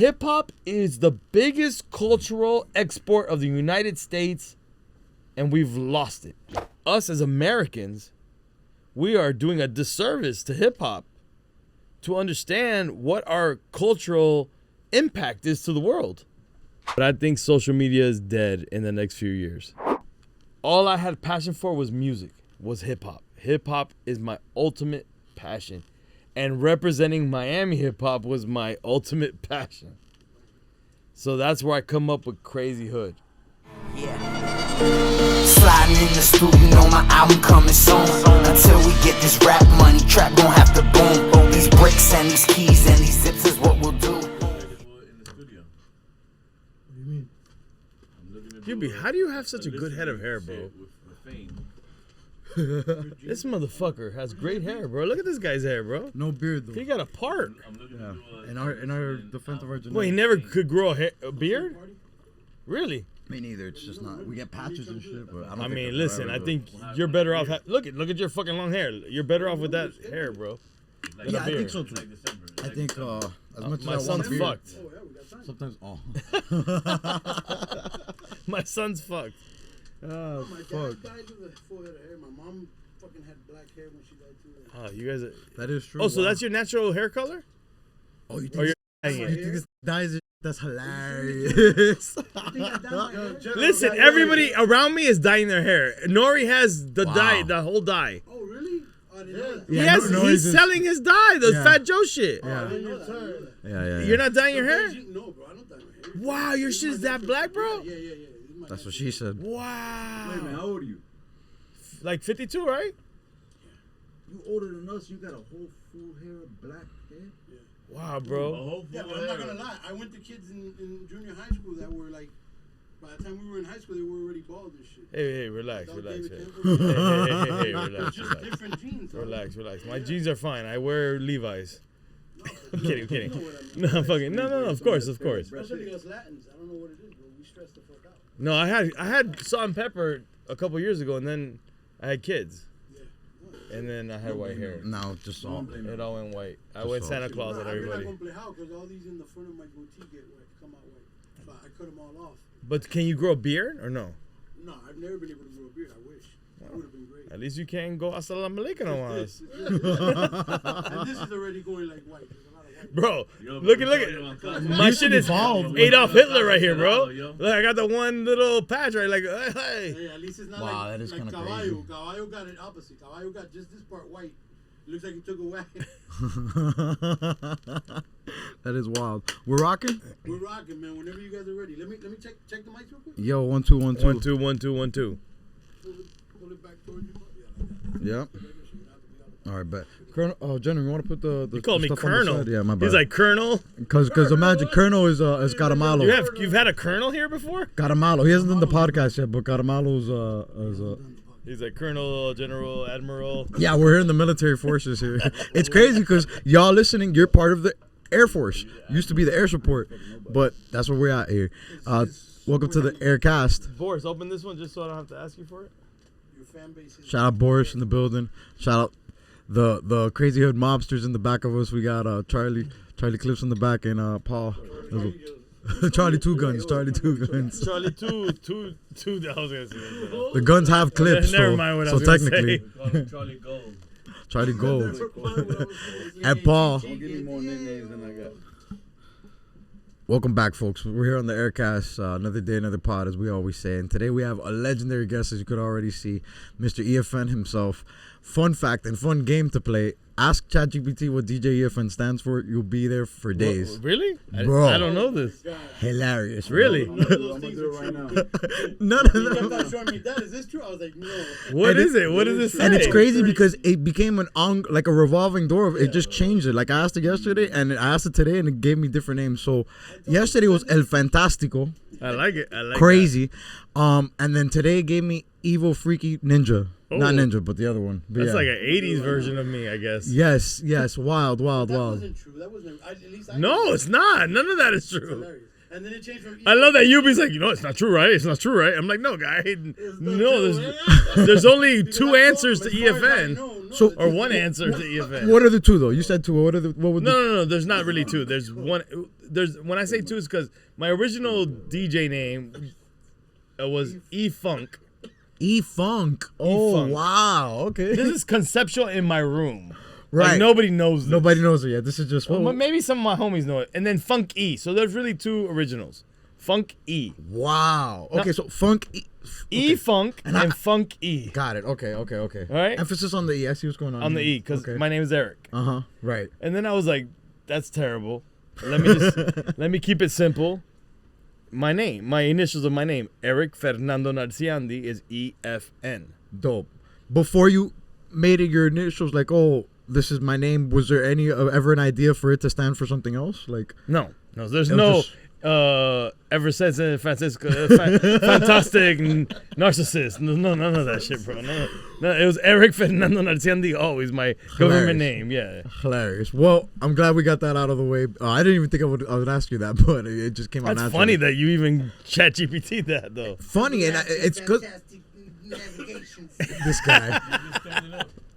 Hip-hop is the biggest cultural export of the United States, and we've lost it. Us as Americans, we are doing a disservice to hip-hop to understand what our cultural impact is to the world. But I think social media is dead in the next few years. All I had passion for was music, was hip-hop. Hip-hop is my ultimate passion. And representing Miami hip-hop was my ultimate passion. So that's where I come up with Crazyhood. Yeah. Sliding in the studio, my album coming soon. Until we get this rap money, trap gon' have to boom. Boom, these bricks and these keys and these zips is what we'll do. Hubie, how do you have such a good head of hair, bro? This motherfucker has great hair, bro. Look at this guy's hair, bro. No beard though. He got a part. Yeah. In our defense of our genetics. Well, he never could grow a beard? Really? Me neither. It's just not. We get patches and shit, but I mean, listen. I think you're better off. Look at your fucking long hair. You're better off with that hair, bro. Yeah, I think so too. I think as much my as son's fucked. Sometimes. My son's fucked. Oh, my dad died with a full head of hair. My mom fucking had black hair when she died too. Oh, you guys. That is true. Oh, so that's your natural hair color? Oh, you think? Or you're dyeing it? You think this dyes it? That's hilarious. Listen, everybody around me is dyeing their hair. N.O.R.E has the dye, the whole dye. Oh, really? I didn't know that. He's selling his dye, the Fat Joe shit. Yeah. Yeah. You're not dyeing your hair? No, bro. I don't dye my hair. Wow, your shit is that black, bro? Yeah. That's what she said. Wow. Wait, man, how old are you? Like 52, right? You older than us. You got a whole full hair of black hair. Yeah. Wow, bro. Yeah, but I'm not gonna lie. I went to kids in junior high school that were like, by the time we were in high school, they were already bald and shit. Hey, relax. Hey, relax. Just different genes. Relax. My jeans are fine. I wear Levi's. I'm kidding. No, I'm fucking. No. Of course. Especially us Latins. I don't know what it is, but we stress the fuck out. No, I had salt and pepper a couple years ago, and then I had kids. And then I had white hair. No, just all. It all went white. I went Santa Claus on everybody. Because all these in the front of my goatee come out white. So I cut them all off. But can you grow a beard or no? No, I've never been able to grow a beard. I wish. That would have been great. At least you can go assalamu alaikum on us. And this is already going like white. Bro, look at my shit is Adolf Hitler right here, bro. Look, I got the one little patch right, like hey. Hey, at least it's not wow, that is kind of crazy. Caballo got it opposite. Caballo got just this part white. It looks like he took a whack. That is wild. We're rocking. We're rocking, man. Whenever you guys are ready, let me check the mics real quick. Yo, 1 2 1 2. 1 2 1 2 1 2. Pull it back towards you. Yep. All right, bet. Colonel, Jenny, you want to put the you called me stuff Colonel? On the side? Yeah, my bad. He's like Colonel. Because imagine Colonel is Gatamalo. You've had a Colonel here before? Gatamalo. He hasn't done the podcast yet, but Gatamalo's He's like Colonel, General, Admiral. Yeah, we're here in the military forces here. It's crazy because y'all listening, you're part of the Air Force. Used to be the air support, but that's where we're at here. Welcome to the Heir Cast. Boris, open this one just so I don't have to ask you for it. Your fan base is Shout out Boris in the building. Shout out the Crazyhood mobsters in the back of us. We got Charlie Clips in the back and Paul. Charlie Two Guns. Charlie Two. I was gonna say that. The guns have clips. Never mind what I was technically. Charlie Gold. Charlie Gold. And Paul. Don't give me more nicknames than I got. Welcome back, folks. We're here on the Heir Cast. Another day, another pod, as we always say. And today we have a legendary guest, as you could already see, Mr. EFN himself. Fun fact and fun game to play. Ask ChatGPT what DJ EFN stands for. You'll be there for days. What, really? Bro. I don't know this. Hilarious. Bro. Really? none of those things are right now. None of them. He kept on showing me that. Is this true? I was like, no. What is it? What does it say? And it's crazy because it became like a revolving door. It just changed it. Like I asked it yesterday and I asked it today and it gave me different names. So yesterday was El Fantástico. I like it. I like crazy. And then today it gave me Evil Freaky Ninja. Oh. Not Ninja, but the other one. But that's like an 80s version of me, I guess. Yes. Wild. That wasn't true. That wasn't. At least No, it's not. None of that is true. Hilarious. And then it changed from. I love that Yubi's like, it's not true, right? It's not true, right? I'm like, no, guy. No, there's only two answers to EFN. Or one answer to EFN. What are the two though? You said two. What were the? No. There's not really two. There's one. there's when I say two, it's because my original DJ name was E-Funk. E-Funk. Oh, E-Funk. wow. Okay. This is conceptual in my room. Right. Like, nobody knows this. Nobody knows it yet. This is just Well, maybe some of my homies know it. And then Funk E. So there's really two originals. Funk E. Wow. Okay, so Funk E. E-Funk And and I- Funk E. Got it. Okay. All right. Emphasis on the E. I see what's going on. On the E, because my name is Eric. Uh-huh. Right. And then I was like, that's terrible. Let me keep it simple. My initials of my name, Eric Fernando Narciandi, is EFN. Dope. Before you made it your initials, like, oh, this is my name, was there any ever an idea for it to stand for something else? Like, No, there's It was no just- ever since Francisco fantastic narcissist. No, none of that shit, bro. No, it was Eric Fernando Narciandi, always my government name. Yeah. hilarious. Well, I'm glad we got that out of the way. I didn't even think I would ask you that, but it just came out That's naturally. funny that you even chat GPT that though. Funny, and it's good. Fantastic navigations. This guy.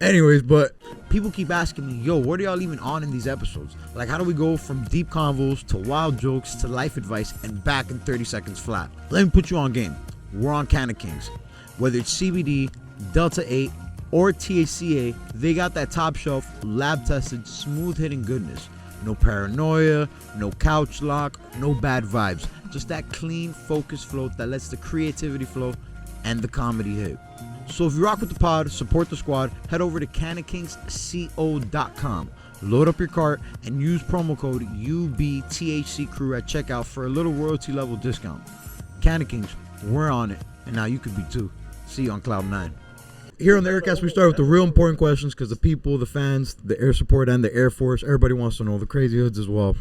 Anyways, but people keep asking me, yo, what are y'all even on in these episodes? Like, how do we go from deep convos to wild jokes to life advice and back in 30 seconds flat? Let me put you on game. We're on Canna Kings. Whether it's CBD, Delta 8, or THCA, they got that top shelf, lab tested, smooth hitting goodness. No paranoia, no couch lock, no bad vibes. Just that clean, focused flow that lets the creativity flow and the comedy hit. So if you rock with the pod, support the squad, head over to cannakingsco.com. Load up your cart and use promo code UBTHCCrew at checkout for a little royalty level discount. Canna Kings, we're on it, and now you could be too. See you on Cloud 9. Here on the Heir Cast, we start with the real important questions because the people, the fans, the air support, and the Air Force, everybody wants to know, the crazy hoods as well.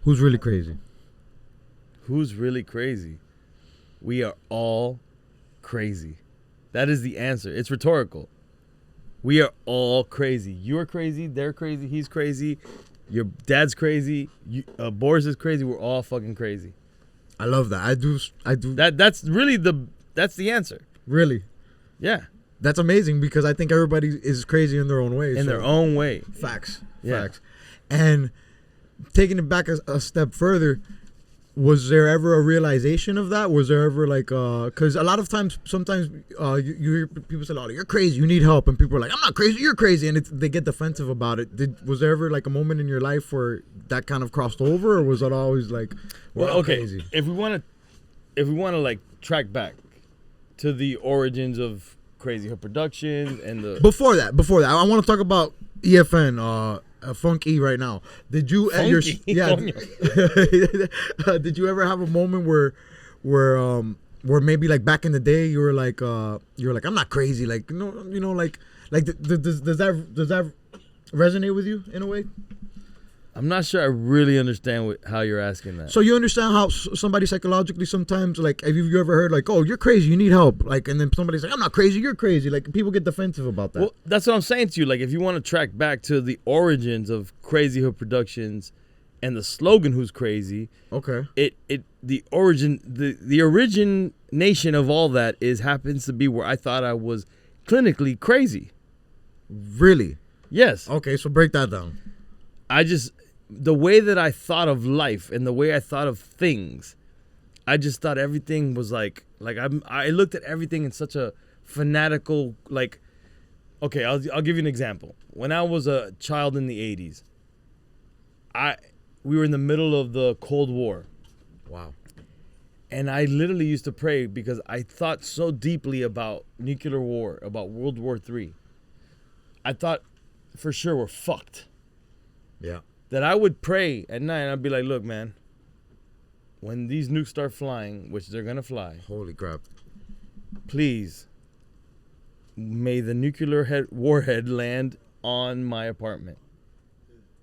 Who's really crazy? Who's really crazy? We are all crazy. That is the answer. It's rhetorical. We are all crazy. You're crazy. They're crazy. He's crazy. Your dad's crazy. Boris is crazy. We're all fucking crazy. I love that. I do. That's really that's the answer. Really? Yeah. That's amazing because I think everybody is crazy in their own way. In their own way. Facts. Yeah. Facts. And taking it back a step further, was there ever a realization of that? Was there ever like, because a lot of times, sometimes you hear people say, oh, you're crazy, you need help. And people are like, I'm not crazy, you're crazy. And they get defensive about it. Was there ever like a moment in your life where that kind of crossed over? Or was it always like, well, okay, crazy? If we want to like track back to the origins of Crazyhood Productions and the... Before that, I want to talk about EFN, Funk E right now. Did you Funky? did you ever have a moment where maybe like back in the day you were like I'm not crazy, like does that resonate with you in a way? I'm not sure I really understand how you're asking that. So you understand how somebody psychologically sometimes, like, have you ever heard like, oh, you're crazy, you need help, like, and then somebody's like, I'm not crazy, you're crazy, like people get defensive about that. Well, that's what I'm saying to you. Like, if you want to track back to the origins of Crazyhood Productions and the slogan "Who's Crazy," okay, the origination of all that happens to be where I thought I was clinically crazy. really? Yes. Okay, so break that down. The way that I thought of life and the way I thought of things, I just thought everything was like I looked at everything in such a fanatical, like, okay, I'll give you an example. When I was a child in the 80s, we were in the middle of the Cold War. Wow. And I literally used to pray because I thought so deeply about nuclear war, about World War III. I thought for sure we're fucked. Yeah. That I would pray at night and I'd be like, look, man, when these nukes start flying, which they're going to fly, Holy crap. please, may the nuclear warhead land on my apartment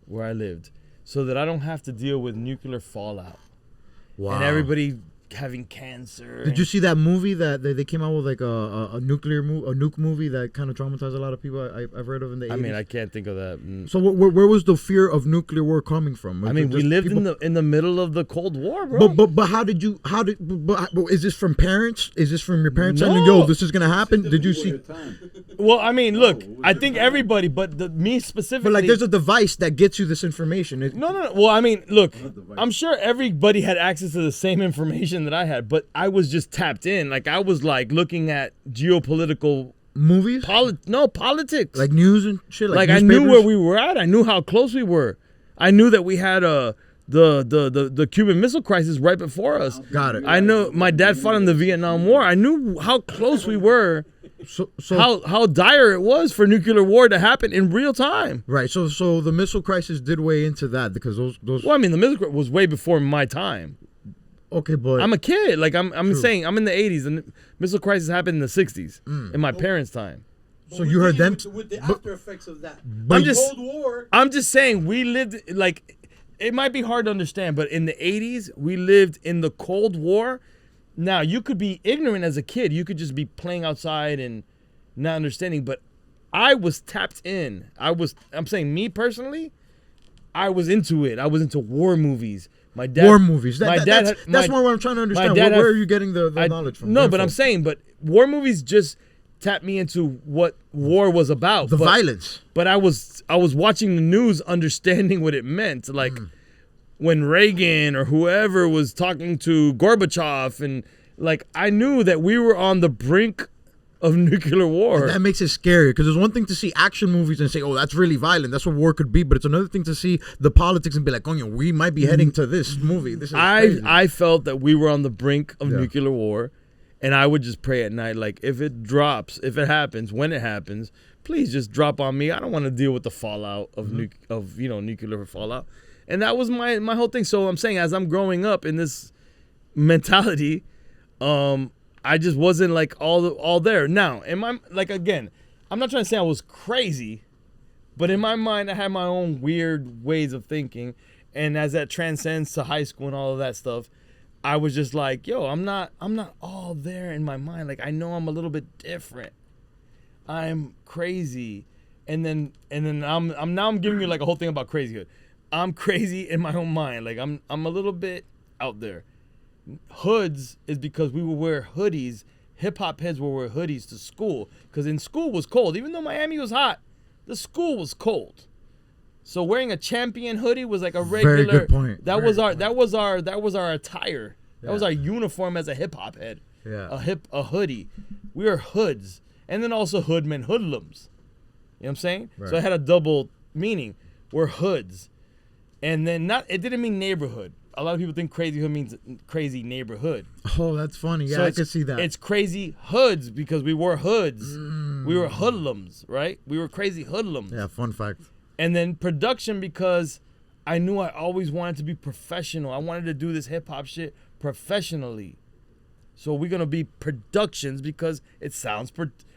where I lived so that I don't have to deal with nuclear fallout. Wow. And everybody having cancer. Did you see that movie that they came out with, like a nuke movie that kind of traumatized a lot of people? I've heard of in the 80s. I mean, I can't think of that. So where was the fear of nuclear war coming from? I mean, we lived in the middle of the Cold War, bro. But is this from parents? Is this from your parents No. saying, "Yo, this is gonna happen"? Did you see? Well, I mean, look, I think everybody, but me specifically. But like, there's a device that gets you this information. No. Well, I mean, look, I'm sure everybody had access to the same information that I had, but I was just tapped in. Like, I was like looking at geopolitical Movies, politics, like news and shit. Like I knew where we were at. I knew how close we were. I knew that we had the Cuban Missile Crisis right before us. Got it. I know my dad fought in the Vietnam War. I knew how close we were. So how dire it was for nuclear war to happen in real time. Right. So the missile crisis did weigh into that because those. Well, I mean, the missile crisis was way before my time. Okay, but I'm a kid. Like I'm saying, I'm in the 80s, and the missile crisis happened in the 60s, in my parents' time. But So we're you heard dealing them. with the after effects of that. I'm Cold War. I'm just saying we lived like it might be hard to understand, but in the 80s we lived in the Cold War. Now you could be ignorant as a kid. You could just be playing outside and not understanding. But I was tapped in. I'm saying me personally, I was into it. I was into war movies. My dad. War movies. That's what I'm trying to understand. Where are you getting the knowledge from? No, but I'm saying, but war movies just tapped me into what war was about. The violence. But I was watching the news, understanding what it meant. Like when Reagan or whoever was talking to Gorbachev, and like I knew that we were on the brink of nuclear war. That makes it scary because there's one thing to see action movies and say, "Oh, that's really violent. That's what war could be." But it's another thing to see the politics and be like, "Oh, we might be heading to this movie." This is crazy. I felt that we were on the brink of nuclear war, and I would just pray at night, like if it drops, if it happens, when it happens, please just drop on me. I don't want to deal with the fallout of nuclear fallout, and that was my whole thing. So I'm saying, as I'm growing up in this mentality, I just wasn't like all there. Now, again, I'm not trying to say I was crazy, but in my mind I had my own weird ways of thinking, and as that transcends to high school and all of that stuff, I was just like, yo, I'm not all there in my mind. Like I know I'm a little bit different. I'm crazy. And then I'm giving you like a whole thing about Crazyhood. I'm crazy in my own mind. Like I'm a little bit out there. Hoods is because we would wear hoodies. Hip hop heads would wear hoodies to school because in school was cold. Even though Miami was hot, the school was cold. So wearing a Champion hoodie was like a regular. Very good point. That was our attire. That was our uniform as a hip hop head. Yeah. A hoodie. We were hoods, and then also hoodmen, hoodlums. You know what I'm saying? Right. So it had a double meaning. We're hoods, and then it didn't mean neighborhood. A lot of people think Crazyhood means crazy neighborhood. Oh, that's funny. Yeah, So I can see that. It's crazy hoods because we wore hoods. We were hoodlums, right? We were crazy hoodlums. Yeah, fun fact. And then production because I knew I always wanted to be professional. I wanted to do this hip hop shit professionally. So we're going to be productions because it sounds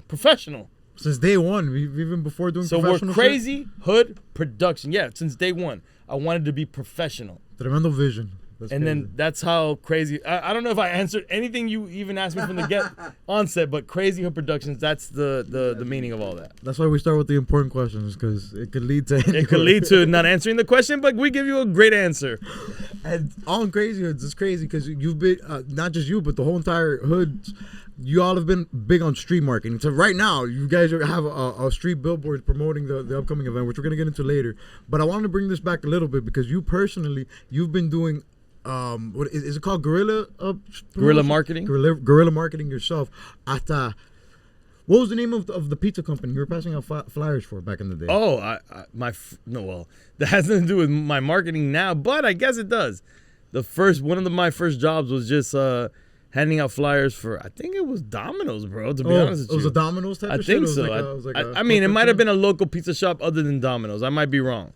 professionmal. Since day one, even before doing So professional we're Crazy Hood Production. Yeah, since day one, I wanted to be professional. Tremendo vision. That's And crazy. then that's how Crazy. I don't know if I answered anything you even asked me from the onset, but Crazyhood Productions. That's the meaning of all that. That's why we start with the important questions because it could lead to. It could lead to not answering the question, but we give you a great answer. And on Crazyhoods, it's crazy because you've been not just you, but the whole entire hood. You all have been big on street marketing. So right now, you guys have a street billboard promoting the upcoming event, which we're gonna get into later. But I wanted to bring this back a little bit because you personally, you've been doing. What is it called? Guerrilla marketing. Guerrilla marketing yourself. What was the name of the pizza company you were passing out flyers for back in the day? Oh, that has nothing to do with my marketing now, but I guess it does. One of my first jobs was just handing out flyers for, I think it was Domino's, bro. To be honest with you, it was a Domino's type I of shit? think so. I mean, it might have been a local pizza shop other than Domino's. I might be wrong,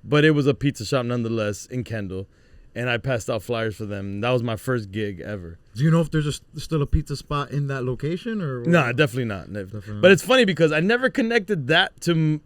but it was a pizza shop nonetheless in Kendall. And I passed out flyers for them. That was my first gig ever. Do you know if there's still a pizza spot in that location? Or No, definitely not. But it's funny because I never connected that to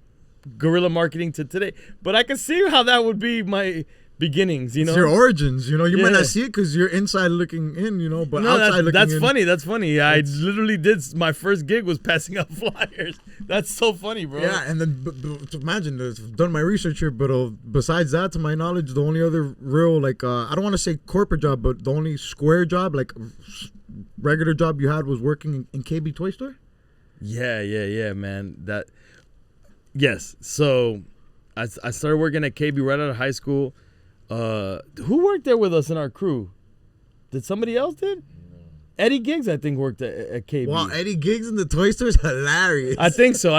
guerrilla marketing to today. But I can see how that would be my beginnings, you It's know. your origins, you know. You might Yeah. not see it because you're inside looking in, you know, but No, outside looking that's in. funny. That's funny. I literally did. My first gig was passing out flyers. That's so funny, bro. Yeah, and then imagine, I've done my research here, but besides that, to my knowledge, the only other real, like, I don't want to say corporate job, but the only square job, like, regular job you had was working in KB Toy Store? Yeah, man. Yes. So I started working at KB right out of high school. Who worked there with us in our crew? Did somebody else did? Eddie Giggs, I think, worked at KB. Wow, Eddie Giggs in the toy store is hilarious. I think so,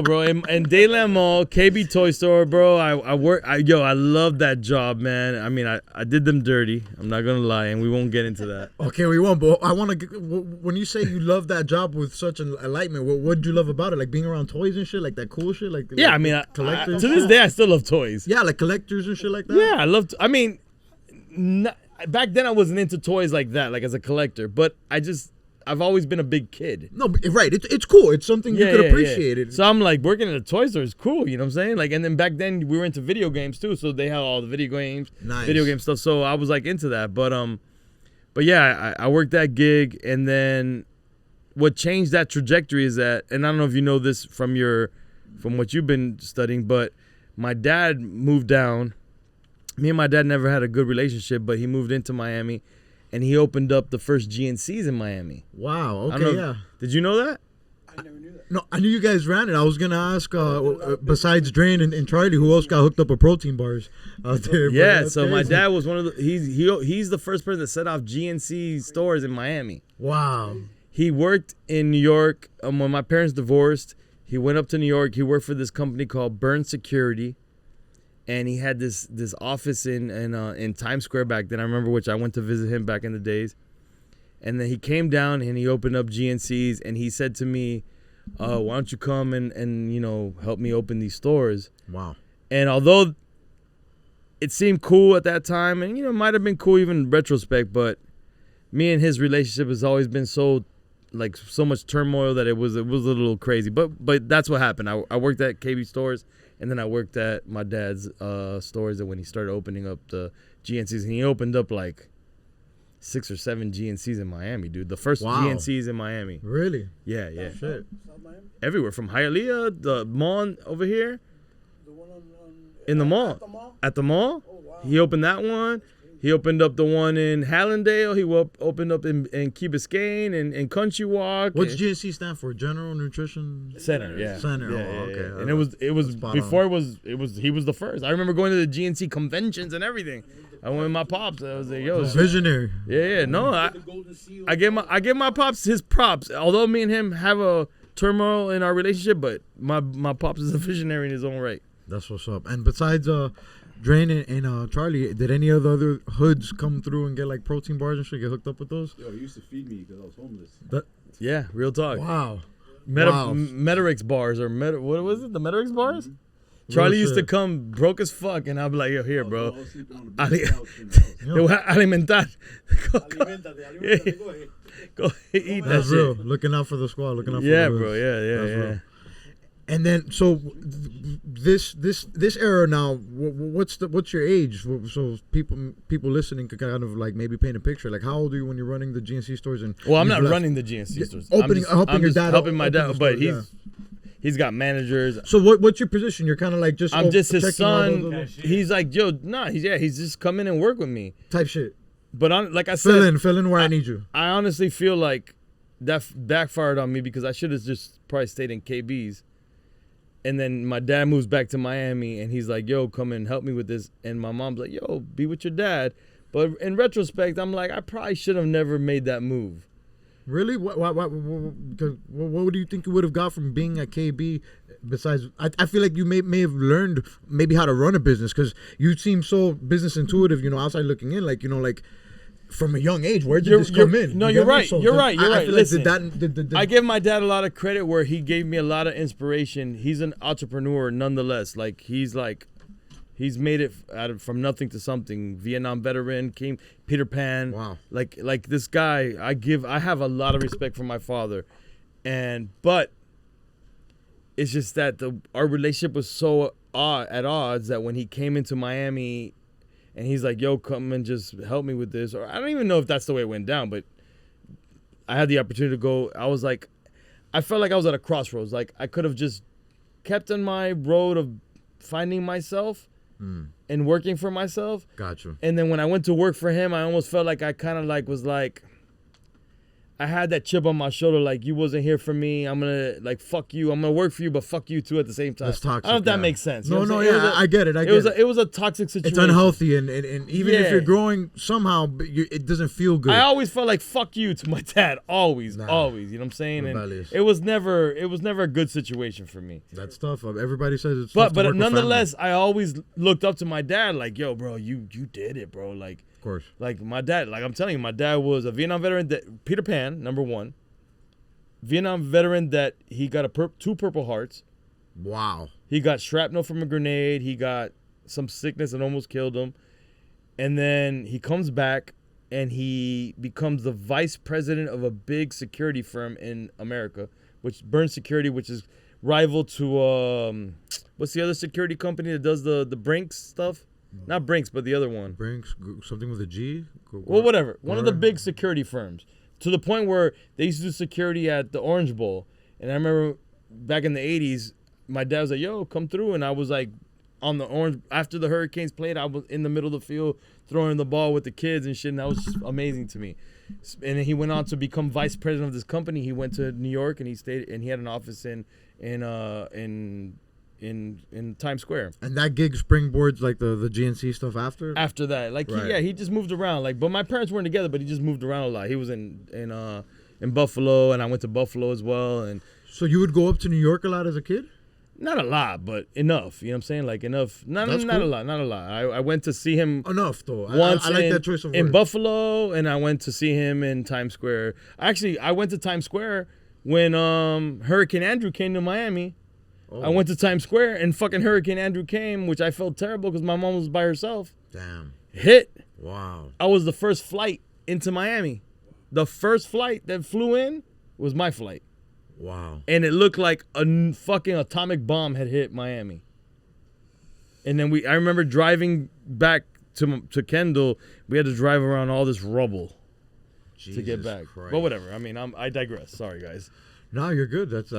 bro. And Dayland Mall, KB Toy Store, bro. I love that job, man. I mean, I did them dirty. I'm not gonna lie, and we won't get into that. Okay, we won't. But I want to. When you say you love that job with such an enlightenment, what did you love about it? Like being around toys and shit, like that cool shit, like Yeah, like I mean, collectors. to this day, I still love toys. Yeah, like collectors and shit like that. Yeah, I love. I mean, back then I wasn't into toys like that, like as a collector. But I've always been a big kid. No, but, right. It's cool. It's something you could appreciate it. So I'm like, working at a toy store is cool. You know what I'm saying? Like, and then back then we were into video games too. So they had all the video games, video game stuff. So I was like into that. But yeah, I worked that gig, and then what changed that trajectory is that, and I don't know if you know this from what you've been studying, but my dad moved down. Me and my dad never had a good relationship, but he moved into Miami, and he opened up the first GNCs in Miami. Wow. I don't Okay. know- Yeah. Did you know that? I never knew that. No, I knew you guys ran it. I was gonna ask, besides Drain and Charlie, who else got hooked up with protein bars out there? But Yeah. that's So my crazy. dad was one of the. He's the first person that set off GNC stores in Miami. Wow. He worked in New York when my parents divorced. He went up to New York. He worked for this company called Burn Security. And he had this office in Times Square back then. I remember, which I went to visit him back in the days. And then he came down and he opened up GNCs, and he said to me, why don't you come and help me open these stores? Wow. And although it seemed cool at that time, and it might have been cool even in retrospect, but me and his relationship has always been so much turmoil that it was a little crazy. But that's what happened. I worked at KB stores. And then I worked at my dad's stores, and when he started opening up the GNCs, and he opened up like 6 or 7 GNCs in Miami, dude. The first GNCs in Miami. Really? Yeah. Shit. South Miami? Everywhere, from Hialeah, the mall over here, The one in the mall. At the mall? At the mall. Oh, wow. He opened that one. He opened up the one in Hallandale. He opened up in Key Biscayne and Country Walk. What's GNC stand for? General Nutrition Center, yeah. Center. Yeah, Oh, yeah, okay. yeah. And it was spot before on. he was the first. I remember going to the GNC conventions and everything. I went with my pops. I was like, yo, Visionary. yeah. No, The Golden Seal. I give my pops his props. Although me and him have a turmoil in our relationship, but my pops is a visionary in his own right. That's what's up. And besides Drain and Charlie, did any of the other hoods come through and get like protein bars and shit? Get hooked up with those? Yo, he used to feed me because I was homeless. Yeah, real talk. Wow. Metarix bars or what was it? The Metarix bars? Charlie used to come broke as fuck, and I'd be like, yo, here, bro. I was sleeping on the big couch in the house. Te voy a alimentar. Alimentate, go ahead. Go eat that That's shit. real. Looking out for the squad. Looking out for Yeah, the bro. hoods. Yeah. That's real. And then, so this era now, what's your age? So people listening could kind of like maybe paint a picture. Like, how old are you when you're running the GNC stores? And Well, I'm you've not left? running the GNC stores. Helping your dad helping my open dad, the but stores, he's got managers. So what's your position? You're kind of like just I'm just his checking all son. those He's like, yo, he's just come in and work with me. type shit. But like I said, Fill in where I need you. I honestly feel like that backfired on me because I should have just probably stayed in KB's. And then my dad moves back to Miami, and he's like, yo, come and help me with this. And my mom's like, yo, be with your dad. But in retrospect, I'm like, I probably should have never made that move. Really? What do you think you would have got from being at KB? Besides, I feel like you may have learned maybe how to run a business, because you seem so business intuitive, outside looking in, like from a young age. Where did this come in? No, You you're get me? right. So You're then right. You're I right. feel Listen, like I give my dad a lot of credit where he gave me a lot of inspiration. He's an entrepreneur nonetheless. Like, he's made it from nothing to something. Vietnam veteran, came Peter Pan. Wow. Like this guy, I have a lot of respect for my father. But it's just that our relationship was so at odds that when he came into Miami and he's like, yo, come and just help me with this. Or I don't even know if that's the way it went down, but I had the opportunity to go. I felt like I was at a crossroads. Like I could have just kept on my road of finding myself and working for myself. Gotcha. And then when I went to work for him, I almost felt like I kind of like was like, I had that chip on my shoulder, like you wasn't here for me. I'm gonna like fuck you. I'm gonna work for you, but fuck you too at the same time. That's toxic. I don't know if that makes sense. You know what I'm saying? I get it. It was a toxic situation. It's unhealthy, and even if you're growing somehow, it doesn't feel good. I always felt like fuck you to my dad. Always. You know what I'm saying? And it was never a good situation for me. That's tough. Everybody says it's but tough to work nonetheless, I always looked up to my dad, like, yo, bro, you did it, bro. Like, of course. Like my dad, like I'm telling you, my dad was a Vietnam veteran. Peter Pan, number one. Vietnam veteran that he got 2 Purple Hearts. Wow. He got shrapnel from a grenade. He got some sickness that almost killed him. And then he comes back and he becomes the vice president of a big security firm in America, which Burn Security, which is rival to what's the other security company that does the Brinks stuff? Not Brinks, but the other one. Brinks, something with a G? Well, whatever. One of the big security firms. To the point where they used to do security at the Orange Bowl. And I remember back in the 80s, my dad was like, yo, come through. And I was like on the Orange, after the Hurricanes played, I was in the middle of the field throwing the ball with the kids and shit. And that was just amazing to me. And then he went on to become vice president of this company. He went to New York and he stayed, and he had an office in Times Square. And that gig springboards like the GNC stuff after? After that. Like, right. he just moved around. Like, but my parents weren't together, but he just moved around a lot. He was in Buffalo, and I went to Buffalo as well. And so you would go up to New York a lot as a kid? Not a lot, but enough. You know what I'm saying? Like, enough. Not cool. a lot. I went to see him. Enough, though. Once I like that choice of words. in Buffalo, and I went to see him in Times Square. Actually, I went to Times Square when Hurricane Andrew came to Miami. Oh. I went to Times Square, and fucking Hurricane Andrew came, which I felt terrible because my mom was by herself. Damn. Hit. Wow. I was the first flight into Miami. The first flight that flew in was my flight. Wow. And it looked like a fucking atomic bomb had hit Miami. And then I remember driving back to Kendall. We had to drive around all this rubble to get back. Christ. But whatever. I mean, I digress. Sorry, guys. No, you're good. That's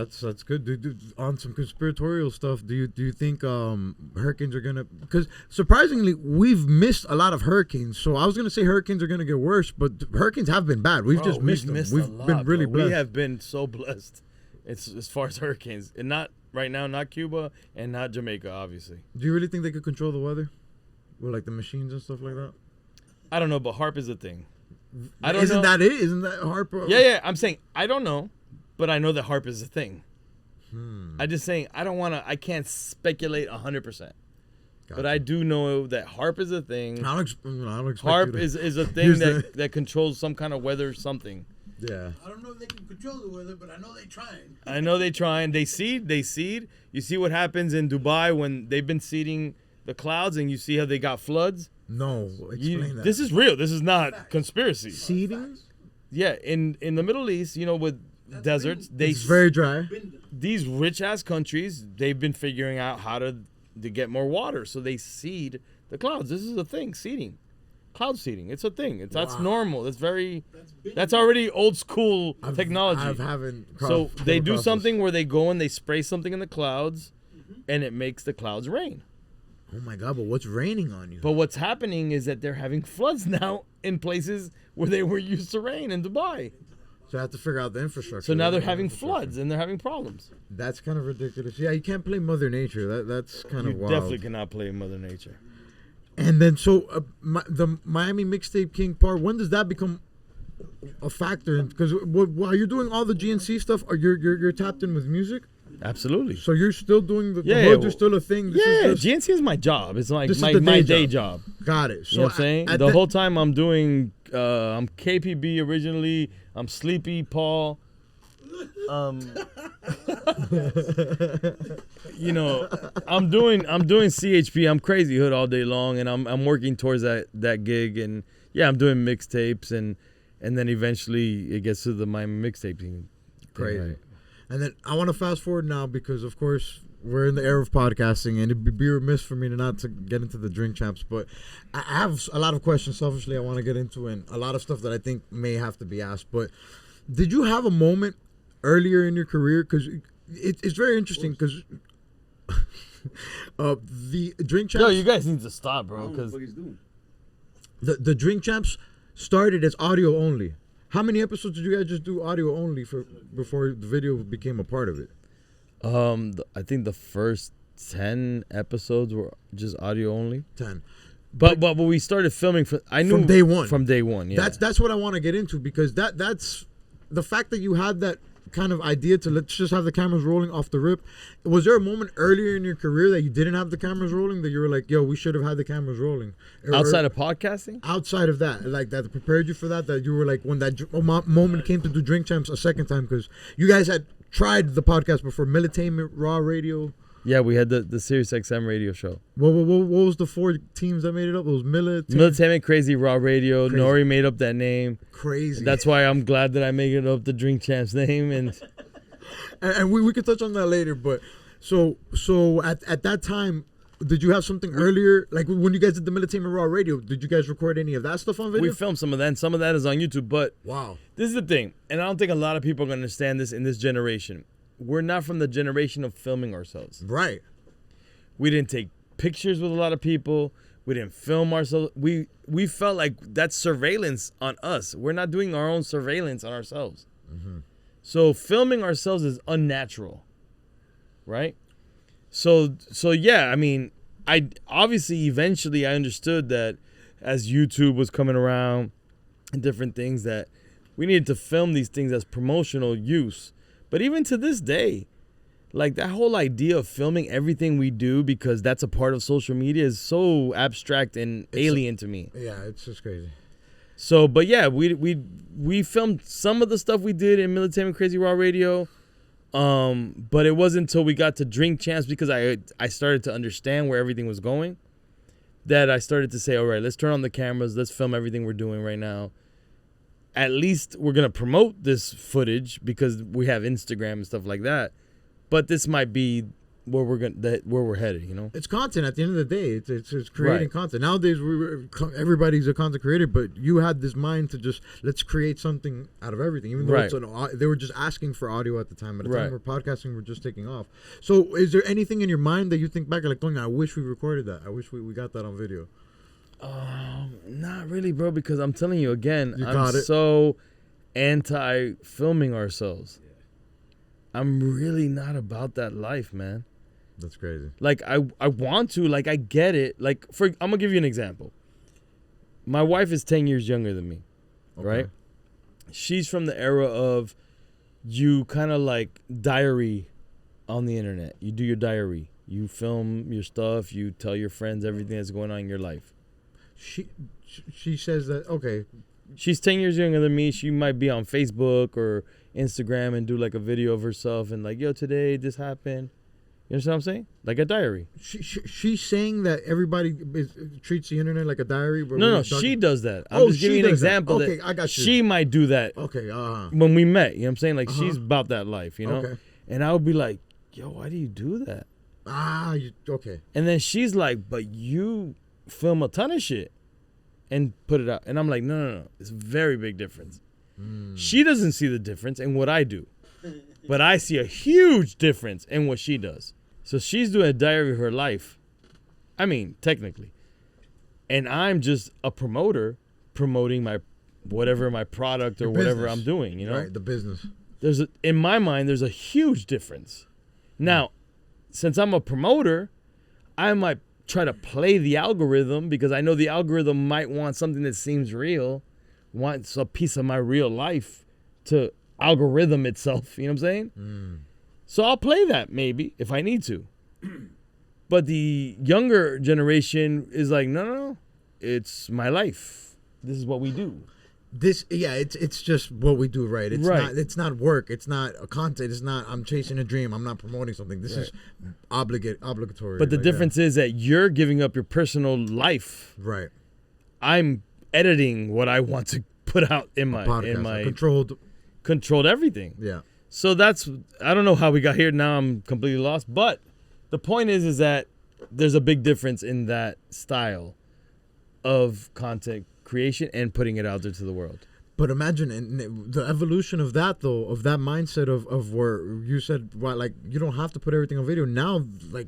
good. Dude, on some conspiratorial stuff, do you think hurricanes are gonna? Because surprisingly, we've missed a lot of hurricanes. So I was gonna say hurricanes are gonna get worse, but hurricanes have been bad. We've just missed them. We've been really blessed. We have been so blessed. It's as far as hurricanes, and not right now, not Cuba and not Jamaica, obviously. Do you really think they could control the weather with like the machines and stuff like that? I don't know, but HARP is a thing. I don't know. Isn't that it? Isn't that HARP? Yeah. I'm saying I don't know. But I know that HARP is a thing. I'm just saying I can't speculate 100%. Gotcha. But I do know that HARP is a thing. I don't expect HARP is a thing that controls some kind of weather something. Yeah. I don't know if they can control the weather, but I know they're trying. I know they trying. They seed. You see what happens in Dubai when they've been seeding the clouds and you see how they got floods? No. Explain that. This is real. This is not conspiracy. Seeding? Yeah, in the Middle East, with deserts, it's very dry. These rich ass countries, they've been figuring out how to get more water, so they seed the clouds. This is a thing, seeding, cloud seeding. It's a thing. That's normal. That's already old school technology. I haven't. So they do something where they go and they spray something in the clouds, and it makes the clouds rain. Oh my God! But what's raining on you? But what's happening is that they're having floods now in places where they were used to rain in Dubai. So I have to figure out the infrastructure. So now they're having floods and they're having problems. That's kind of ridiculous. Yeah, you can't play Mother Nature. That's kind of wild. You definitely cannot play Mother Nature. And then, so the Miami Mixtape King part, when does that become a factor? Because while you're doing all the GNC stuff, you're tapped in with music? Absolutely. So you're still doing the hoods are still a thing? GNC is my job. It's like my day job. Got it. So you know what I'm saying? The whole time I'm doing, I'm KPB originally. I'm Sleepy Paul. I'm doing CHP. I'm Crazyhood all day long, and I'm working towards that gig. And yeah, I'm doing mixtapes, and then eventually it gets to the Miami mixtape thing. Crazy. Right? And then I want to fast forward now because, of course, we're in the era of podcasting, and it'd be remiss for me to get into the Drinkchamps. But I have a lot of questions. Selfishly, I want to get into, and a lot of stuff that I think may have to be asked. But did you have a moment earlier in your career? Because it's very interesting. Because the Drinkchamps. Yo, you guys need to stop, I bro. don't know what Because the fuck he's doing. The Drinkchamps started as audio only. How many episodes did you guys just do audio only before the video became a part of it? I think the first 10 episodes were just audio only. 10. But we started filming From day one. From day one, yeah. That's what I want to get into, because that's the fact that you had that kind of idea to let's just have the cameras rolling off the rip. Was there a moment earlier in your career that you didn't have the cameras rolling, that you were like, yo, we should have had the cameras rolling? Outside of podcasting? Outside of that, like that prepared you for that you were like, when that moment came to do Drinkchamps a second time, because you guys had tried the podcast before, Militainment Raw Radio. Yeah, we had the Sirius XM radio show. What was the 4 teams that made it up? It was Militainment, Crazy, Raw Radio. Crazy. N.O.R.E made up that name. Crazy. That's why I'm glad that I made it up the Drinkchamps name. And we could touch on that later. But so at that time, did you have something earlier? Like when you guys did the Militainment Raw Radio, did you guys record any of that stuff on video? we filmed some of that, and some of that is on YouTube. But wow, this is the thing, and I don't think a lot of people are going to understand this in this generation. We're not from the generation of filming ourselves. Right. We didn't take pictures with a lot of people. We didn't film ourselves. We felt like that's surveillance on us. We're not doing our own surveillance on ourselves. Mm-hmm. So filming ourselves is unnatural, right? So yeah, I mean, I obviously eventually I understood that as YouTube was coming around and different things, that we needed to film these things as promotional use. But even to this day, like that whole idea of filming everything we do because that's a part of social media is so abstract and alien to me. Yeah, it's just crazy. So, but yeah, we filmed some of the stuff we did in Militainment Crazy Raw Radio, but it wasn't until we got to Drinkchamps, because I started to understand where everything was going, that I started to say, all right, let's turn on the cameras, let's film everything we're doing right now. At least we're gonna promote this footage because we have Instagram and stuff like that, but this might be where we're headed, you know. It's content at the end of the day. It's creating Right. content. Nowadays, everybody's a content creator, but you had this mind to just let's create something out of everything. Even though Right. they were just asking for audio at the time. At the Right. time where podcasting were just taking off. So, is there anything in your mind that you think back like, I wish we recorded that. I wish we got that on video. Not really, bro, because I'm telling you again, You I'm got it. so anti-filming ourselves. I'm really not about that life, man. That's crazy. Like I want to, like I get it. Like I'm gonna give you an example. My wife is 10 years younger than me, right? She's from the era of you kind of like diary on the internet. You do your diary. You film your stuff. You tell your friends everything that's going on in your life. She says that, okay. She's 10 years younger than me. She might be on Facebook or Instagram and do like a video of herself and like, yo, today this happened. You understand what I'm saying? Like a diary. She's saying that everybody treats the internet like a diary? No, she does that. I'm just giving you an example that. Okay, I got you. She might do that. Okay, when we met, you know what I'm saying? Like she's about that life, you know? Okay. And I would be like, yo, why do you do that? Okay. And then she's like, but you film a ton of shit and put it out. And I'm like, no. It's a very big difference. She doesn't see the difference in what I do. But I see a huge difference in what she does. So she's doing a diary of her life. I mean, technically. And I'm just a promoter promoting my product or whatever I'm doing, you know? Right, the business. In my mind, there's a huge difference. Now, since I'm a promoter, I might try to play the algorithm because I know the algorithm might want something that seems real, wants a piece of my real life to algorithm itself, you know what I'm saying? So I'll play that maybe if I need to. But the younger generation is like, no, it's my life. This is what we do. It's just what we do, right? It's not work. It's not a content. It's not I'm chasing a dream. I'm not promoting something. This is obligatory. But the difference is that you're giving up your personal life. Right. I'm editing what I want to put out in my controlled everything. Yeah. So I don't know how we got here. Now I'm completely lost. But The point is that there's a big difference in that style of content creation and putting it out there to the world. But imagine the evolution of that, though, of that mindset of where you said, well, like, you don't have to put everything on video. Now, like,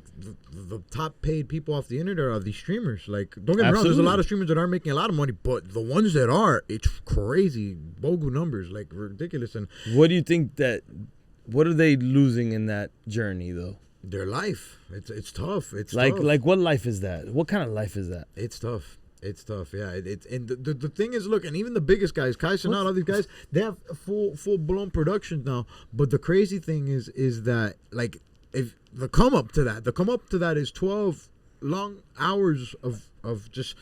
the top paid people off the internet are these streamers. Like, don't get me wrong, there's a lot of streamers that aren't making a lot of money, but the ones that are, it's crazy, bogu numbers, like, ridiculous. And what do you think what are they losing in that journey, though? Their life. It's tough. It's like, tough. Like, what life is that? What kind of life is that? It's tough. It's tough, yeah. And the thing is, look, and even the biggest guys, Kai Cenat, all these guys, they have full blown productions now. But the crazy thing is that, like, if the come up to that is 12 long hours of just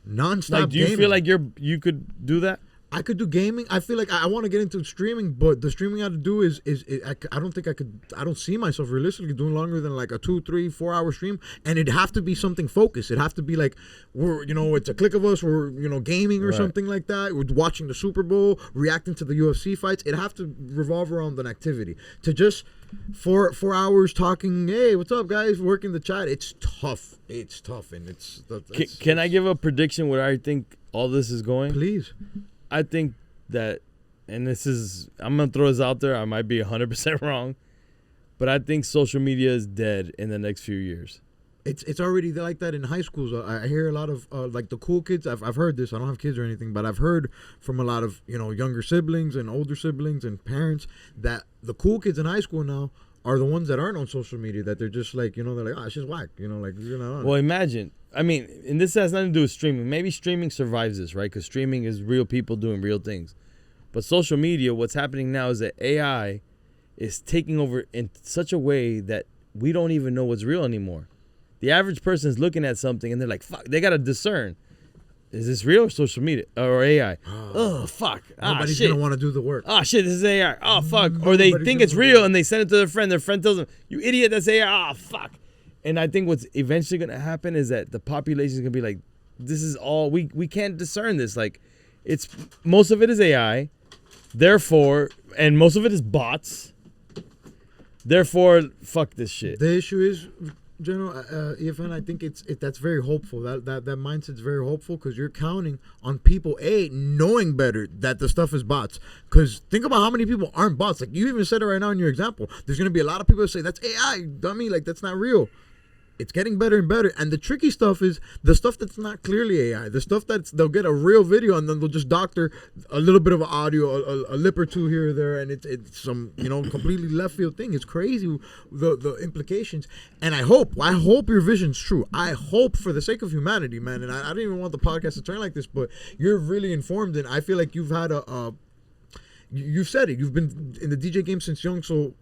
nonstop. Like, do you gaming. feel like you could do that? I could do gaming. I feel like I want to get into streaming, but the streaming I have to do I don't think I could. I don't see myself realistically doing longer than like a 2, 3, 4 hour stream, and it'd have to be something focused. It'd have to be like it's a clique of us. We're gaming or something like that. We're watching the Super Bowl, reacting to the UFC fights. It'd have to revolve around an activity. To just 4 hours talking, hey, what's up, guys? Working the chat. It's tough. It's tough, and it's. Can I give a prediction where I think all this is going? Please. I think that, and I'm going to throw this out there. I might be 100% wrong, but I think social media is dead in the next few years. It's already like that in high schools. I hear a lot of like the cool kids. I've heard this. I don't have kids or anything, but I've heard from a lot of younger siblings and older siblings and parents that the cool kids in high school now are the ones that aren't on social media. That they're just like they're like, oh, it's just whack. Like you're not on. Well, imagine. I mean, and this has nothing to do with streaming. Maybe streaming survives this, right? Because streaming is real people doing real things. But social media, what's happening now is that AI is taking over in such a way that we don't even know what's real anymore. The average person is looking at something and they're like, fuck, they got to discern. Is this real or social media or AI? Oh, fuck. Nobody's shit. going to want to do the work. Oh, shit, this is AI. Oh, fuck. Or they think it's real and they send it to their friend. Their friend tells them, you idiot, that's AI. Oh, fuck. And I think what's eventually going to happen is that the population is going to be like, this is all, we can't discern this. Like, most of it is AI. Therefore, and most of it is bots. Therefore, fuck this shit. The issue is, General EFN, I think that's very hopeful. That mindset's very hopeful because you're counting on people knowing better that the stuff is bots. Because think about how many people aren't bots. Like you even said it right now in your example. There's gonna be a lot of people that say that's AI, dummy. Like that's not real. It's getting better and better. And the tricky stuff is the stuff that's not clearly AI. The stuff they'll get a real video and then they'll just doctor a little bit of audio, a lip or two here or there, and it's some completely left field thing. It's crazy the implications. And I hope your vision's true. I hope for the sake of humanity, man. And I don't even want the podcast to turn like this, but you're really informed, and I feel like you've had you've said it. You've been in the DJ game since young, so.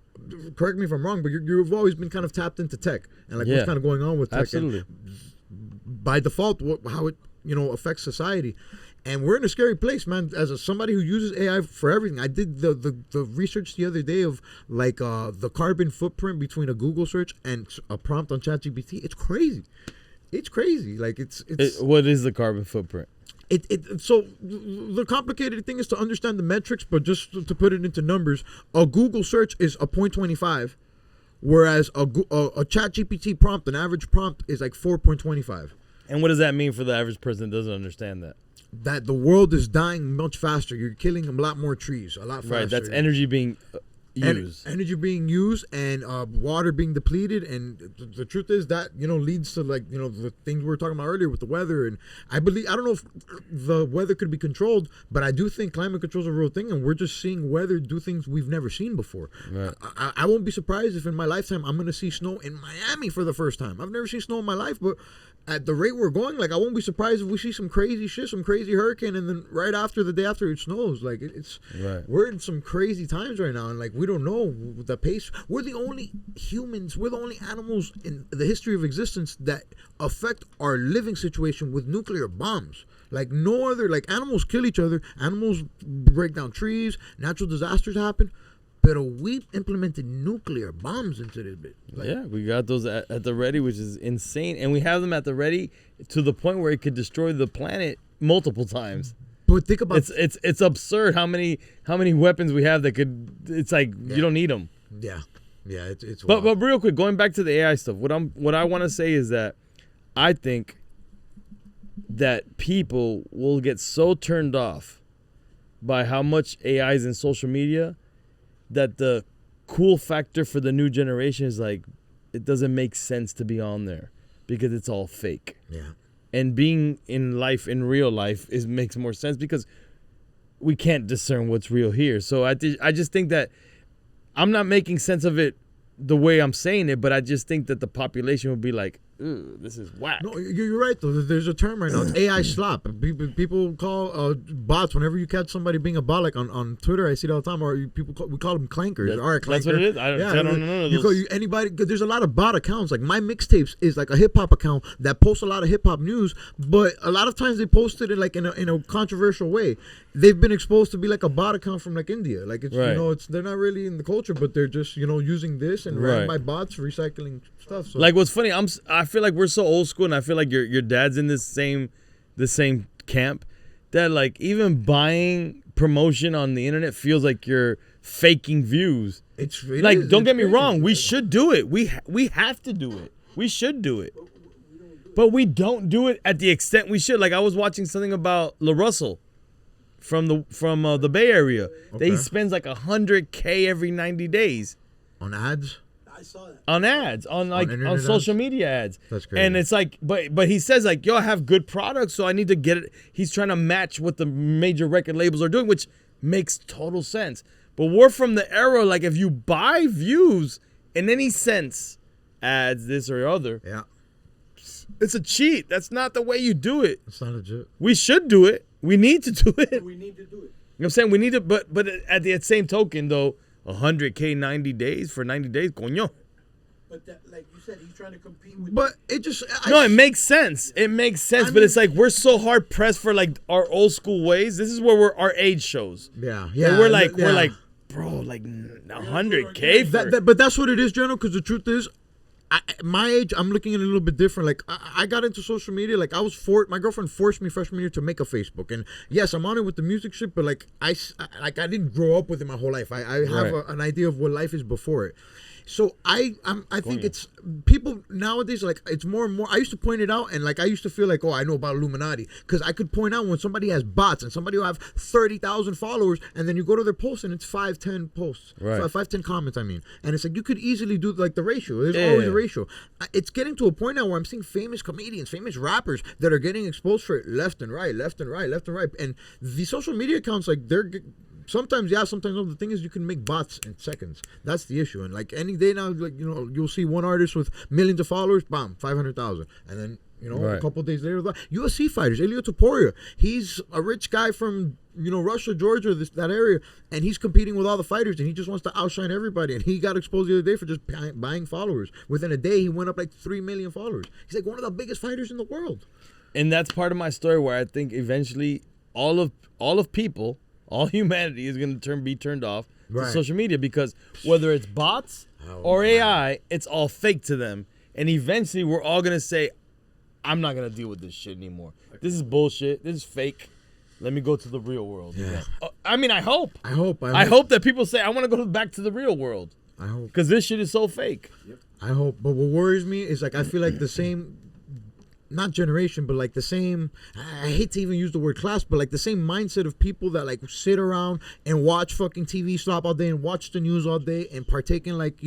Correct me if I'm wrong, but you've always been kind of tapped into tech and like what's kind of going on with tech. Absolutely. And by default, how it affects society, and we're in a scary place, man. As somebody who uses AI for everything, I did the research the other day of like the carbon footprint between a Google search and a prompt on ChatGPT. It's crazy. It's crazy. Like it's what is the carbon footprint? So the complicated thing is to understand the metrics, but just to put it into numbers, a Google search is a 0.25, whereas a ChatGPT prompt, an average prompt, is like 4.25. And what does that mean for the average person that doesn't understand that? That the world is dying much faster. You're killing a lot more trees, a lot faster. Right, that's energy being used. Energy being used and water being depleted, and the truth is that leads to like the things we were talking about earlier with the weather. And I don't know if the weather could be controlled, but I do think climate control is a real thing, and we're just seeing weather do things we've never seen before. Right. I won't be surprised if in my lifetime I'm going to see snow in Miami for the first time. I've never seen snow in my life, but at the rate we're going, like I won't be surprised if we see some crazy shit, some crazy hurricane, and then right after the day after it snows. Like it's right. We're in some crazy times right now, and like we don't know the pace. We're the only humans, we're the only animals in the history of existence that affect our living situation with nuclear bombs. Like no other, like animals kill each other, animals break down trees, natural disasters happen. But we implemented nuclear bombs into this bit. Like, yeah, we got those at the ready, which is insane. And we have them at the ready to the point where it could destroy the planet multiple times. But think about it's absurd how many weapons we have that could. It's like you don't need them. Yeah. Yeah, it's But wild. real quick, going back to the AI stuff, what I want to say is that I think that people will get so turned off by how much AI is in social media that the cool factor for the new generation is like, it doesn't make sense to be on there because it's all fake. Yeah. And being in real life makes more sense because we can't discern what's real here. So I just think that I'm not making sense of it the way I'm saying it, but I just think that the population would be like, "Ooh, this is whack." No, you're right though. There's a term right now. It's AI slap. People call bots whenever you catch somebody being a bot. Like on Twitter, I see it all the time. Or we call them clankers. All right, clanker. That's what it is. I don't know. You call anybody. There's a lot of bot accounts. Like My Mixtapes is like a hip hop account that posts a lot of hip hop news, but a lot of times they post it in a controversial way. They've been exposed to be like a bot account from like India. Like it's right. They're not really in the culture, but they're just using this and ran by bots recycling stuff. So. Like what's funny, I feel like we're so old school, and I feel like your dad's in the same camp that like even buying promotion on the internet feels like you're faking views. Don't get me wrong, we should do it. We have to do it. We should do it. But we don't do it at the extent we should. Like I was watching something about La Russell from the Bay Area. Okay. He spends like $100K every 90 days On ads? I saw that. on ads, on social media ads. That's crazy. And it's like, but he says like, yo, I have good products, so I need to get it. He's trying to match what the major record labels are doing, which makes total sense. But we're from the era, like if you buy views in any sense, ads, this or other, Yeah. it's a cheat. That's not the way you do it. It's not legit. We should do it. We need to do it. We need to do it. You know what I'm saying? We need to, but at the same token, though, 100K 90 days for 90 days, coño. But that, like you said, he's trying to compete with. But it just... No, it makes sense. It makes sense, but it's like we're so hard pressed for like our old school ways. This is where our age shows. Yeah. And we're like, bro, like 100K for... But that's what it is, General, because the truth is, my age, I'm looking at it a little bit different. Like, I got into social media. Like, my girlfriend forced me freshman year to make a Facebook. And yes, I'm on it with the music shit, but like, I didn't grow up with it my whole life. I have an idea of what life is before it. So I think it's people nowadays, like it's more and more. I used to point it out, and like I used to feel like, oh, I know about Illuminati, because I could point out when somebody has bots and somebody will have 30,000 followers, and then you go to their post and it's 5-10 posts, right? 5-10 comments. I mean, and it's like you could easily do like the ratio. There's always a ratio. It's getting to a point now where I'm seeing famous comedians, famous rappers that are getting exposed for it left and right, and the social media accounts, like they're. Sometimes sometimes no. The thing is, you can make bots in seconds. That's the issue. And like any day now, like you'll see one artist with millions of followers, bam, 500,000, and then a couple of days later, UFC fighters, Ilya Topuria, he's a rich guy from Russia, Georgia, that area, and he's competing with all the fighters, and he just wants to outshine everybody. And he got exposed the other day for just buying followers. Within a day, he went up like 3 million followers. He's like one of the biggest fighters in the world. And that's part of my story where I think eventually all of people. All humanity is going to be turned off to social media, because whether it's bots or AI, it's all fake to them. And eventually we're all going to say, I'm not going to deal with this shit anymore. This is bullshit. This is fake. Let me go to the real world. Yeah. I mean, I hope. I hope that people say, I want to go back to the real world. I hope. Because this shit is so fake. Yep. I hope. But what worries me is like I feel like the same... not generation, but like the same, I hate to even use the word class, but like the same mindset of people that like sit around and watch fucking TV slop all day and watch the news all day and partake in like,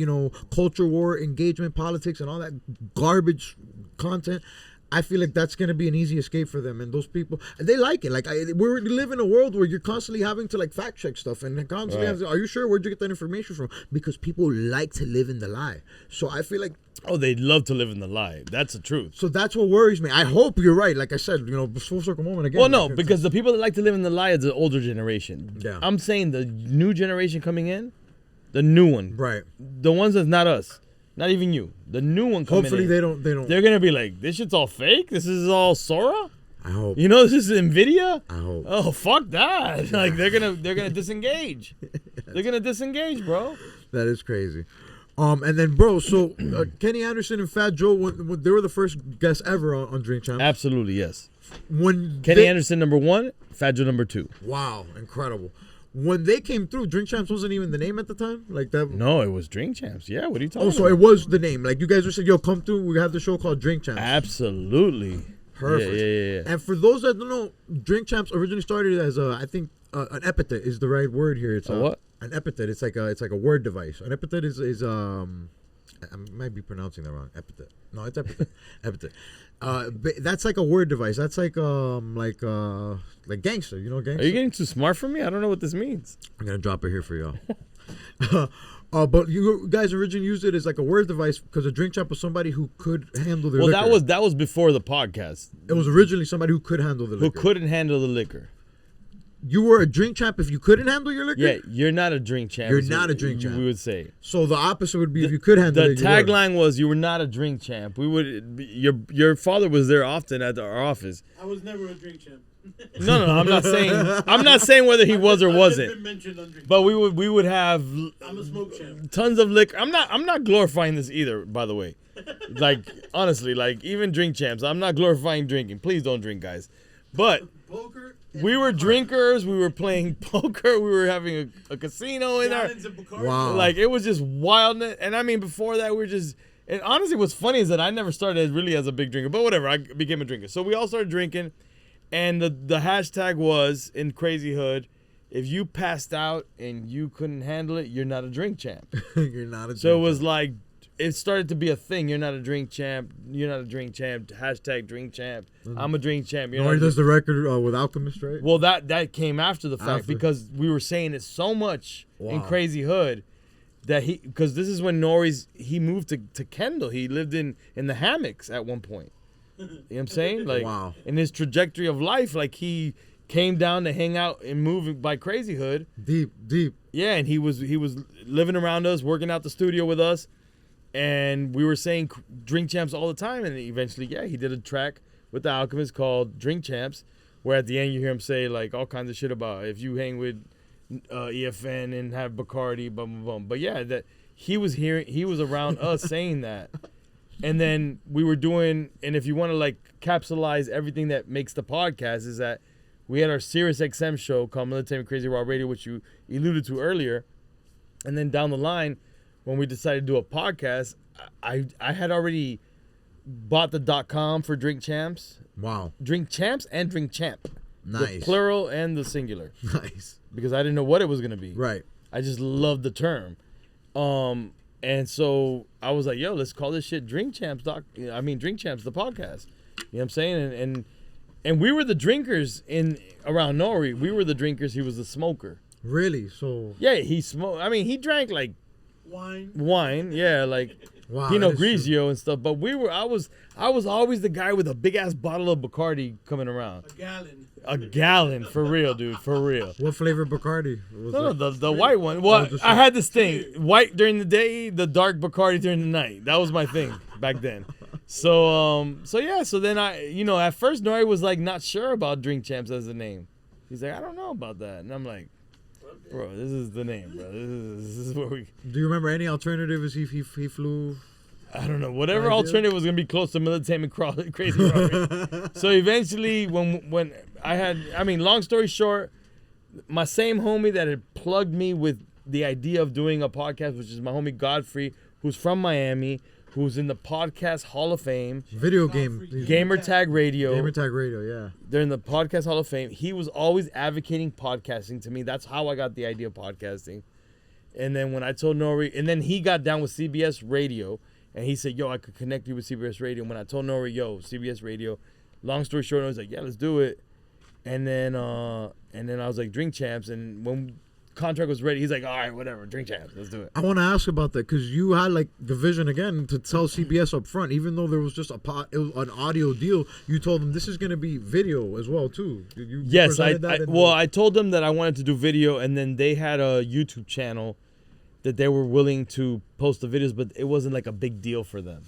culture war, engagement, politics, and all that garbage content. I feel like that's going to be an easy escape for them. And those people, they like it. Like, we live in a world where you're constantly having to, like, fact check stuff. And constantly have to, are you sure? Where'd you get that information from? Because people like to live in the lie. So I feel like... Oh, they love to live in the lie. That's the truth. So that's what worries me. I hope you're right. Like I said, full circle moment again. Well, no, because the people that like to live in the lie is the older generation. Yeah. I'm saying the new generation coming in, the new one. Right. The ones that's not us. Not even you. The new one coming Hopefully in. they don't. They're going to be like, this shit's all fake? This is all Sora? I hope. This is NVIDIA? I hope. Oh, fuck that. Like, they're gonna disengage. They're going to disengage, bro. That is crazy. And then, bro, so Kenny Anderson and Fat Joe, they were the first guests ever on Drinkchamps. Absolutely, yes. When Kenny Anderson, number 1, Fat Joe, number 2. Wow, incredible. when they came through, Drinkchamps wasn't even the name at the time, like that. No, it was Drinkchamps. Yeah, what are you talking Oh, so about? it was the name. Like you guys just said, yo, come through. We have the show called Drinkchamps. Absolutely. Perfect. Yeah. And for those that don't know, Drinkchamps originally started as I think an epithet is the right word here. It's A what? An epithet. It's like a word device. An epithet is I might be pronouncing that wrong. Epithet. No, it's epithet. Epithet. That's like a word device. That's like gangster. You know, gangster. Are you getting too smart for me? I don't know what this means. I'm gonna drop it here for y'all. But you guys originally used it as like a word device because a drink champ was somebody who could handle their liquor. Well, that was before the podcast. It was originally somebody who could handle the liquor. Who couldn't handle the liquor. You were a drink champ if you couldn't handle your liquor? Yeah, you're not a drink champ. You're not a drink champ. We would say. So the opposite would be if you could handle it. The tagline was you were not a drink champ. We would your father was there often at our office. I was never a drink champ. No, I'm not saying whether he was or wasn't. I've been mentioned on drink. But we would have I'm a smoke champ. tons of liquor. I'm not glorifying this either, by the way. Like honestly, like even drink champs, I'm not glorifying drinking. Please don't drink, guys. But Poker. we were drinkers. We were playing poker. We were having a casino in there. Wow. Like it was just wild. And I mean, before that, we were just. And honestly, what's funny is that I never started really as a big drinker. But whatever, I became a drinker. So we all started drinking. And the hashtag was in Crazyhood, if you passed out and you couldn't handle it, you're not a drink champ. You're not a drink So it was like, it started to be a thing. You're not a drink champ. You're not a drink champ. Hashtag drink champ. I'm a drink champ. N.O.R.E. does the record with Alchemist, right? Well, that came after the fact After. because we were saying it so much in Wow. Crazyhood that because this is when he moved to Kendall. He lived in the hammocks at one point. You know what I'm saying? Like, Wow. in his trajectory of life, like he came down to hang out and move by Crazyhood. Deep. Yeah, and he was living around us, working out the studio with us, and we were saying Drink Champs all the time. And eventually, yeah, he did a track with the Alchemist called Drink Champs, where at the end you hear him say like all kinds of shit about if you hang with EFN and have Bacardi, blah blah blah. But yeah, that he was around us saying that. And then we were doing, and if you want to like capsulize everything that makes the podcast, is that we had our Sirius XM show called Military Crazy Raw Radio, which you alluded to earlier. And then down the line, when we decided to do a podcast, I had already bought the .com for Drinkchamps. Wow. Drinkchamps and Drinkchamp. Nice. The plural and the singular. Nice. Because I didn't know what it was going to be. Right. I just loved the term. And so I was like, yo, let's call this shit Drinkchamps, Drinkchamps, the podcast. You know what I'm saying? And we were the drinkers around N.O.R.E. We were the drinkers. He was the smoker. Really? So. Yeah, he smoked. I mean, he drank like wine. Yeah, like Wow. Pinot Grigio and stuff. But I was always the guy with a big ass bottle of Bacardi coming around. A gallon, for real, dude, for real. What flavor Bacardi? Was No, it? the white one. Well, I had this thing: white during the day, the dark Bacardi during the night. That was my thing back then. So then at first N.O.R.E. was like not sure about Drinkchamps as a name. He's like, I don't know about that, and I'm like, bro, this is the name, bro. This is where we. Do you remember any alternatives he flew? I don't know. Whatever alternative was gonna be close to Militant Crazy Robbery. So eventually, when long story short, my same homie that had plugged me with the idea of doing a podcast, which is my homie Godfrey, who's from Miami, who's in the podcast Hall of Fame. Video game. Gamer Tag Radio. Gamer Tag Radio, yeah. They're in the podcast Hall of Fame. He was always advocating podcasting to me. That's how I got the idea of podcasting. And then when I told N.O.R.E., and then he got down with CBS Radio. And he said, yo, I could connect you with CBS Radio. And when I told N.O.R.E., yo, CBS Radio, long story short, I was like, yeah, let's do it. And then I was like, Drinkchamps. And when contract was ready, he's like, all right, whatever, Drinkchamps, let's do it. I want to ask about that because you had like the vision again to tell CBS up front, even though there was just it was an audio deal. You told them this is going to be video as well too. Yes, I told them that I wanted to do video, and then they had a YouTube channel that they were willing to post the videos, but it wasn't like a big deal for them.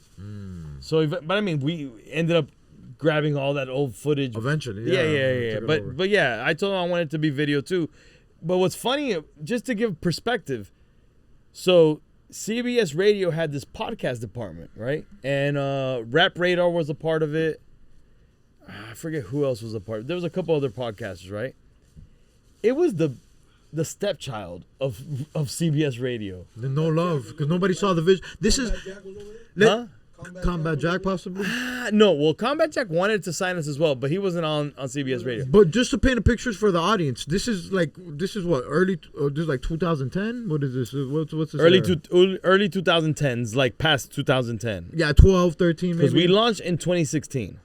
So, but I mean, we ended up grabbing all that old footage. Eventually, yeah. But yeah, I told them I wanted it to be video too. But what's funny, just to give perspective, so CBS Radio had this podcast department, right? And Rap Radar was a part of it. I forget who else was a part. There was a couple other podcasters, right? It was the the stepchild of CBS Radio. The no love, because nobody saw the vision. This is Jack was over there? Huh? Combat Jack, possibly. No, well, Combat Jack wanted to sign us as well, but he wasn't on CBS Radio. But just to paint a picture for the audience, this is what early, this is like 2010. What is this? What's this? Early era? early 2010s, like past 2010. Yeah, 12, 13 maybe. Because we launched in 2016.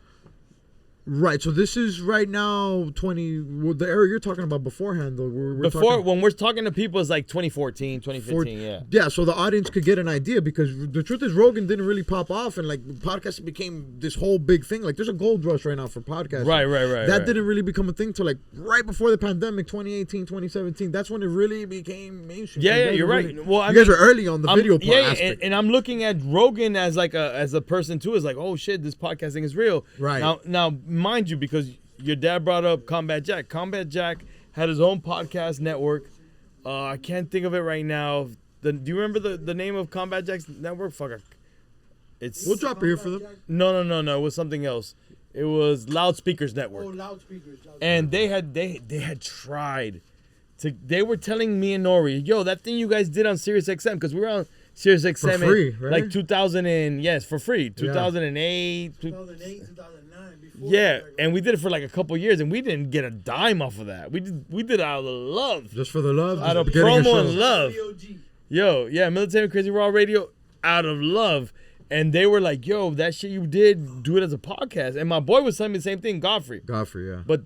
Right, so this is right now 20. Well, the era you're talking about beforehand, though. When we're talking to people, it's like 2014, 2015, yeah. Yeah, so the audience could get an idea, because the truth is Rogan didn't really pop off, and like podcasting became this whole big thing. Like there's a gold rush right now for podcasting. Right. That didn't really become a thing till like right before the pandemic, 2018, 2017. That's when it really became mainstream. Yeah, you're right. Well, you guys are early on the video part aspect. And I'm looking at Rogan as like a person too. Is like, oh shit, this podcasting is real. Right. Now, mind you, because your dad brought up Combat Jack. Combat Jack had his own podcast network. I can't think of it right now. Do you remember the name of Combat Jack's network? Fuck. We'll drop it here for them. No. It was something else. It was Loudspeakers Network. Oh, loudspeakers. And they had tried to. They were telling me and N.O.R.E, yo, that thing you guys did on SiriusXM, because we were on SiriusXM for free, right? like 2000 and for free, 2008. 2009. Before Yeah, and we did it for like a couple years, and we didn't get a dime off of that. We did it out of love, just for the love, out of just getting a promo show. and love. Yo, yeah, Military Crazy Raw Radio, out of love. And they were like, yo, that shit you did, do it as a podcast. And my boy was telling me the same thing, Godfrey, yeah. But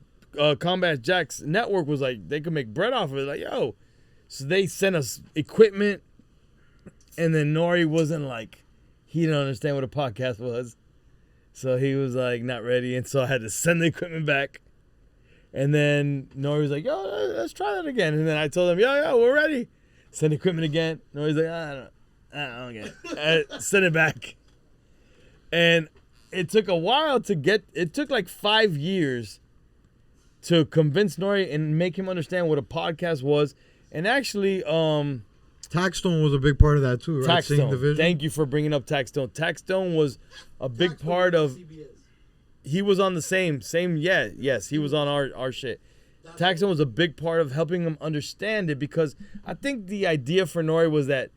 Combat Jack's network was like, they could make bread off of it. Like, yo. So they sent us equipment. And then N.O.R.E wasn't like, he didn't understand what a podcast was. So he was like, not ready. And so I had to send the equipment back. And then N.O.R.E was like, yo, let's try that again. And then I told him, yo, we're ready. Send equipment again. N.O.R.E's like, I don't get it. Send it back. And it took a while it took like 5 years to convince N.O.R.E and make him understand what a podcast was. And actually, Taxstone was a big part of that too, right? Taxstone. Thank you for bringing up Taxstone. Taxstone was a big part of. He was on the same. Yes, he was on our shit. Taxstone was a big part of helping him understand it, because I think the idea for N.O.R.E was that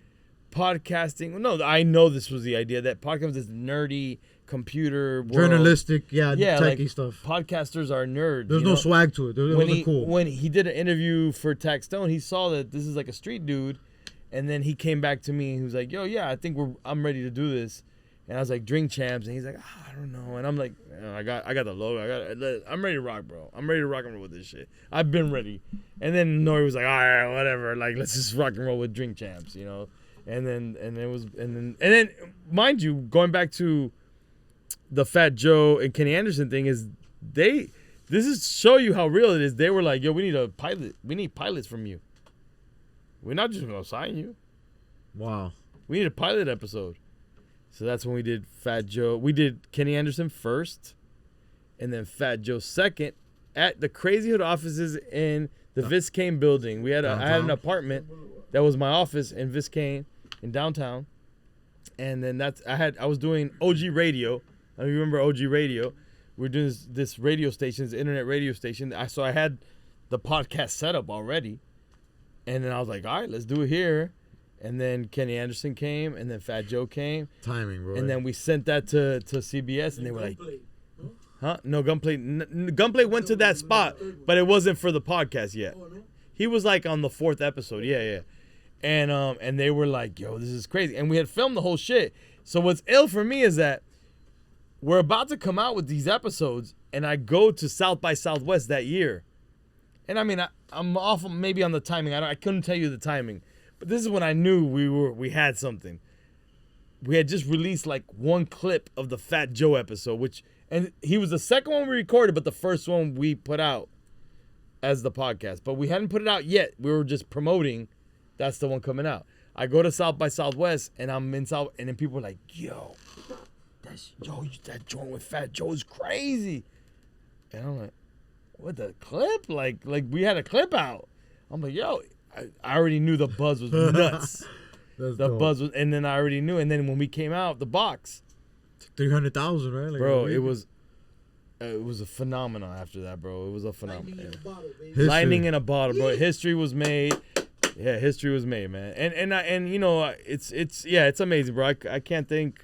podcasting. No, I know this was the idea that podcasting was this nerdy computer world. Journalistic, techie like stuff. Podcasters are nerds. There's no swag to it. It wasn't cool. When he did an interview for Taxstone, he saw that this is like a street dude, and then he came back to me. He was like, "Yo, yeah, I think I'm ready to do this." And I was like, "Drinkchamps," and he's like, "I don't know." And I'm like, "I got the logo. I'm ready to rock, bro. I'm ready to rock and roll with this shit. I've been ready." And then N.O.R.E was like, "All right, whatever. Like, let's just rock and roll with Drinkchamps, you know." And then, mind you, going back to the Fat Joe and Kenny Anderson thing, is this is show you how real it is. They were like, "Yo, we need a pilot. We need pilots from you. We're not just gonna sign you. Wow. We need a pilot episode." So that's when we did Fat Joe. We did Kenny Anderson first, and then Fat Joe second at the Crazyhood offices in the Viscane building. I had an apartment that was my office in Viscane in downtown, and then I was doing OG Radio. I don't remember OG Radio. We were doing this radio station, this internet radio station. So I had the podcast set up already, and then I was like, all right, let's do it here. And then Kenny Anderson came, and then Fat Joe came. Timing, bro. And then we sent that to CBS, and they were like, huh? No, Gunplay. Gunplay went to that spot, but it wasn't for the podcast yet. He was like on the 4th episode. Yeah. And they were like, yo, this is crazy. And we had filmed the whole shit. So what's ill for me is that we're about to come out with these episodes, and I go to South by Southwest that year. And I mean, I'm off maybe on the timing. I couldn't tell you the timing. But this is when I knew we had something. We had just released like one clip of the Fat Joe episode, and he was the second one we recorded, but the first one we put out as the podcast. But we hadn't put it out yet. We were just promoting. That's the one coming out. I go to South by Southwest, and I'm in South, and then people are like, "Yo, that joint with Fat Joe is crazy." And I'm like, "What, the clip? Like we had a clip out." I'm like, "Yo." I already knew the buzz was nuts. Buzz was, and then I already knew. And then when we came out, the box, 300,000, right? Like bro, it was It was a phenomenon after that, bro. It was a phenomenon. Lightning in a bottle, baby. History. Lightning in a bottle, bro. History was made. Yeah, history was made, man. And you know, it's amazing, bro. I can't thank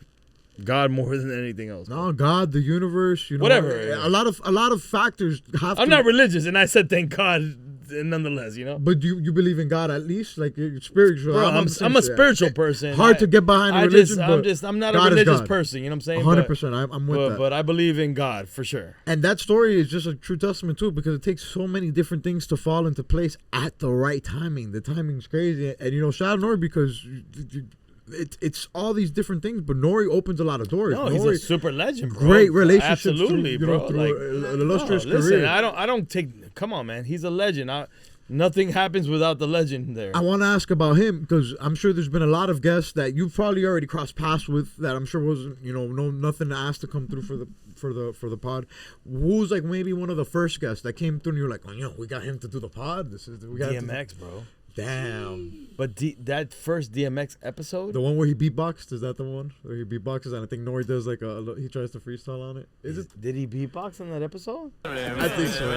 God more than anything else. No, God, the universe, you know, Whatever. A lot of factors have. I'm to, not religious, and I said thank God nonetheless, you know. But you believe in God at least, like you're spiritual. Bro, I'm a spiritual person. Hard to get behind a religion, but I'm not God a is religious God. person. You know what I'm saying? 100%. I'm with that. But I believe in God for sure. And that story is just a true testament too, because it takes so many different things to fall into place at the right timing. The timing's crazy, and you know, shout out N.O.R.E because it's all these different things. But N.O.R.E opens a lot of doors. No, he's N.O.R.E, a super legend, bro. great relationships, Absolutely, through, bro. through Like, an illustrious listen, career. I don't take. Come on, man. He's a legend. Nothing happens without the legend there. I want to ask about him because I'm sure there's been a lot of guests that you've probably already crossed paths with that I'm sure wasn't, you know, nothing to ask to come through for the pod. Who's like maybe one of the first guests that came through and you're like, oh, you know, we got him to do the pod. We got DMX, bro. Damn. But that first DMX episode, The one where he beatboxed, is that the one where he beatboxes and I think N.O.R.E does like he tries to freestyle on it? Is it? did he beatbox on that episode? I think so.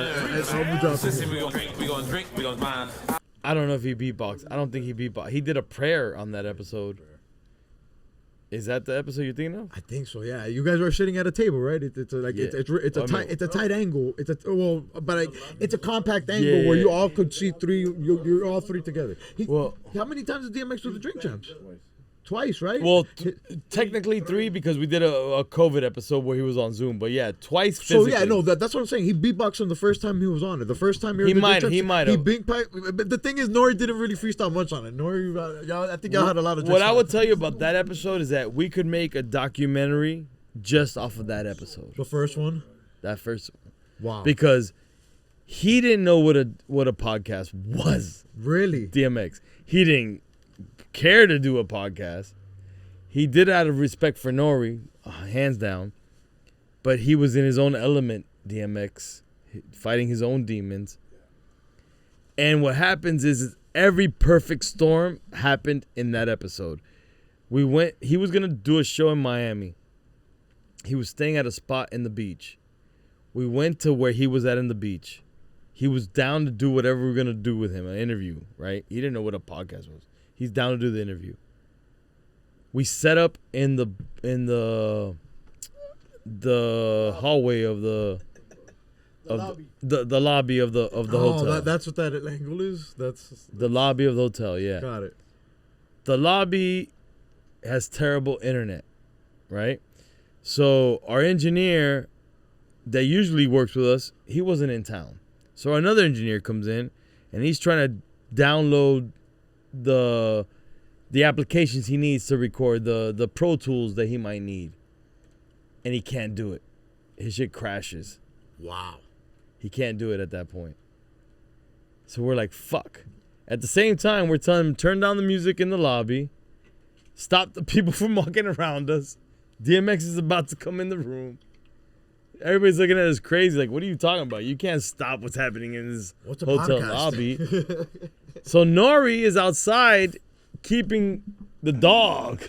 We gonna drink, we gonna wine. I don't know if he beatboxed. I don't think he beatboxed. He did a prayer on that episode. Is that the episode you're thinking of? I think so. Yeah, you guys are sitting at a table, right? It's a tight angle. It's a compact angle where you all could see three. You're all three together. How many times did DMX do the Drinkchamps? Twice, right? Well, technically 3 because we did a COVID episode where he was on Zoom. But yeah, twice So physically. yeah, no, that's what I'm saying. He beatboxed on the first time he was on it. The first time He might have. But the thing is, N.O.R.E didn't really freestyle much on it. N.O.R.E, I think y'all had a lot of. What I would tell you about that episode is that we could make a documentary just off of that episode. The first one. That first one. Wow. Because he didn't know what a podcast was. Really? DMX. He didn't care to do a podcast. He did it out of respect for N.O.R.E, hands down. But he was in his own element, DMX, fighting his own demons. And what happens is every perfect storm happened in that episode. He was going to do a show in Miami. He was staying at a spot in the beach. We went to where he was at in the beach. He was down to do whatever we were going to do with him, an interview, right? He didn't know what a podcast was. He's down to do the interview. We set up in the hallway of the lobby of the hotel. That's what that angle is. That's the lobby of the hotel. Yeah. Got it. The lobby has terrible internet, right? So our engineer that usually works with us, he wasn't in town. So another engineer comes in and he's trying to download the applications he needs to record, the Pro Tools that he might need. And he can't do it. His shit crashes. Wow. He can't do it at that point. So we're like, fuck. At the same time, we're telling him, turn down the music in the lobby. Stop the people from walking around us. DMX is about to come in the room. Everybody's looking at us crazy. Like, what are you talking about? You can't stop what's happening in this hotel lobby. So N.O.R.E is outside keeping the dog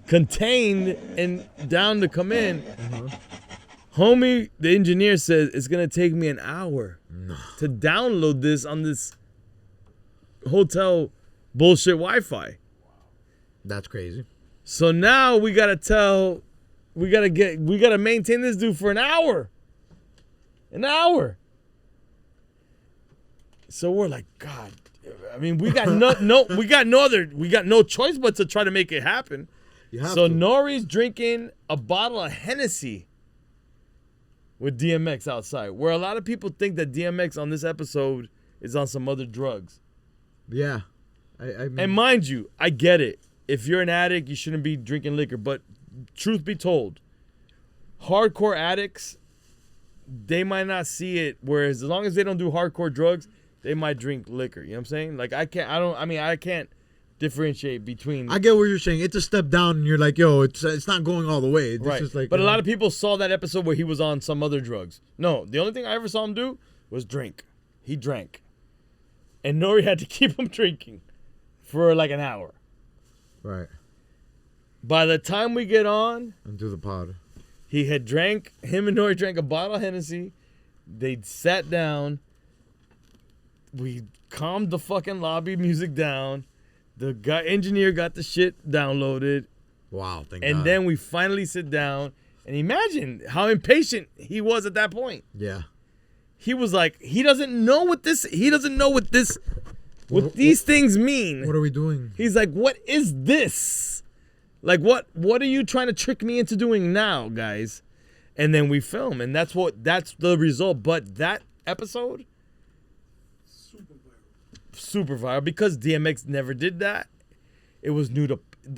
contained and down to come in. Homie, the engineer says it's going to take me an hour to download this on this hotel bullshit Wi-Fi. That's crazy. So now we got to maintain this dude for an hour. An hour. So we're like, God, I mean, we got no choice but to try to make it happen. So N.O.R.E's drinking a bottle of Hennessy with DMX outside, where a lot of people think that DMX on this episode is on some other drugs. Yeah. I mean, and mind you, I get it. If you're an addict, you shouldn't be drinking liquor. But truth be told, hardcore addicts, they might not see it. Whereas as long as they don't do hardcore drugs, they might drink liquor. You know what I'm saying? Like I can't differentiate between. I get what you're saying. It's a step down, and you're like, yo, it's not going all the way. This right. is like, but a lot of people saw that episode where he was on some other drugs. No, the only thing I ever saw him do was drink. He drank, and N.O.R.E had to keep him drinking for like an hour. Right. By the time we get on and do the pod, He had him and N.O.R.E. drank a bottle of Hennessy. They sat down. We calmed the fucking lobby music down. The engineer got the shit downloaded. Wow, thank And God. then we finally sit down. And imagine how impatient he was at that point. Yeah. He was like, he doesn't know what these things mean. What are we doing? He's like, what is this? Like, what are you trying to trick me into doing now, guys? And then we film, and that's the result. But that episode, super viral because DMX never did that. It was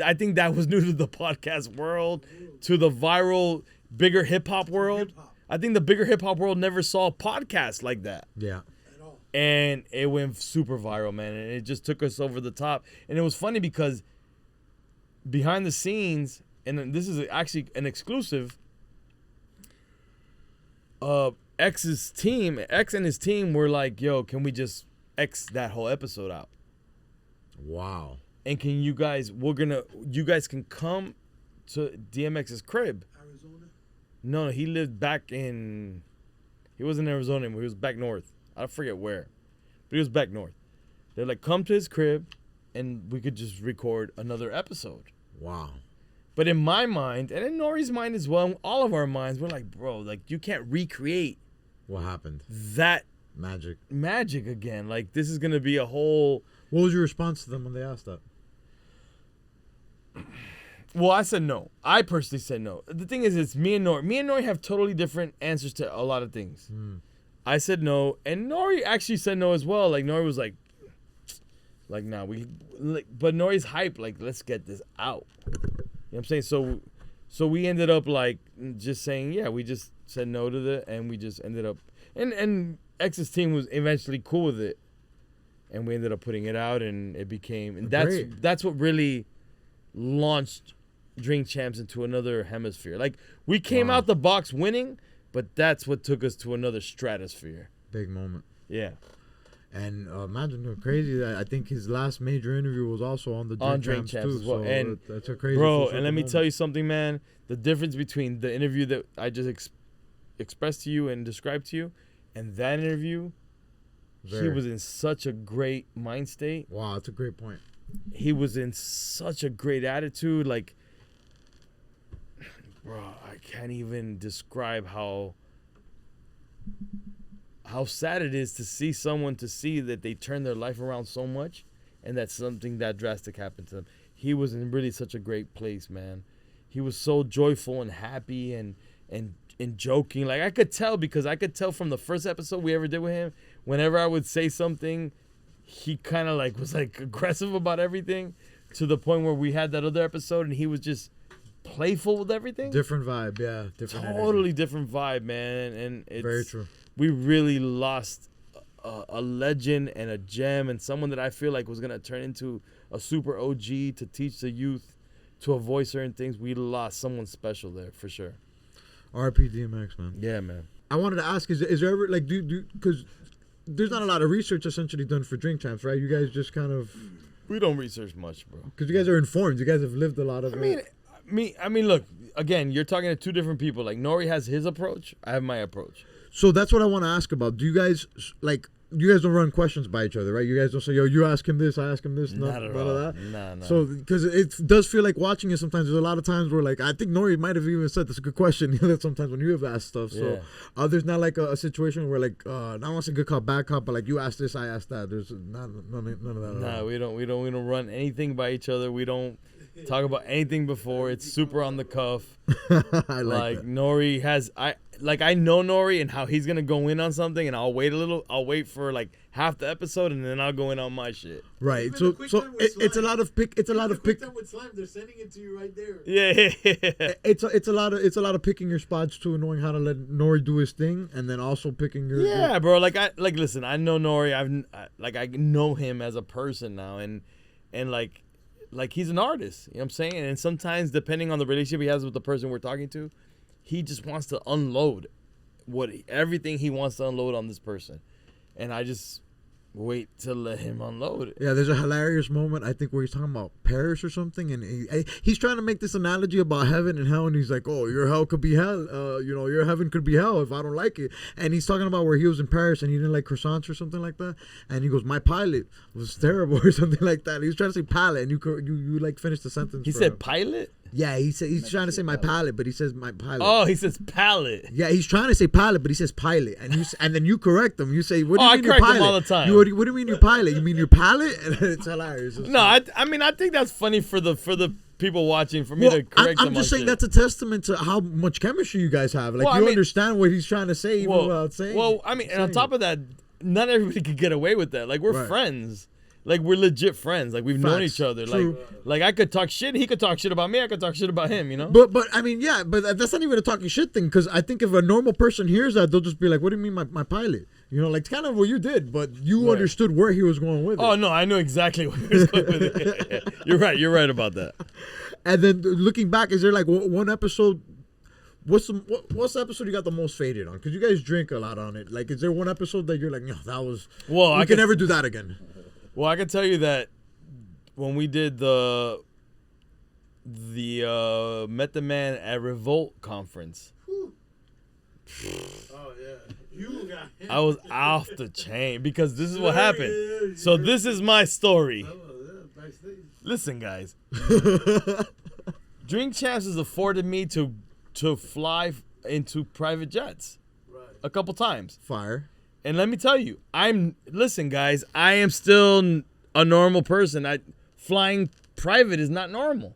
I think that was new to the podcast world, to the viral, bigger hip hop world. I think the bigger hip hop world never saw a podcast like that. Yeah. And it went super viral, man. And it just took us over the top. And it was funny because behind the scenes, and this is actually an exclusive, X and his team were like, yo, can we just X that whole episode out? Wow. And can you guys can come to DMX's crib. Arizona? No, he lived back in, he wasn't in Arizona anymore. He was back north. I forget where, but he was back north. They're like, come to his crib and we could just record another episode. Wow. But in my mind, and in N.O.R.E.'s mind as well, all of our minds, we're like, bro, like you can't recreate What happened? that Magic. again. Like this is going to be a whole. What was your response to them when they asked that? Well, I said no. I personally said no. The thing is, it's me and N.O.R.E. Me and N.O.R.E. have totally different answers to a lot of things. I said no, and N.O.R.E. actually said no as well. Like N.O.R.E. was like nah, but N.O.R.E.'s hype. Like, let's get this out. You know what I'm saying? So we ended up like just saying, yeah, we just said no to that, and we just ended up, and X's team was eventually cool with it, and we ended up putting it out, and it became, and that's what really launched Drinkchamps into another hemisphere. Like we came out the box winning, but that's what took us to another stratosphere. Big moment. Yeah. And imagine crazy that I think his last major interview was also on the Drinkchamps too. As well. So And that's a crazy. bro, and let me tell you something, man. The difference between the interview that I just expressed to you and described to you, and that interview, he was in such a great mind state. Wow, that's a great point. He was in such a great attitude. Like, bro, I can't even describe how sad it is to see someone that they turn their life around so much and that something that drastic happened to them. He was in really such a great place, man. He was so joyful and happy and joking. Like I could tell from the first episode we ever did with him, whenever I would say something, he kind of like was like aggressive about everything, to the point where we had that other episode and he was just playful with everything. Different vibe, yeah. Totally different vibe, man. And it's very true. We really lost a legend and a gem and someone that I feel like was gonna turn into a super OG to teach the youth to avoid certain things. We lost someone special there for sure. RP DMX, man. Yeah, man. I wanted to ask, is there ever like because there's not a lot of research essentially done for Drinkchamps, right? You guys just kind of, We don't research much, bro. because you guys are informed. You guys have lived a lot of it. I mean, look, again, you're talking to two different people. Like N.O.R.E. has his approach, I have my approach. So that's what I want to ask about. Do you guys you guys don't run questions by each other, right? You guys don't say, yo, you ask him this, I ask him this, Not at all. of that. No. So, because it does feel like watching it sometimes. There's a lot of times where, like, I think N.O.R.E. might have even said that's a good question. That sometimes when you have asked stuff. So, there's not like a situation where, like, not once a good cop, bad cop, but like you ask this, I ask that. There's none of that. Nah, we don't run anything by each other. We don't talk about anything before. It's super on the cuff. I like that. N.O.R.E. has I know N.O.R.E. and how he's gonna go in on something, and I'll wait a little. I'll wait for like half the episode, and then I'll go in on my shit. Right. Even So the quick time with it's a lot of pick. It's a lot of pick. Time with slime, they're sending it to you right there. Yeah. It's a lot of picking your spots too, and knowing how to let N.O.R.E. do his thing, and then also picking your. Yeah, bro. Listen. I know N.O.R.E. I know him as a person now, and like he's an artist. You know what I'm saying? And sometimes, depending on the relationship he has with the person we're talking to, he just wants to unload everything he wants to unload on this person. And I just wait to let him unload it. Yeah, there's a hilarious moment, I think, where he's talking about Paris or something, and he's trying to make this analogy about heaven and hell, and he's like, oh, your hell could be hell, your heaven could be hell if I don't like it. And he's talking about where he was in Paris and he didn't like croissants or something like that, and he goes, my pilot was terrible or something like that. He was trying to say palate, and you like finished the sentence. He said pilot? Yeah, he's trying to say my palate, but he says my pilot. Oh, he says palate. Yeah, he's trying to say pilot, but he says pilot, and then you correct him. You say, "What do you mean your I correct pilot?" him all the time. What do you mean your pilot? You mean your palate? And it's hilarious. No, I mean I think that's funny for the people watching, for me to correct them. I'm just saying shit. that's a testament to how much chemistry you guys have. Like Well, I you mean- understand what he's trying to say, even without saying. Well, I mean, and on top of that, not everybody could get away with that. Like we're Right. friends. Like we're legit friends. Like we've known Facts. each other. True. Like I could talk shit. He could talk shit about me. I could talk shit about him. You know. But I mean, yeah, but that's not even a talking shit thing, because I think if a normal person hears that, they'll just be like, "What do you mean my pilot?" You know, like it's kind of what you did, but you Right. understood where he was going with it. Oh no, I knew exactly where he was going with it. You're right. You're right about that. And then looking back, is there like one episode? What's the episode you got the most faded on? Because you guys drink a lot on it. Like, is there one episode that you're like, no, that was? Well, I can never do that again. Well, I can tell you that when we did the Met the Man at Revolt conference, Oh yeah, you got him. I was off the chain because this is what happened. So this is my story. Backstage. Listen, guys. Drinkchamps has afforded me to fly into private jets a couple times. Fire. And let me tell you, listen, guys, I am still a normal person. Flying private is not normal.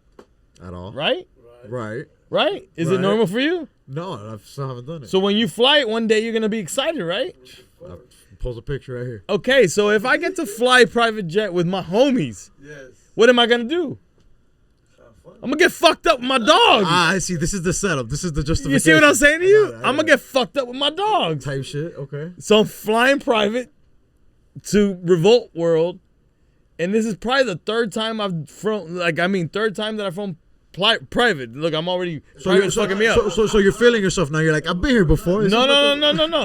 At all. Right? Right. Right? Is it Right. normal for you? No, I still haven't done it. So when you fly it one day, you're going to be excited, right? I'll pose a picture right here. Okay, so if I get to fly private jet with my homies, Yes. what am I going to do? I'm going to get fucked up with my dog. I see. This is the setup. This is the justification. You see what I'm saying to you? I got it. I'm going to get fucked up with my dog. Type shit. Okay. So I'm flying private to Revolt World, and this is probably the third time I've flown, third time that I've flown private. Look, I'm already, private's fucking me up. So you're feeling yourself now. You're like, I've been here before. No.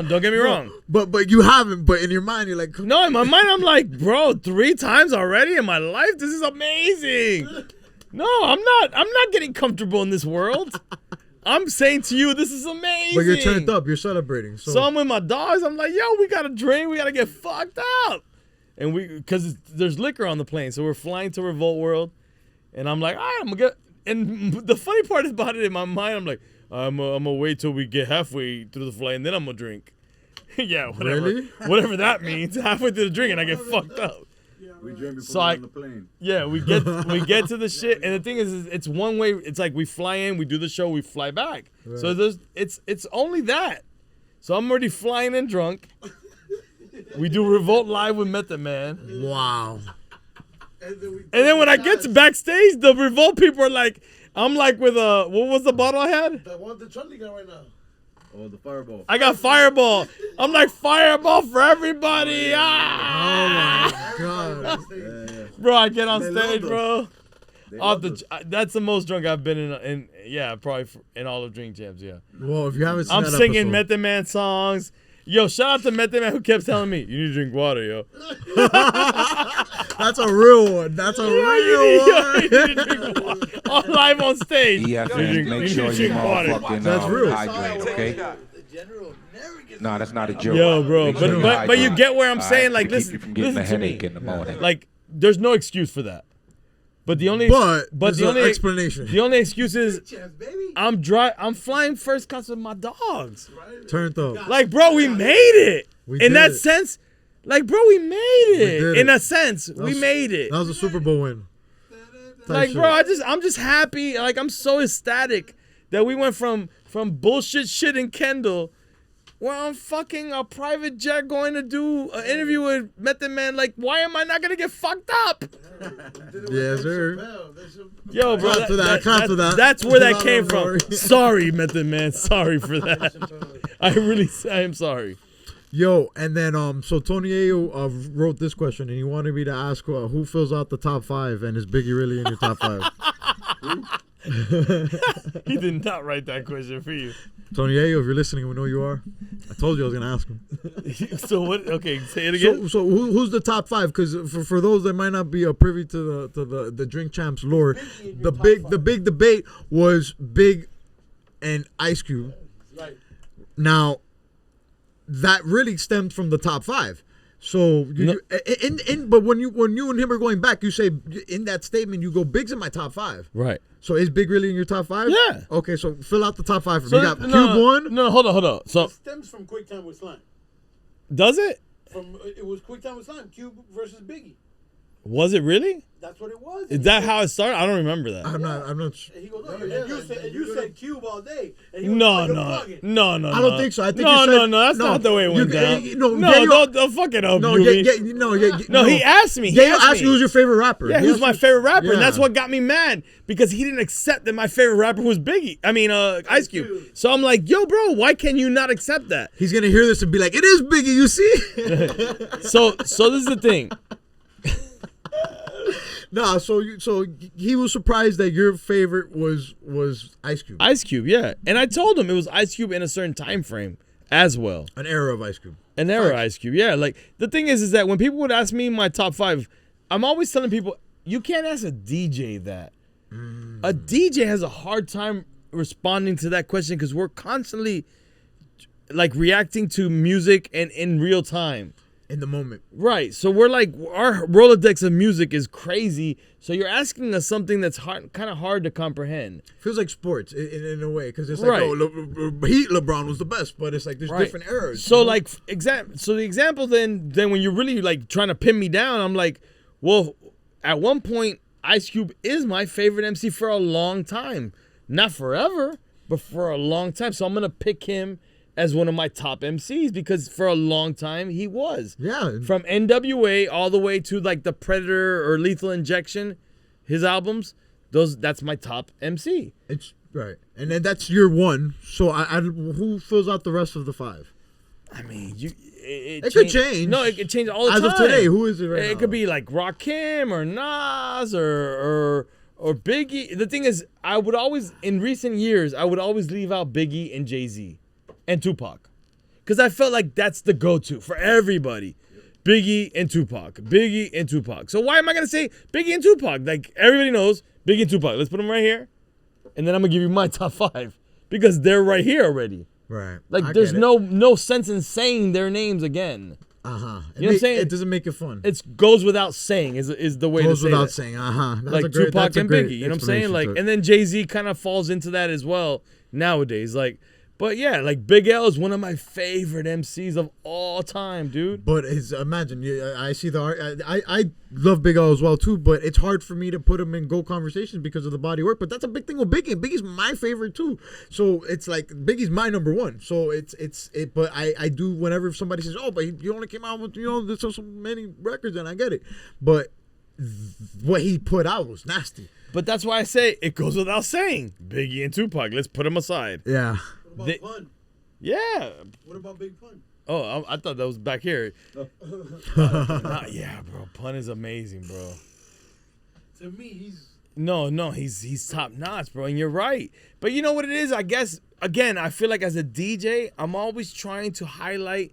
Don't get me wrong. But you haven't. But in your mind, you're like, No, in my mind, I'm like, bro, 3 times already in my life? This is amazing. No, I'm not getting comfortable in this world. I'm saying to you, this is amazing. But you're turned up. You're celebrating. So I'm with my dogs. I'm like, yo, we got to drink. We got to get fucked up. And because there's liquor on the plane. So we're flying to Revolt World. And I'm like, all right, I'm going to get. And the funny part about it in my mind, I'm like, I'm going to wait till we get halfway through the flight and then I'm going to drink. Yeah, whatever. Really? Whatever that means. Halfway through the drink and I get fucked up. We drink before So on the plane. Yeah, we get to the shit, and the thing is it's one way. It's like we fly in, we do the show, we fly back. Right. So it's only that. So I'm already flying in drunk. We do Revolt live with Method Man. Wow. And then when I get to backstage, the Revolt people are like, I'm like with what was the bottle I had? The one that Charlie got right now. Oh, the Fireball. I got Fireball. I'm like, Fireball for everybody. Ah! Oh my god. Yeah. Bro, I get on stage, bro. That's the most drunk I've been in probably in all of Drinkchamps, yeah. Well, if you haven't seen I'm that singing episode, Method Man songs. Yo, shout out to Method Man who kept telling me, you need to drink water, yo. that's a real one. That's a real one. You need to drink water. On live on stage. EFN, make sure you motherfucking That's real. hydrate, okay? No, that's not a joke. Yo, bro, Make sure you but you hydrate. get where I'm All saying, right? like, To keep you from getting a listen to me. headache in the morning. Like, there's no excuse for that. But the only there's the an only explanation. The only excuse is baby. I'm flying first class with my dogs. Turned up. Like, bro, we made it. We In did that it. sense, like, bro, we made it. did In it. a sense, we made it. That was a Super Bowl win. Like, shit. bro, I'm just happy. Like, I'm so ecstatic that we went from bullshit shit in Kendall, where I'm fucking a private jet going to do an interview with Method Man. Like, why am I not gonna get fucked up? Yes, sir. Yo, bro, Clap to that. that's where that Clap came to from. that. Sorry, Method Man. Sorry for that. I am sorry. Yo, and then so Tony Ayo wrote this question, and he wanted me to ask who fills out the top 5, and is Biggie really in your top 5? He did not write that question for you. Tony Ayo, if you're listening, we know you are. I told you I was gonna ask him. So what? Okay, say it again. So who's the top 5? Because for those that might not be privy to the Drinkchamps lore, the big debate was Big and Ice Cube. Right. Now, that really stemmed from the top 5. So, but when you and him are going back, you say in that statement you go Big's in my top 5. Right. So is Big really in your top 5? Yeah. Okay, so fill out the top 5 for me. So You got Cube 1. No, hold on. So It stems from Quick Time with Slime. does it? It was Quick Time with Slime. Cube versus Biggie. Was it really? That's what it was. Is that how it started? I don't remember that. I'm not sure. And he goes, oh, Yeah, and you said Cube all day. And he was No. like, "You're bugging." I don't think so. I think no, you said, that's not the way it went down. Don't fuck it up. No, He asked me. He asked you who's your favorite rapper. Yeah, who's my favorite rapper, and that's Yeah. what got me mad because he didn't accept that my favorite rapper was Biggie. I mean, Ice Cube. So I'm like, yo, bro, why can you not accept that? He's gonna hear this and be like, "It is Biggie, you see." So this is the thing. No, so he was surprised that your favorite was Ice Cube. Ice Cube, yeah, and I told him it was Ice Cube in a certain time frame as well. An era of Ice Cube. An era Ice Cube, yeah. Like the thing is that when people would ask me my top 5, I'm always telling people you can't ask a DJ that. A DJ has a hard time responding to that question because we're constantly like reacting to music and in real time. In the moment. Right. So we're like, our Rolodex of music is crazy. So you're asking us something that's kind of hard to comprehend. Feels like sports in a way because it's like, Right. LeBron was the best, but it's like there's different eras. So like, so the example then when you're really like trying to pin me down, I'm like, well, at one point, Ice Cube is my favorite MC for a long time. Not forever, but for a long time. So I'm going to pick him as one of my top MCs because for a long time he was. Yeah. From NWA all the way to like the Predator or Lethal Injection, his albums, that's my top MC. It's right. And then that's your 1. So who fills out the rest of the 5? I mean, it could change. No, it could change all the time. As of today, who is it right now? It could be like Rakim or Nas or Biggie. The thing is, I would always, in recent years, leave out Biggie and Jay-Z. And Tupac. Because I felt like that's the go-to for everybody. Biggie and Tupac. Biggie and Tupac. So why am I going to say Biggie and Tupac? Like, everybody knows Biggie and Tupac. Let's put them right here. And then I'm going to give you my top 5. Because they're right here already. Right. Like, there's no sense in saying their names again. Uh-huh. You know what I'm saying? It doesn't make it fun. It goes without saying is the way to say it. Goes without saying, uh-huh. Like Tupac and Biggie. You know what I'm saying? Like, and then Jay-Z kind of falls into that as well nowadays. Like, but yeah, like Big L is one of my favorite MCs of all time, dude. But imagine, I see I love Big L as well too, but it's hard for me to put him in GOAT conversations because of the body work. But that's a big thing with Biggie. And Biggie's my favorite too. So it's like Biggie's my number 1. So but I do whenever somebody says, oh, but he only came out with there's so many records, and I get it. But what he put out was nasty. But that's why I say it goes without saying. Biggie and Tupac, let's put them aside. Yeah. What about Pun? Yeah. What about Big Pun? Oh, I thought that was back here. Yeah, bro. Pun is amazing, bro. To me, he's top notch, bro. And you're right. But you know what it is? I guess, again, I feel like as a DJ, I'm always trying to highlight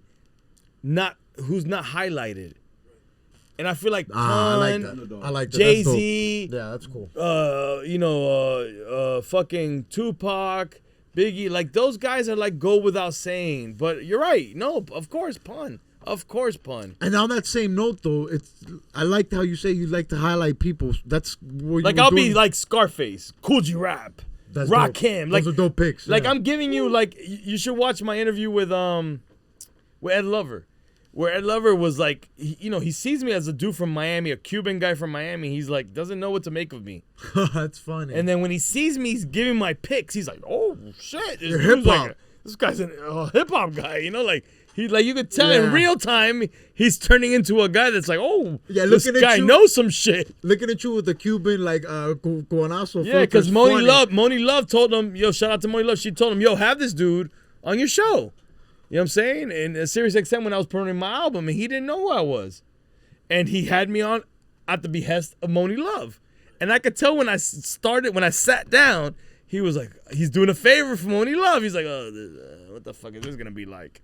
who's not highlighted. And I feel like Pun, I like that. Jay-Z, yeah, that's cool. Fucking Tupac, Biggie, like those guys are like go without saying. But you're right. No, of course, Pun. Of course, Pun. And on that same note, though, I liked how you say you like to highlight people. That's what like I'll be like Scarface, Cool G Rap, Rakim. Like those are dope picks. Like I'm giving you like you should watch my interview with Ed Lover. Where Ed Lover was like, he sees me as a dude from Miami, a Cuban guy from Miami. He's like, doesn't know what to make of me. That's funny. And then when he sees me, he's giving my picks. He's like, oh shit, you're hip hop. Like, this guy's a hip hop guy. Like he like you could tell in real time he's turning into a guy that's like, oh, yeah, this guy knows some shit. Looking at you with the Cuban like guanazo. Yeah, because Moni Love told him, yo, shout out to Moni Love. She told him, yo, have this dude on your show. You know what I'm saying? And Sirius XM when I was promoting my album, and he didn't know who I was. And he had me on at the behest of Moni Love. And I could tell when I sat down, he was like, he's doing a favor for Money Love. He's like, oh, what the fuck is this gonna be like?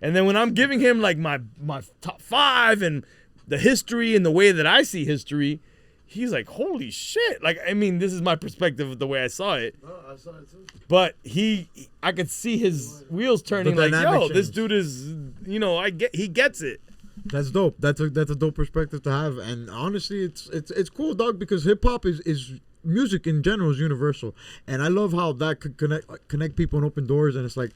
And then when I'm giving him like my top 5 and the history and the way that I see history, he's like, holy shit. Like, I mean, this is my perspective of the way I saw it. I saw it too. But I could see his wheels turning like, yo, this dude is, he gets it. That's dope. That's a dope perspective to have. And honestly, it's cool, dog, because hip hop is music in general is universal. And I love how that could connect people and open doors. And it's like,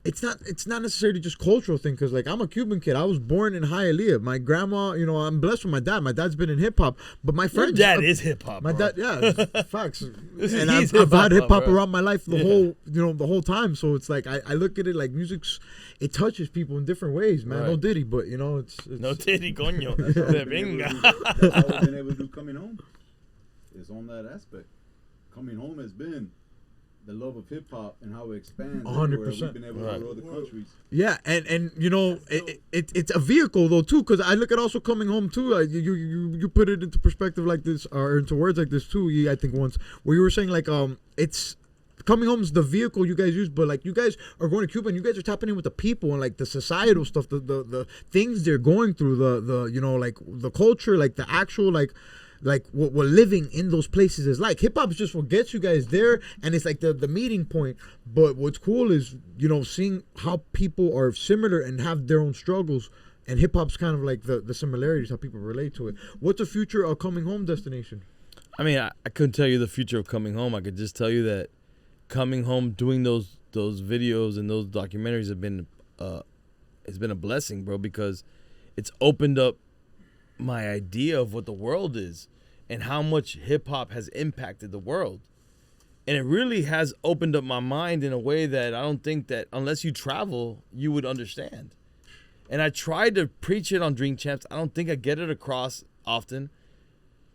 it's not necessarily just cultural thing, because like I'm a Cuban kid. I was born in Hialeah. My grandma, I'm blessed with my dad. My dad's been in hip hop, but my friends. Your dad is hip hop. My bro. dad, yeah, facts. And I've I've had hip hop bro. around my life the whole time. So it's like I look at it like it touches people in different ways, man. Right. No Diddy, but it's No Diddy, coño. Venga. That's all we've been able to do coming home. Is on that aspect. Coming home has been the love of hip hop and how it expands. 100%. We've been able to go to other countries. Yeah, and it's a vehicle though too, because I look at also coming home too. You put it into perspective like this, or into words like this too. I think once where you were saying like it's coming home is the vehicle you guys use, but like you guys are going to Cuba and you guys are tapping in with the people and like the societal stuff, the things they're going through, the like the culture, like the actual like what we're living in those places is like. Hip hop is just what gets you guys there, and it's like the meeting point. But what's cool is seeing how people are similar and have their own struggles, and hip hop's kind of like the similarities, how people relate to it. What's the future of Coming Home destination? I mean, I couldn't tell you the future of Coming Home. I could just tell you that Coming Home, doing those videos and those documentaries have been it's been a blessing, bro, because it's opened up my idea of what the world is and how much hip hop has impacted the world. And it really has opened up my mind in a way that I don't think that unless you travel, you would understand. And I tried to preach it on Drinkchamps. I don't think I get it across often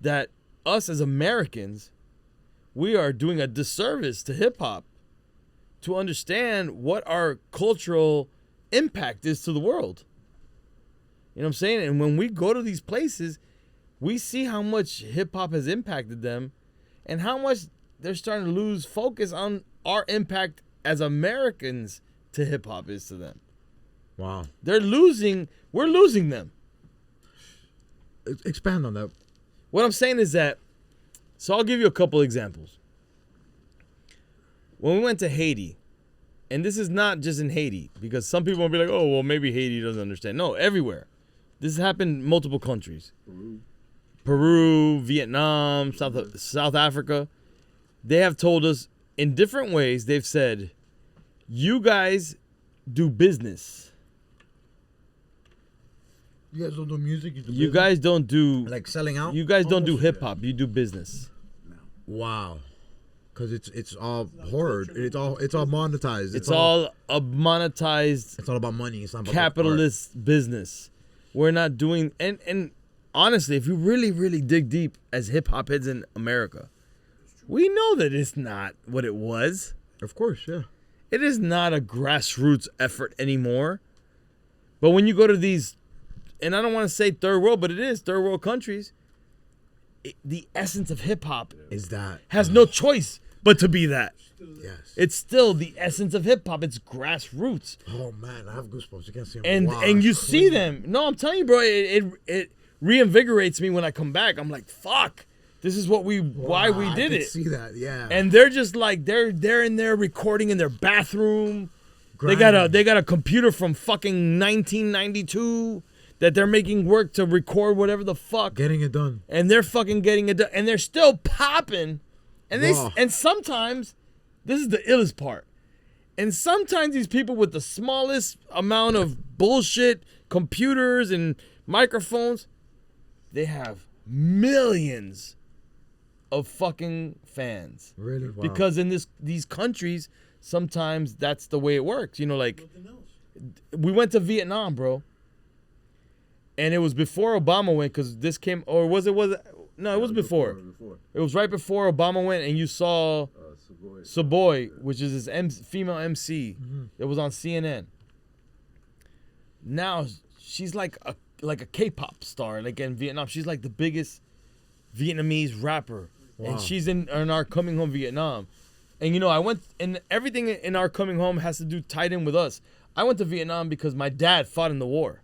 that us as Americans, we are doing a disservice to hip hop to understand what our cultural impact is to the world. You know what I'm saying? And when we go to these places, we see how much hip hop has impacted them and how much they're starting to lose focus on our impact as Americans to hip hop is to them. Wow. We're losing them. Expand on that. What I'm saying is that, so I'll give you a couple examples. When we went to Haiti, and this is not just in Haiti, because some people will be like, oh, well, maybe Haiti doesn't understand. No, everywhere. This has happened in multiple countries. Peru, Vietnam, South Africa. They have told us in different ways, they've said, you guys do business. You guys don't do music? You guys don't do... Like selling out? You guys don't do hip-hop. You do business. Wow. Because it's all horror. It's all monetized. It's all a monetized... It's all about money. It's not about capitalist business. We're not doing... And honestly, if you really, really dig deep as hip-hop heads in America, we know that it's not what it was. Of course, yeah. It is not a grassroots effort anymore. But when you go to these... And I don't want to say third world, but it is third world countries. The essence of hip-hop is that has no choice but to be that. Yes. It's still the essence of hip-hop. It's grassroots. Oh, man. I have goosebumps. You can't see them. And wow, and you see them. No, I'm telling you, bro, it reinvigorates me when I come back. I'm like, fuck. This is what why we did it. See that, yeah. And they're just like they're in there recording in their bathroom. They got a computer from fucking 1992 that they're making work to record whatever the fuck. Getting it done. And they're fucking getting it done. And they're still popping. And and sometimes, this is the illest part. And sometimes these people with the smallest amount of bullshit computers and microphones, they have millions of fucking fans. Really? Wow. Because in these countries, sometimes that's the way it works. You know, like, we went to Vietnam, bro. And it was before Obama went, because this came, or was it? No, it was before. It was right before Obama went, and you saw Saboy, which is this female MC that was on CNN. Now she's like a K-pop star, like in Vietnam. She's like the biggest Vietnamese rapper, and she's in our Coming Home Vietnam. And I went, and everything in our coming home has to do tied in with us. I went to Vietnam because my dad fought in the war.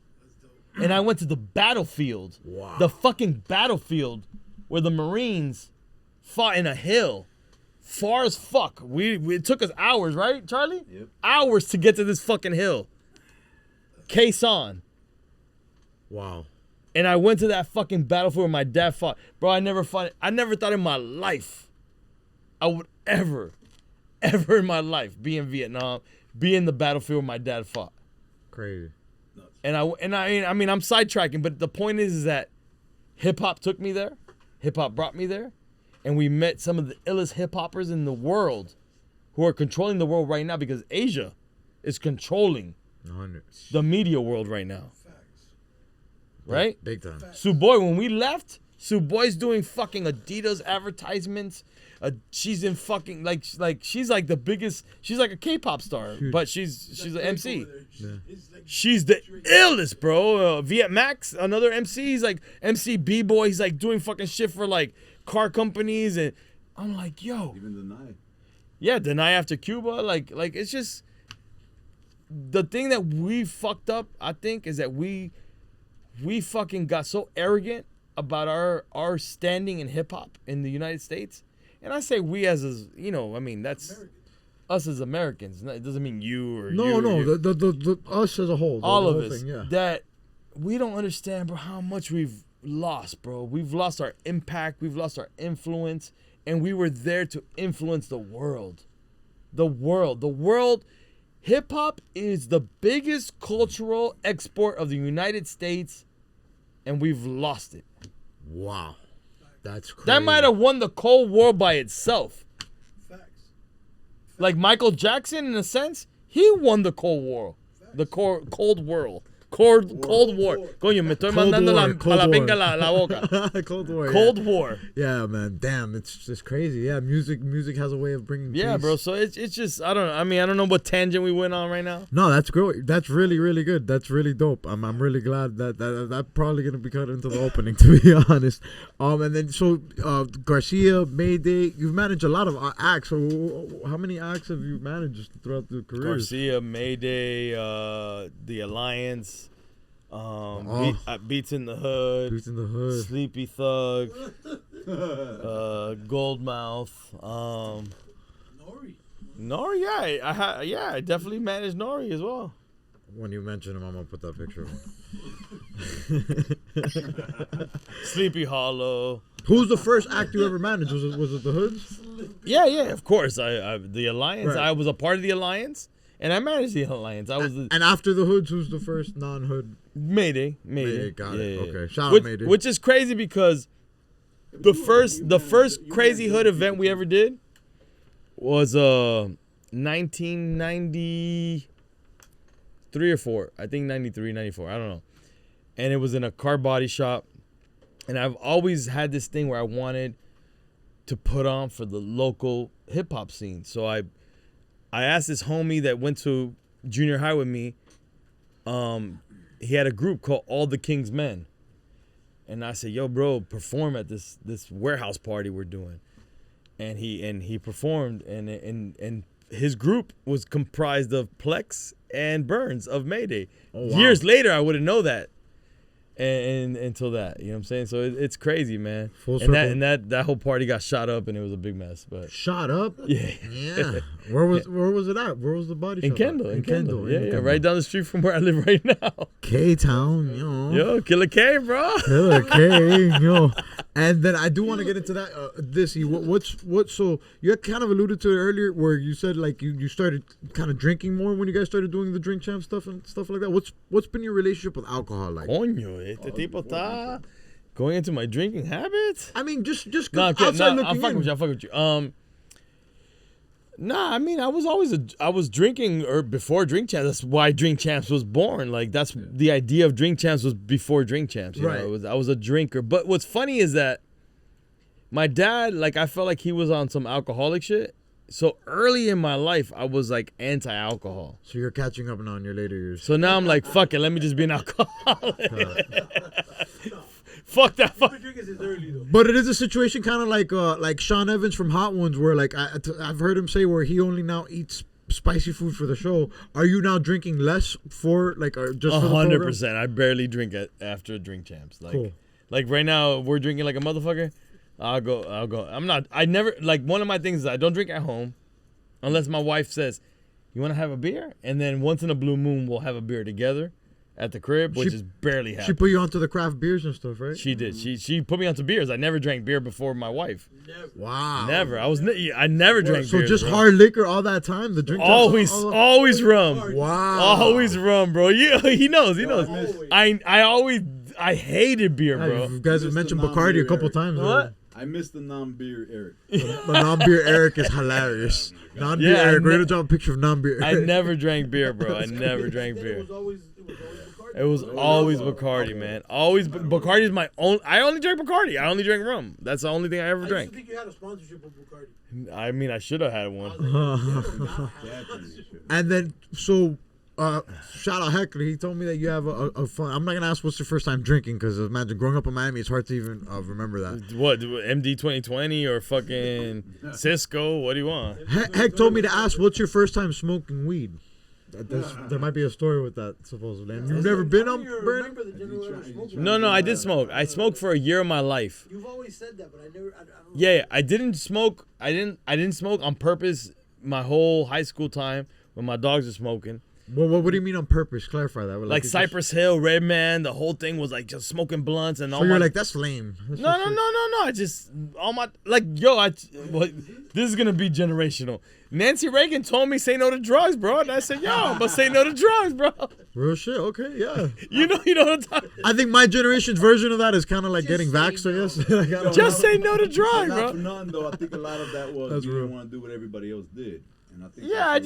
And I went to the battlefield. Wow. The fucking battlefield where the Marines fought in a hill. Far as fuck. It took us hours, right, Charlie? Yep. Hours to get to this fucking hill. Quezon. Wow. And I went to that fucking battlefield where my dad fought. Bro, I never thought in my life I would ever in my life be in Vietnam, be in the battlefield where my dad fought. Crazy. And I mean, I'm sidetracking, but the point is that hip hop took me there. Hip hop brought me there. And we met some of the illest hip hoppers in the world who are controlling the world right now because Asia is controlling the media world right now. Right? Big time. Suboy, when we left, Suboy's doing fucking Adidas advertisements. She's in fucking like she's like the biggest. She's like a K-pop star, but she's an MC. Yeah. She's the illest, bro. Viet Max, another MC. He's like MC B-boy. He's like doing fucking shit for like car companies, and I'm like, yo. Even Deny. Yeah, Deny after Cuba. Like it's just the thing that we fucked up. I think is that we fucking got so arrogant about our standing in hip hop in the United States. And I say we as I mean, that's us as Americans. It doesn't mean you or No, you. the us as a whole. All the of whole us. thing, yeah. That we don't understand, bro, how much we've lost, bro. We've lost our impact. We've lost our influence. And we were there to influence the world. The world. Hip-hop is the biggest cultural export of the United States, and we've lost it. Wow. That's crazy. That might have won the Cold War by itself. Facts. Like Michael Jackson, in a sense, he won the Cold War. The Cold War. Cold War. Coño, me estoy mandando la pinga la boca. Cold War. Cold War. Yeah, man. Damn, it's just crazy. Yeah, music has a way of bringing Yeah, peace. bro. So it's just I don't know. I mean, I don't know what tangent we went on right now. No, that's great. That's really, really good. That's really dope. I'm really glad that probably gonna be cut into the opening, to be honest. And then so Garcia, Mayday, you've managed a lot of acts. So how many acts have you managed throughout the career? Garcia, Mayday, the Alliance, Beats in the Hood, Beats in the Hood, Sleepy Thug, Goldmouth, N.O.R.E, I definitely managed N.O.R.E as well. When you mention him, I'm gonna put that picture of him. Sleepy Hollow. Who's the first act you ever managed? Was it the Hoods? Yeah, of course. I the Alliance. Right. I was a part of the Alliance, and I managed the Alliance. I was And after the Hoods, who's the first non-Hood? Mayday. Got it. Yeah. Okay. Shout out Mayday. Which is crazy because the first Crazyhood event we ever did was 1993 or 4. I think 93, 94. I don't know. And it was in a car body shop. And I've always had this thing where I wanted to put on for the local hip hop scene. So I asked this homie that went to junior high with me. He had a group called All the King's Men. And I said, yo, bro, perform at this warehouse party we're doing. And he performed, and his group was comprised of Plex and Burns of Mayday. Oh, wow. Years later, I wouldn't know that. And until that, you know what I'm saying? So it's crazy, man. Full and circle. that whole party got shot up, and it was a big mess. But Shot up? yeah. Where was it at? Where was the body shop? In Kendall. In In Kendall. Yeah, Kendall. right down the street from where I live right now. K-Town, you know. Yo, Killer K, bro. Killer K, yo. And then I do want to get into that. So you had kind of alluded to it earlier where you said like you started kind of drinking more when you guys started doing the Drinkchamps stuff and stuff like that. What's been your relationship with alcohol like? Coño, este tipo está going into my drinking habits. I mean, just No, outside I'm looking fucking in. with you. I'm fucking with you. Nah, I mean, I was drinking before Drinkchamps. That's why Drinkchamps was born. Like that's the idea of Drinkchamps was before Drinkchamps. You Right. know, I was a drinker. But what's funny is that my dad, like, I felt like he was on some alcoholic shit. So early in my life, I was like anti-alcohol. So you're catching up now in your later years. So now I'm like, fuck it, let me just be an alcoholic. Fuck that. guess it's early though. But it is a situation kind of like Sean Evans from Hot Ones, where like I've heard him say where he only now eats spicy food for the show. Are you now drinking less for like or just 100%? I barely drink after Drinkchamps. Like, cool. Like right now we're drinking like a motherfucker. I'll go. I never like one of my things is I don't drink at home, unless my wife says, "You want to have a beer?" And then once in a blue moon we'll have a beer together at the crib, which is barely happening. She put you onto the craft beers and stuff, right? She did. She put me onto beers. I never drank beer before my wife. Never. Wow. Never. I never drank beer. So just bro. hard liquor all that time. The drink. Always rum. Wow. Always rum, bro. Yeah, he knows. Always. I hated beer, Yeah, bro. you guys have mentioned non-beer Bacardi a couple Eric. times. What? I missed the non-beer Eric. The non-beer Eric is hilarious. Non-beer Yeah, Eric. We're gonna draw a picture of non-beer. I never drank beer, bro. I never drank beer. It was always Bacardi, man. Always Bacardi is my own. I only drank Bacardi. I only drank rum. That's the only thing I ever I drank. think you had a sponsorship of Bacardi. I mean, I should have had one. And then so. Shout out Heckler. He told me that you have a fun. I'm not gonna ask what's your first time drinking because imagine growing up in Miami, it's hard to even remember that. What, MD 2020 or fucking Cisco? What do you want? Heck told me to ask what's your first time smoking weed. There might be a story with that supposedly. And you've never been on burning? No, I did smoke. I smoked for a year of my life. You've always said that, but I never. I don't know. Yeah, I didn't smoke. I didn't smoke on purpose my whole high school time when my dogs were smoking. Well, what do you mean on purpose? Clarify that. Like Cypress Hill, Redman, the whole thing was like just smoking blunts and all. So you're like, that's lame. That's No. I just all my this is gonna be generational. Nancy Reagan told me say no to drugs, bro, and I said, yo, I'm gonna say no to drugs, bro. Real shit. Okay, yeah. You know what I'm talking. I think my generation's version of that is kind of like getting vaxxed, I guess. Like, I don't Just know. say no to drugs, Not for bro. nothing though. I think a lot of that was That's you real. didn't want to do what everybody else did. And I think Yeah,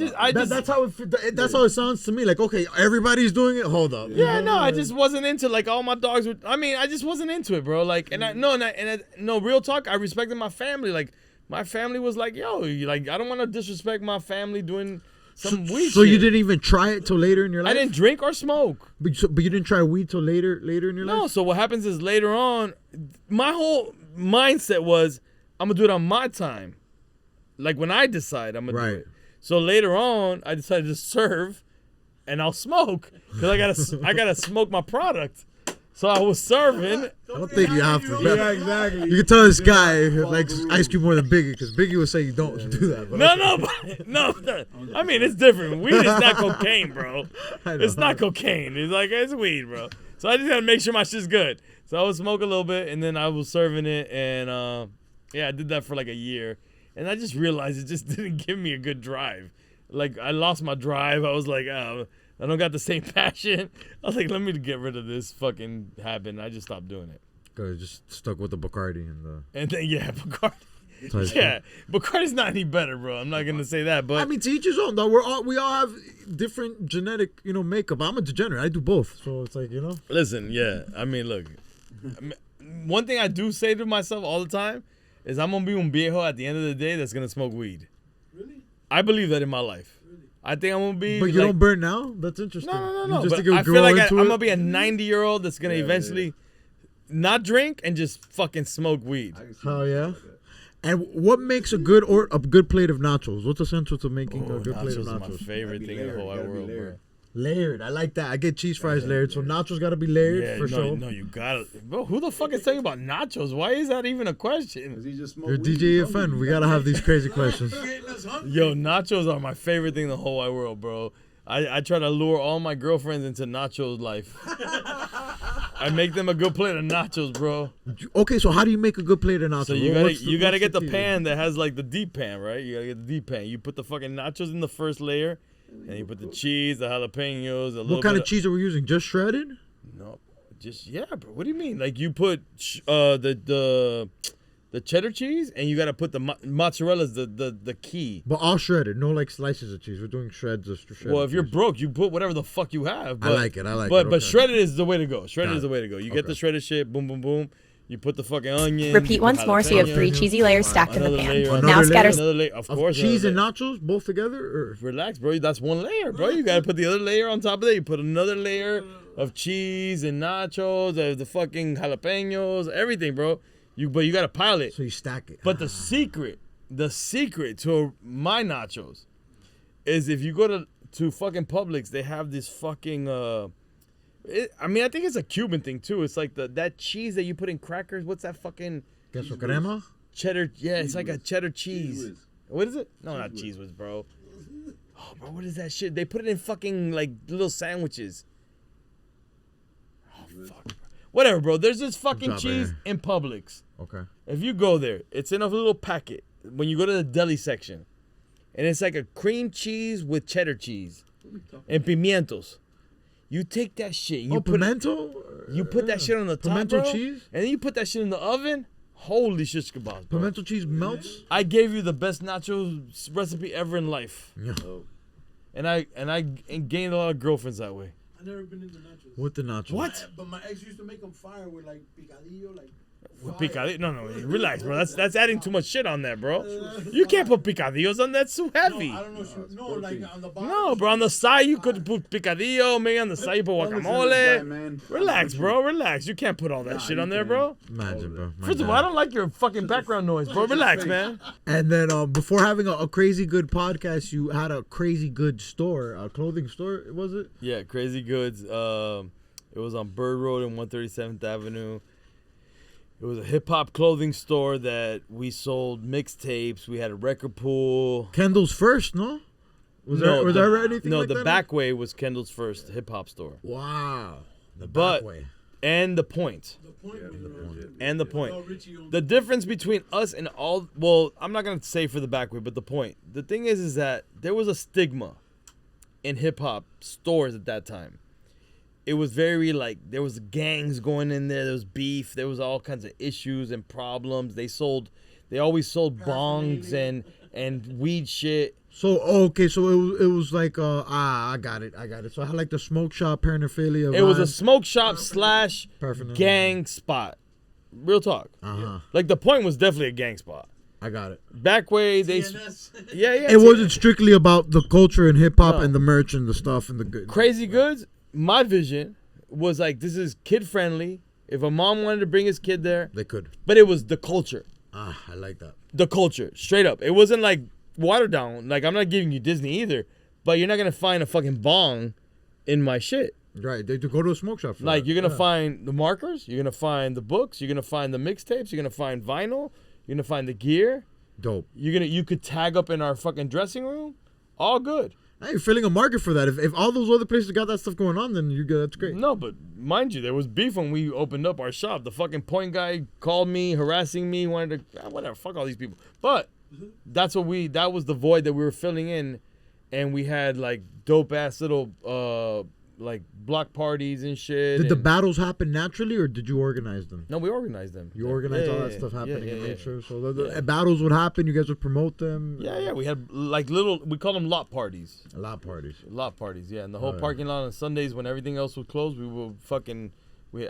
That's how it sounds to me. Like, okay, everybody's doing it. Hold up. Yeah, no, I just wasn't into like all my dogs were. I mean, I just wasn't into it, bro. Like, no, real talk. I respected my family. Like, my family was like, yo, like, I don't want to disrespect my family doing some weed. So shit. you didn't even try it till later in your life? I didn't drink or smoke. But you didn't try weed till later in your No. life? So what happens is later on, my whole mindset was I'm gonna do it on my time. Like when I decide I'm gonna do it. So later on, I decided to serve, and I'll smoke because I gotta smoke my product. So I was serving. I don't think you have to. Yeah, exactly. You can tell this guy likes Ice Cube more than Biggie because Biggie would say you don't do that. But No. I mean, it's different. Weed is not cocaine, bro. It's not cocaine. It's like, it's weed, bro. So I just gotta make sure my shit's good. So I would smoke a little bit, and then I was serving it, and I did that for like a year. And I just realized it just didn't give me a good drive. Like, I lost my drive. I was like, I don't got the same passion. I was like, let me get rid of this fucking habit. And I just stopped doing it. Cause just stuck with the Bacardi And then, Bacardi. Type Bacardi's not any better, bro. I'm not going to say that. But I mean, to each his own, though. We all have different genetic, makeup. I'm a degenerate. I do both. So it's like, Listen, yeah. I mean, look. One thing I do say to myself all the time is I'm going to be un viejo at the end of the day that's going to smoke weed. Really? I believe that in my life. Really? I think I'm going to be. But you don't burn now? That's interesting. No. You just But think I feel like I'm into going it? to be a 90-year-old that's going to eventually not drink and just fucking smoke weed. Hell yeah. And what makes a good plate of nachos? What's essential to making a good plate of Nachos is my nachos? favorite thing in the whole wide world, bro. Layered. I like that. I get cheese fries layered, so nachos got to be layered for sure. No, you got it. Bro, who the fuck is talking about nachos? Why is that even a question? He just You're DJ EFN. We got to have these crazy questions. Yo, nachos are my favorite thing in the whole wide world, bro. I try to lure all my girlfriends into nachos life. I make them a good plate of nachos, bro. Okay, so how do you make a good plate of nachos? So you gotta get the pan that has like the deep pan, right? You gotta get the deep pan. You put the fucking nachos in the first layer, and you put the cheese, the jalapenos, What kind of cheese are we using? Just shredded? No, just bro. What do you mean? Like you put the cheddar cheese, and you gotta put the mozzarella's the key. But all shredded, no like slices of cheese. We're doing shreds of shredded. Well, if you're cheese. broke, you put whatever the fuck you have. But, I like it. But okay. shredded is the way to go. Shredded Got is the way to go. You get the shredded shit, boom, boom, boom. You put the fucking onion. Repeat once more so you have 3 cheesy layers stacked in the Another pan. layer, Now scatter. Another layer, of course. Cheese and another nachos both together? Or? Relax, bro. That's one layer, bro. You gotta put the other layer on top of it. You put another layer of cheese and nachos, the fucking jalapenos, everything, bro. But you gotta pile it. So you stack it. But the secret to my nachos is if you go to fucking Publix, they have this fucking I think it's a Cuban thing too. It's like that cheese that you put in crackers. What's that fucking Queso crema? cheddar? Yeah, it's like a cheddar Cheese cheese. whiz. What is it? No, not cheese whiz, bro. Oh, bro, what is that shit? They put it in fucking like little sandwiches. Oh fuck. Whatever, bro. There's this fucking cheese in Publix. Okay. If you go there, it's in a little packet. When you go to the deli section, and it's like a cream cheese with cheddar cheese and pimientos. You take that shit. You put pimento? You put that shit on the top, Pimento bro, cheese? and then you put that shit in the oven. Holy shit, kebabs, bro. Pimento cheese melts? I gave you the best nacho recipe ever in life, Yeah. and I gained a lot of girlfriends that way. I've never been into nachos. With the nachos. What? But my ex used to make them fire with like picadillo, like. With fire. picadillo? No, relax, bro. That's adding too much shit on there, bro. You can't put picadillos on that. That's too heavy. No, I don't know. No, like on the bottom. No, bro. On the side, you could put picadillo. Maybe on the side, you put guacamole. Relax, bro. Relax. You can't put all that shit on there, bro. Imagine, bro. My First of all, I don't like your fucking background noise, bro. Relax, man. And then before having a crazy good podcast, you had a crazy good store, a clothing store, was it? Yeah, Crazy Goods. It was on Bird Road and 137th Avenue. It was a hip-hop clothing store that we sold mixtapes. We had a record pool. Kendall's first, no? Was there anything No, like the that? back way was Kendall's first hip-hop store. Wow. The But- back way. And the point. And the point. The difference between us and all... Well, I'm not going to say for the back way, but the point. The thing is that there was a stigma in hip-hop stores at that time. It was very like there was gangs going in there. There was beef. There was all kinds of issues and problems. They always sold bongs and weed shit. So okay, so it was like I got it. So I had like the smoke shop paraphernalia. It was a vibe. smoke shop / Paraphernalia. gang spot. Real talk. Uh-huh. Like the point was definitely a gang spot. I got it. Back way they yeah. It wasn't strictly about the culture and hip hop No. and the merch and the stuff and the good. Crazy Goods. My vision was like this is kid friendly. If a mom wanted to bring his kid there, They could. but it was the culture. I like that. The culture, straight up. It wasn't like watered down. Like I'm not giving you Disney either, but you're not gonna find a fucking bong in my shit. Right, they go to a smoke shop. For Like that. you're gonna Yeah. find the markers, you're gonna find the books, you're gonna find the mixtapes, you're gonna find vinyl, you're gonna find the gear. Dope. You could tag up in our fucking dressing room. All good. Hey, you're filling a market for that. If all those other places got that stuff going on, then you good. That's great. No, but mind you, there was beef when we opened up our shop. The fucking point guy called me, harassing me, wanted to whatever, fuck all these people. But that was the void that we were filling in, and we had like dope ass little like block parties and shit. Did the and- battles happen naturally, or did you organize them? No, we organized them. You organized all that Yeah, stuff happening yeah, and yeah, made yeah. sure. So the battles would happen. You guys would promote them. Yeah, we had like we call them lot parties. A lot of parties. Lot parties, yeah. And the whole Oh, yeah. parking lot on Sundays when everything else was closed, we would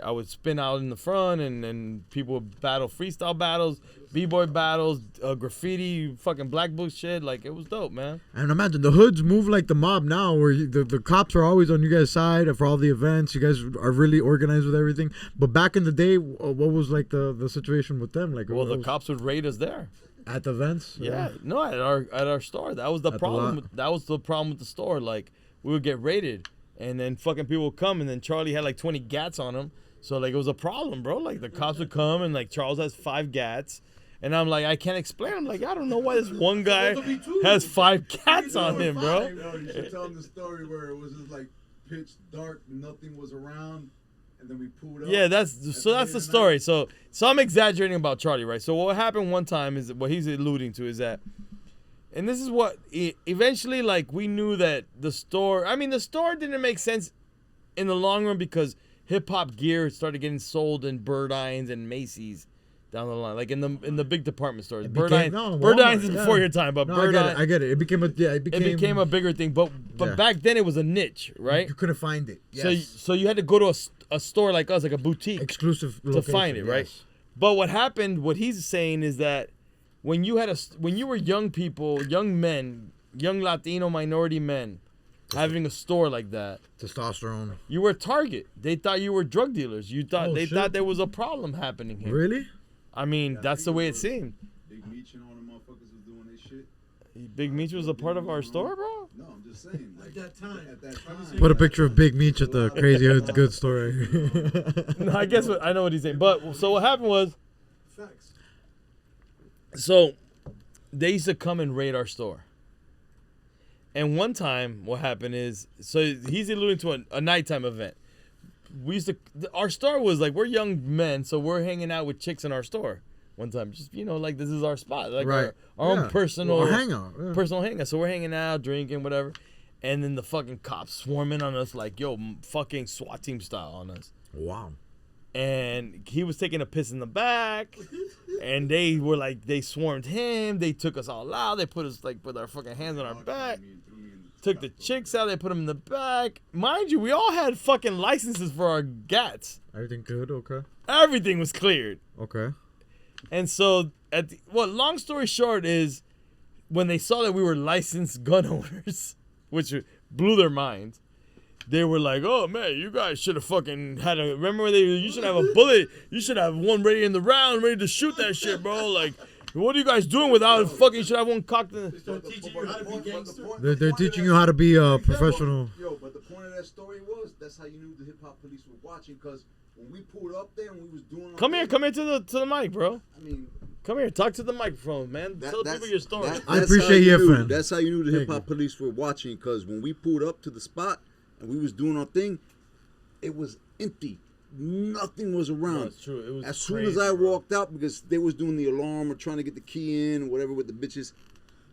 I would spin out in the front and people would battle freestyle battles, b-boy battles, graffiti, fucking black book shit. Like, it was dope, man. And imagine the hoods move like the mob now, where the cops are always on you guys' side for all the events. You guys are really organized with everything. But back in the day, what was like the situation with them? Like, Well, what the was- cops would raid us there. at the events. Yeah, no, at our store. That was the At the problem. lot. That was the problem with the store. Like, we would get raided, and then fucking people would come, and then Charlie had like 20 gats on him. So like it was a problem, bro. Like the cops would come, and like Charles has 5 gats, and I'm like, I can't explain. I'm like, I don't know why this one guy has 5 cats on him, bro. No, you should tell them the story where it was just like pitch dark, nothing was around, and then we pulled up. Yeah, that's the story. So I'm exaggerating about Charlie, right? So what happened one time is what he's alluding to is that, and this is what eventually, like, we knew that the store. I mean, the store didn't make sense in the long run because hip hop gear started getting sold in Burdines and Macy's down the line, like in the big department stores. Burdines is before your time, but Burdines. I get it. It became a bigger thing, but Yeah. back then it was a niche, right? You couldn't find it. Yes. So you had to go to a store like us, like a boutique, exclusive to find it, location, right? yes. But what happened, what he's saying is that when you were young people, young men, young Latino minority men, having a store like that, testosterone, you were a target. They thought you were drug dealers. They thought there was a problem happening here. Really? I mean, that's the way it seemed. Big Meech and all the motherfuckers was doing their shit. Big Meech was a part of our store, bro? No, I'm just saying. Like, At that time. Put a picture of Big Meech at the Crazyhood good story. No, I guess I know what he's saying. But so what happened was, Facts. so they used to come and raid our store. And one time, what happened is, so he's alluding to a nighttime event. Our store was like, we're young men, so we're hanging out with chicks in our store. One time, just like this is our spot, like Right. our own personal hangout. Yeah. personal hangout. So we're hanging out, drinking, whatever, and then the fucking cops swarming on us like fucking SWAT team style on us. Wow. And he was taking a piss in the back, and they were like, they swarmed him. They took us all out. They put us with our fucking hands on our back. Took the chicks out. They put them in the back. Mind you, we all had fucking licenses for our gats. Everything good? Okay. Everything was cleared. Okay. And so, long story short is, when they saw that we were licensed gun owners, which blew their minds, they were like, "Oh man, you guys should have fucking had a. Remember when you should have a bullet. You should have one ready in the round, ready to shoot that shit, bro. Like, what are you guys doing without fucking? You should have one cocked in." They're teaching you how to be gangster. They're teaching you how to be a professional. But the point of that story was that's how you knew the hip hop police were watching, because when we pulled up there and we was doing. Come here to the mic, bro. I mean, come here, talk to the microphone, man. Tell people your story. I appreciate you, EFN. That's how you knew the hip hop police were watching, because when we pulled up to the spot and we was doing our thing, it was empty. Nothing was around. No, it's true. It was as soon as I walked out, because they was doing the alarm or trying to get the key in or whatever with the bitches,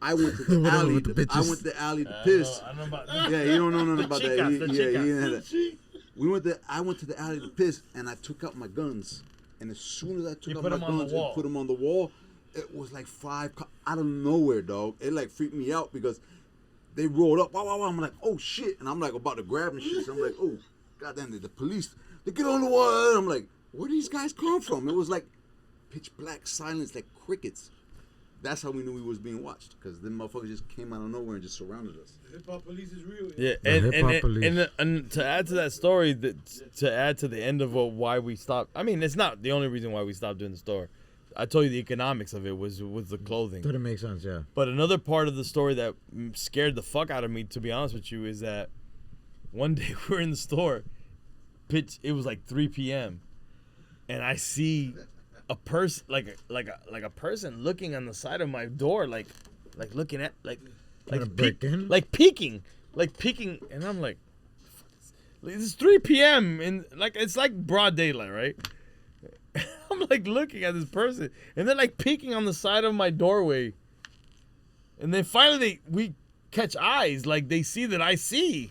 I went to the alley. I went to the alley to piss. I know about Yeah, you don't know nothing about that. chicas, He didn't have that. chicas. I went to the alley to piss, and I took out my guns. And as soon as I took out my put 'em on the guns wall. and put them on the wall, it was like five out of nowhere, dog. It like freaked me out because they rolled up. Wow, wow, wow. I'm like, oh shit, and I'm like about to grab and shit. So I'm like, oh, goddamn, the police. They get on the wall. I'm like, where these guys come from? It was like pitch black silence, like crickets. That's how we knew we was being watched, because them motherfuckers just came out of nowhere and just surrounded us. The hip hop police is real. Yeah, hip-hop and to add to that story, to add to the end of why we stopped. I mean, it's not the only reason why we stopped doing the store. I told you the economics of it was the clothing. Didn't make sense, yeah. But another part of the story that scared the fuck out of me, to be honest with you, is that one day we were in the store. It was like 3 p.m. and I see a person like a person looking on the side of my door, like looking at peeking, and I'm like, it's 3 p.m. and like it's like broad daylight, right? I'm like looking at this person, and they're like peeking on the side of my doorway, and then finally we catch eyes, like they see that I see,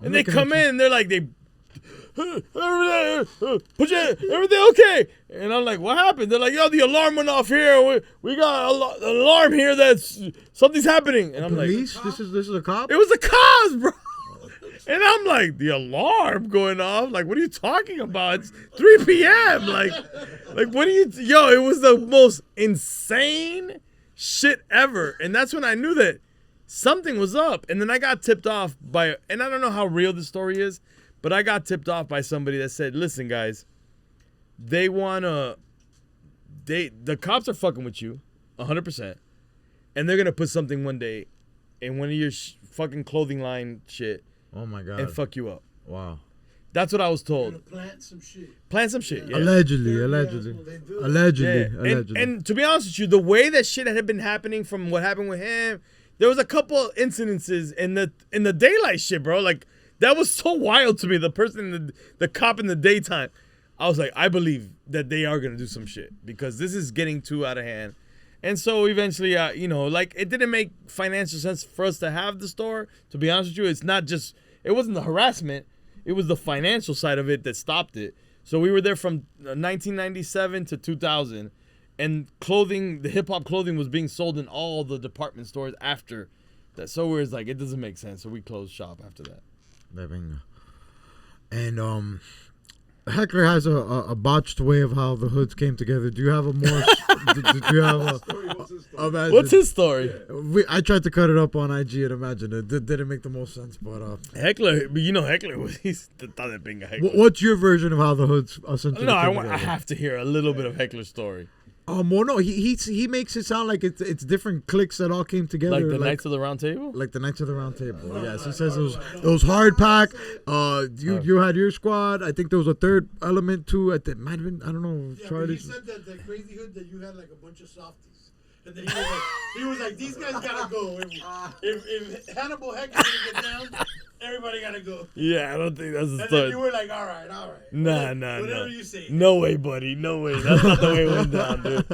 and they come in, and they're like put everything okay? And I'm like, what happened? They're like, yo, the alarm went off here. We got an alarm here that's something's happening. And I'm police? like, this is a cop? it was the cops, bro. And I'm like, the alarm going off? Like, what are you talking about? It's 3 p.m. Like what are you? Yo, it was the most insane shit ever. And that's when I knew that something was up. And then I got tipped off by, and I don't know how real this story is, but I got tipped off by somebody that said, listen, guys, the cops are fucking with you 100%. And they're going to put something one day in one of your fucking clothing line shit. Oh, my God. And fuck you up. Wow. That's what I was told. Plant some shit. Yeah. Allegedly. And to be honest with you, the way that shit had been happening from what happened with him, there was a couple incidences in the daylight shit, bro. Like, that was so wild to me. The person, the cop in the daytime, I was like, I believe that they are gonna do some shit, because this is getting too out of hand. And so eventually, it didn't make financial sense for us to have the store. To be honest with you, it wasn't the harassment, it was the financial side of it that stopped it. So we were there from 1997 to 2000, and the hip hop clothing was being sold in all the department stores after that. So we was like, it doesn't make sense. So we closed shop after that. And Heckler has a botched way of how the hoods came together. Do you have a more? do you have a? What's his story? I tried to cut it up on IG and imagine it didn't make the most sense. But Heckler, you know Heckler, he's the Heckler. What's your version of how the hoods essentially? No, came I together? have to hear a little bit of Heckler's story. Well, no, he makes it sound like it's different cliques that all came together. Like the Knights of the Round Table? Like the Knights of the Round Table. Yes, he says it was hard pack. You had your squad. I think there was a third element too. It might have been, I don't know. Yeah, Charlie. he said that Crazyhood that you had like a bunch of softies. And then he was like, these guys gotta go. If Hannibal Heckler gets down, everybody gotta go. Yeah, I don't think that's the And story. then you were like, all right. Nah. Whatever you say. No way, buddy. No way. That's not the way it went down, dude.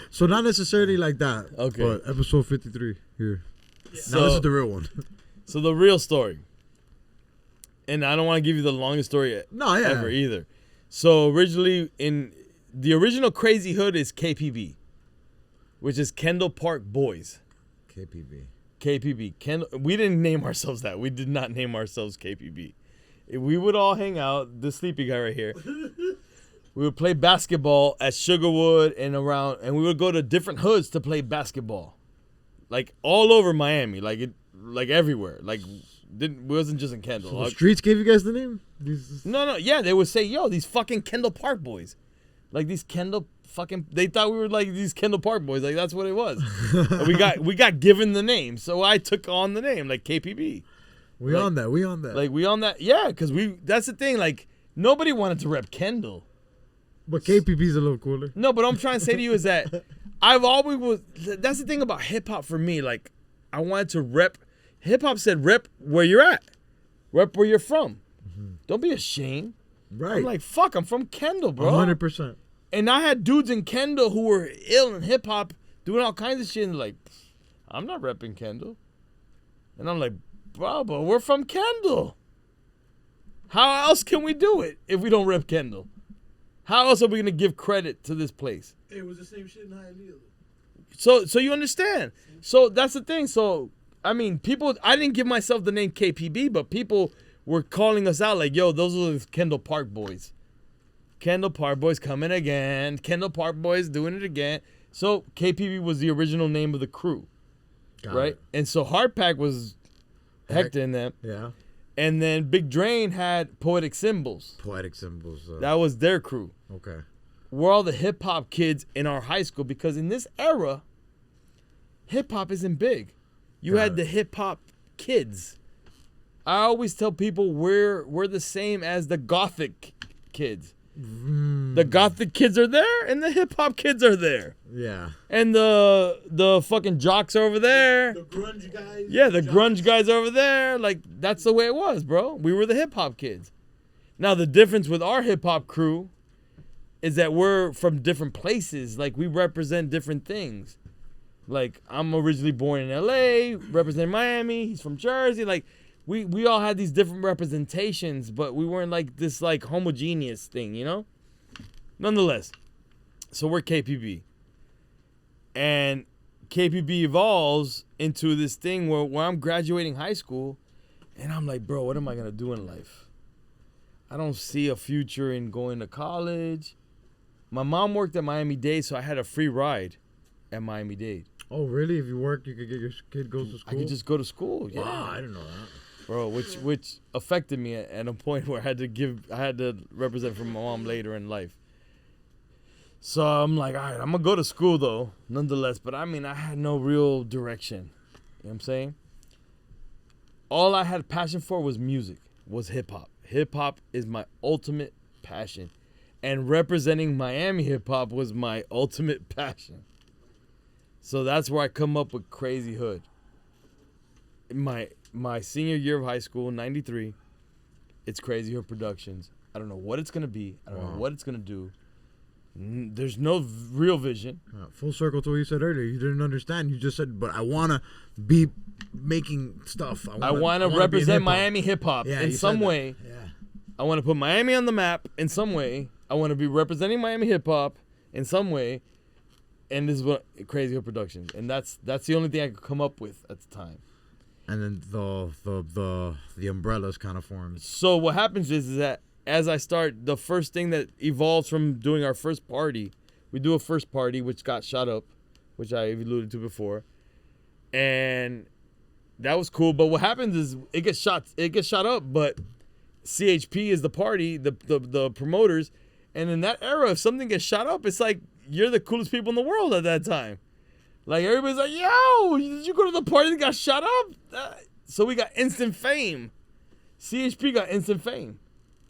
So not necessarily like that. Okay. But episode 53 here. Yeah. Now this is the real one. So the real story. And I don't want to give you the longest story ever either. So originally, the original Crazyhood is KPB, which is Kendall Park Boys. KPB. We didn't name ourselves that. We did not name ourselves KPB. We would all hang out, the sleepy guy right here. We would play basketball at Sugarwood and around, and we would go to different hoods to play basketball. Like all over Miami, like everywhere. Like it wasn't just in Kendall. So the streets gave you guys the name? No, yeah, they would say, yo, these fucking Kendall Park boys. Like these Kendall fucking, they thought we were like these Kendall Park boys. Like that's what it was. And we got given the name. So I took on the name, like KPB. We on that. Like we on that. Yeah, because that's the thing. Like nobody wanted to rep Kendall. But KPB's a little cooler. No, but what I'm trying to say to you is that I've always was, that's the thing about hip hop for me. Like I wanted to rep, hip hop said rep where you're at. Rep where you're from. Mm-hmm. Don't be ashamed. Right. I'm like, fuck, I'm from Kendall, bro. 100%. And I had dudes in Kendall who were ill in hip hop doing all kinds of shit and like, I'm not repping Kendall. And I'm like, bro, but we're from Kendall. How else can we do it if we don't rep Kendall? How else are we going to give credit to this place? It was the same shit in Hialeah. So you understand. So that's the thing. So, I mean, I didn't give myself the name KPB, but people were calling us out like, yo, those are the Kendall Park boys. Kendall Park boys coming again. Kendall Park boys doing it again. So KPB was the original name of the crew. Right? And so Hard Pack was Hector in them. Yeah. And then Big Drain had Poetic Symbols. That was their crew. Okay. We're all the hip hop kids in our high school because in this era, hip hop isn't big. You had the hip hop kids. I always tell people we're the same as the gothic kids. The gothic kids are there and the hip hop kids are there. Yeah. And the fucking jocks are over there. The grunge guys. Yeah, the grunge guys over there. Like that's the way it was, bro. We were the hip hop kids. Now the difference with our hip hop crew is that we're from different places. Like we represent different things. Like I'm originally born in LA, representing Miami. He's from Jersey. Like we all had these different representations, but we weren't like this like homogeneous thing, you know? Nonetheless, so we're KPB. And KPB evolves into this thing where I'm graduating high school and I'm like, bro, what am I going to do in life? I don't see a future in going to college. My mom worked at Miami-Dade, so I had a free ride at Miami-Dade. Oh, really? If you work, you could get your kid go to school? I could just go to school, yeah. Wow, I didn't know that. Bro, which affected me at a point where I had to represent for my mom later in life. So I'm like, all right, I'm gonna go to school though, nonetheless. But I mean, I had no real direction. You know what I'm saying? All I had passion for was music, was hip hop. Hip hop is my ultimate passion, and representing Miami hip hop was my ultimate passion. So that's where I come up with Crazyhood. My senior year of high school, 93, it's Crazyhood Productions. I don't know what it's going to be. I don't know what it's going to do. There's no real vision. Full circle to what you said earlier. You didn't understand. You just said, but I want to be making stuff. I want to represent Miami hip-hop in some way. Yeah. I want to put Miami on the map in some way. I want to be representing Miami hip-hop in some way. And this is what Crazyhood Productions. And that's the only thing I could come up with at the time. And then the umbrellas kind of formed. So what happens is that as I start, the first thing that evolves from doing our first party, we do a first party which got shot up, which I alluded to before, and that was cool. But what happens is it gets shot up, but CHP is the party, the promoters, and in that era, if something gets shot up, it's like you're the coolest people in the world at that time. Like everybody's like, "Yo, did you go to the party that got shot up?" So we got instant fame. CHP got instant fame.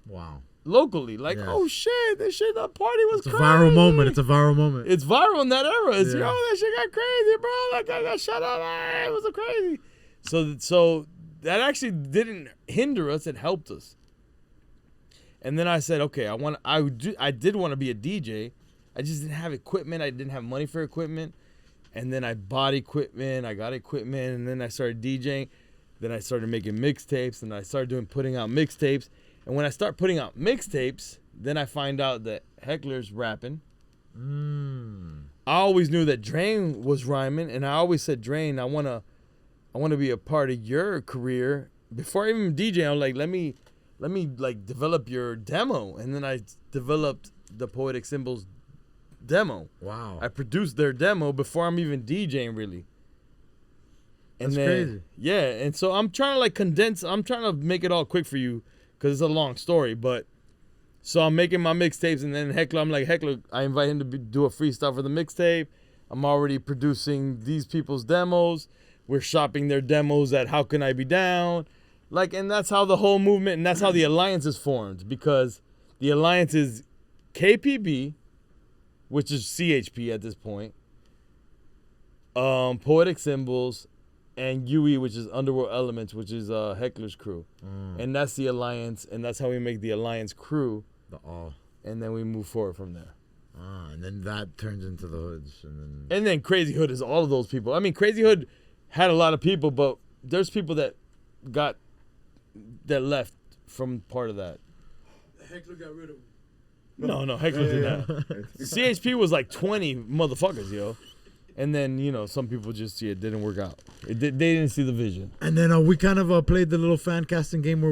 Wow. Locally, like, yes. Oh shit, that party was crazy. It's a viral moment. It's a viral moment. It's viral in that era. It's, yo, that shit got crazy, bro. That guy got shot up. It was crazy. So that actually didn't hinder us. It helped us. And then I said, okay, I did want to be a DJ. I just didn't have equipment. I didn't have money for equipment. And then I bought equipment. I got equipment. And then I started DJing. Then I started making mixtapes. And I started putting out mixtapes. And when I start putting out mixtapes, then I find out that Heckler's rapping. I always knew that Drain was rhyming, and I always said, Drain, I wanna be a part of your career. Before I even DJ, I'm like, let me like develop your demo. And then I developed the Poetic Symbols demo. Wow. I produced their demo before I'm even DJing really. And That's crazy. Yeah, and so I'm trying to like condense, I'm trying to make it all quick for you. Because it's a long story, but so I'm making my mixtapes, and then Heckler, I'm like, Heckler, I invite him to do a freestyle for the mixtape. I'm already producing these people's demos. We're shopping their demos at How Can I Be Down? Like, and that's how the whole movement, and that's how the alliance is formed, because the alliance is KPB, which is CHP at this point, Poetic Symbols, and UE, which is Underworld Elements, which is Heckler's crew. And that's the alliance, and that's how we make the alliance crew. And then we move forward from there. And then that turns into the Hoods. And then Crazyhood is all of those people. I mean, Crazyhood had a lot of people, but there's people that left from part of that. Heckler got rid of them. No, Heckler did not. CHP was like 20 motherfuckers, yo. And then, some people just, it didn't work out. They didn't see the vision. And then we kind of played the little fan casting game where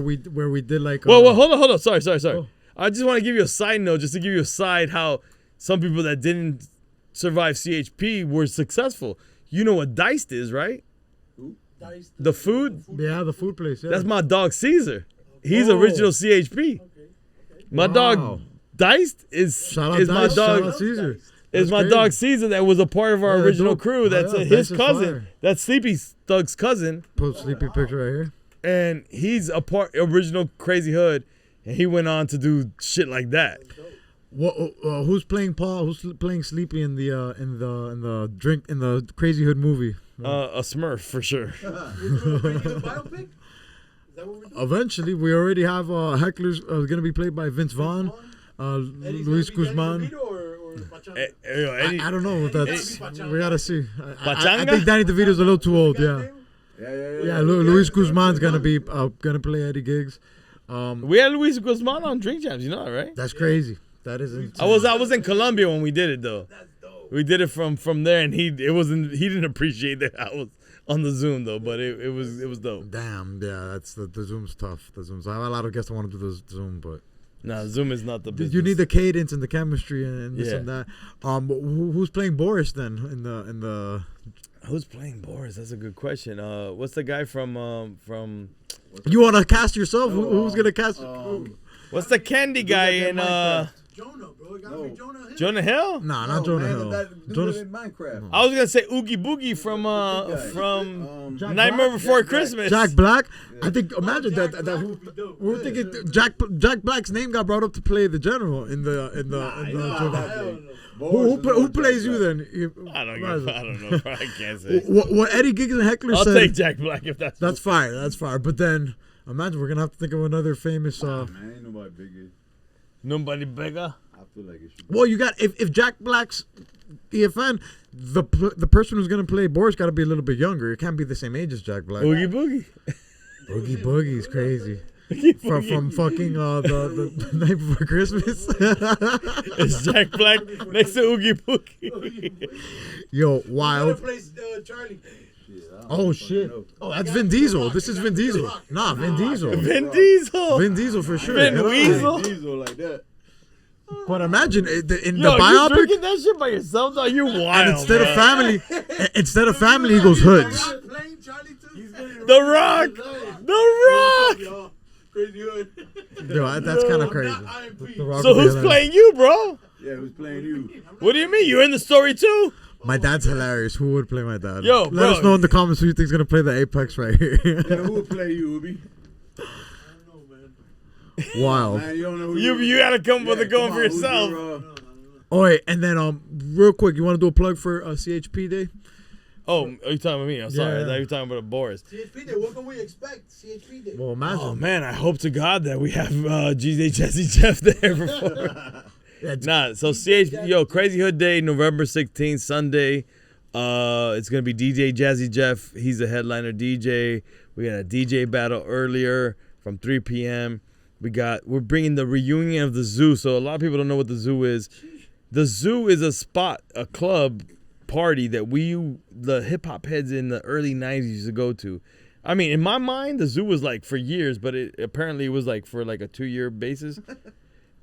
we did like... Well, hold on. Sorry. Oh. I just want to give you a side note, just to give you a side how some people that didn't survive CHP were successful. You know what Diced is, right? Who? Diced. The food? Yeah, the food place, yeah. That's my dog, Caesar. He's original CHP. Okay. My dog, Diced, is my dog. Shout out Caesar. It's my dog Caesar that was a part of our original crew. That's his cousin. That's Sleepy Thug's cousin. Put Sleepy picture right here. And he's a original Crazyhood, and he went on to do shit like that. Who's playing Paul? Who's playing Sleepy in the Crazyhood movie? A Smurf for sure. Biopic? Is that what we're doing? Eventually, we already have Heckler's going to be played by Vince Vaughn, Luis Guzman. I don't know. We gotta see. I Pachanga? think Danny DeVito's a little too old. Yeah. Luis Guzman's gonna play Eddie Giggs. We had Luis Guzman on Drinkchamps. You know that, right? That's crazy. That is insane. I was in Colombia when we did it though. That's dope. We did it from there, and he didn't appreciate that I was on the Zoom though, but it was dope. Damn. Yeah. That's the Zoom's tough. I have a lot of guests that want to do the Zoom, but. No, Zoom is not the business. You need the cadence and the chemistry and this and that. Who's playing Boris then in the? Who's playing Boris? That's a good question. What's the guy from? You want to cast yourself? Who's gonna cast? What's the candy guy in? Jonah, bro. It gotta be Jonah Hill. Jonah Hill? Nah, not Jonah Hill. Jonah in Minecraft. I was gonna say Oogie Boogie from Nightmare Before Christmas. Jack Black. I think imagine that we're thinking Jack Black's name got brought up to play the general in the Who plays you then? I don't know. I can't say. What Eddie Giggs and Heckler said. I'll take Jack Black if that's fire. That's fire. But then imagine we're gonna have to think of another famous. Man, ain't nobody bigger. Nobody bigger. I feel like it should. Well, you got if Jack Black's EFN, the person who's gonna play Boris got to be a little bit younger. It can't be the same age as Jack Black. Oogie Boogie. Oogie Boogie's crazy. From fucking the Night Before Christmas. It's Jack Black next to Oogie Boogie. Yo, wild. Place, Charlie. Oh shit! Oh, that's Vin Diesel. This is Vin Diesel. Nah, Vin Diesel. Vin Diesel. Vin Diesel for sure. Vin Weasel. Diesel like that. But imagine in the You biopic, drinking that shit by yourself? Though you wild. and instead of bro. family, he goes hoods. The Rock. The Rock. Crazyhood. Yo, that's kind of crazy. The Rock So would be who's hilarious. playing you, bro? Yeah, who's playing you? What do you mean? You're in the story too? My dad's hilarious. Who would play my dad? Yo, let bro. us know in the comments who you think's gonna play the Apex right here. Yeah, who would play you, Ubi? Wild. Man, you don't know who You gotta come with a going come for on, who's yourself. your, Oh wait, and then real quick, you want to do a plug for CHP Day? Oh, are you talking about me? I'm sorry. Yeah. I thought you were talking about Boris. CHP Day, what can we expect? CHP Day. Well, imagine. Oh man, I hope to God that we have GJ Jesse Jeff there before. Nah, so Crazyhood Day, November 16th, Sunday. It's gonna be DJ Jazzy Jeff. He's a headliner DJ. We got a DJ battle earlier from 3 p.m. We're bringing the reunion of the Zoo. So a lot of people don't know what the Zoo is. The Zoo is a spot, a club party that the hip hop heads in the early 90s used to go to. I mean, in my mind, the Zoo was like for years, but apparently it was like for like a 2-year basis.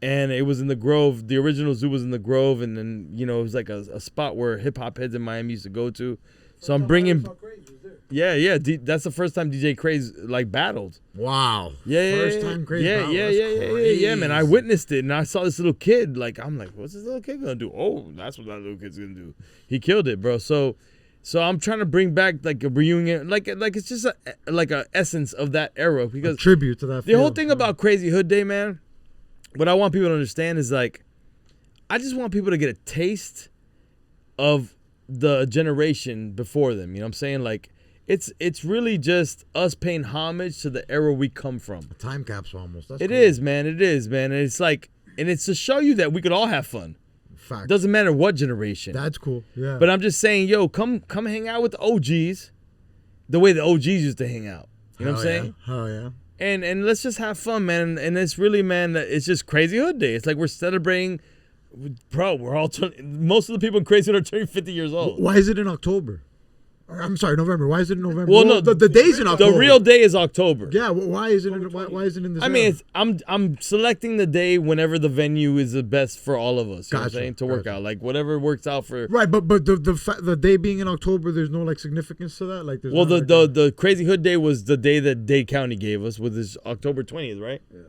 And it was in the Grove. The original Zoo was in the Grove, and then it was like a spot where hip hop heads in Miami used to go to. So I'm bringing. Yeah. That's the first time DJ Craze like battled. Wow. Yeah. First time Craze. Yeah, man. I witnessed it, and I saw this little kid. Like, I'm like, what's this little kid gonna do? Oh, that's what that little kid's gonna do. He killed it, bro. So I'm trying to bring back like a reunion, like it's just like a essence of that era, because a tribute to that. The whole thing about Crazyhood Day, man. What I want people to understand is like, I just want people to get a taste of the generation before them. You know what I'm saying? Like, it's really just us paying homage to the era we come from. A time capsule almost. That's It cool. is, man. It is, man. And it's like, and it's to show you that we could all have fun. Fact. Doesn't matter what generation. That's cool. Yeah. But I'm just saying, yo, come hang out with the OGs, the way the OGs used to hang out. You know what I'm saying? Hell yeah. And let's just have fun, man. And it's really, man, it's just Crazyhood Day. It's like we're celebrating, bro. We're all most of the people in Crazyhood are turning 50 years old. Why is it in October? I'm sorry, November. Why is it in November? Well, no, the day's in October. The real day is October. Yeah. Why is it in? Why is it in this? I mean, I'm selecting the day whenever the venue is the best for all of us. You know what I'm saying? To work out, like whatever works out for. Right, but the day being in October, there's no like significance to that. Like, there's well, not, the Crazyhood Day was the day that Dade County gave us, which is October 20th, right? Yeah.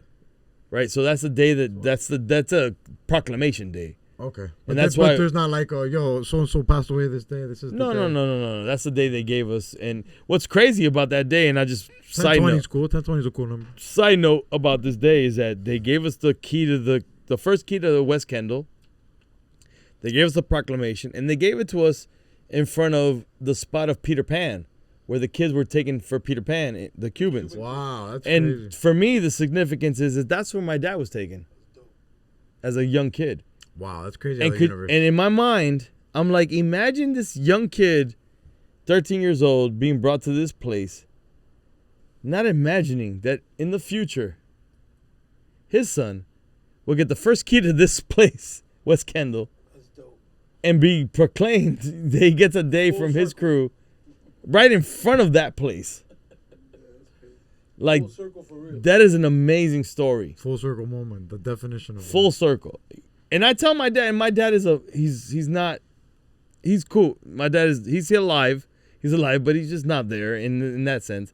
Right, so that's the day that's a proclamation day. Okay, and that's why there's not like yo, so and so passed away this day. This is no. That's the day they gave us. And what's crazy about that day, and I just 1020 is cool. 1020 is a cool number. Side note about this day is that they gave us the key to the first key to the West Kendall. They gave us the proclamation, and they gave it to us in front of the spot of Peter Pan, where the kids were taken for Peter Pan, the Cubans. Wow, that's and crazy. For me, the significance is that that's where my dad was taken as a young kid. Wow, that's crazy. And in my mind, I'm like, imagine this young kid, 13 years old, being brought to this place, not imagining that in the future, his son will get the first key to this place, West Kendall, and be proclaimed that he gets a day from his crew right in front of that place. Like, that is an amazing story. Full circle moment, the definition of full circle. And I tell my dad, and my dad is he's cool. My dad he's alive, but he's just not there in that sense.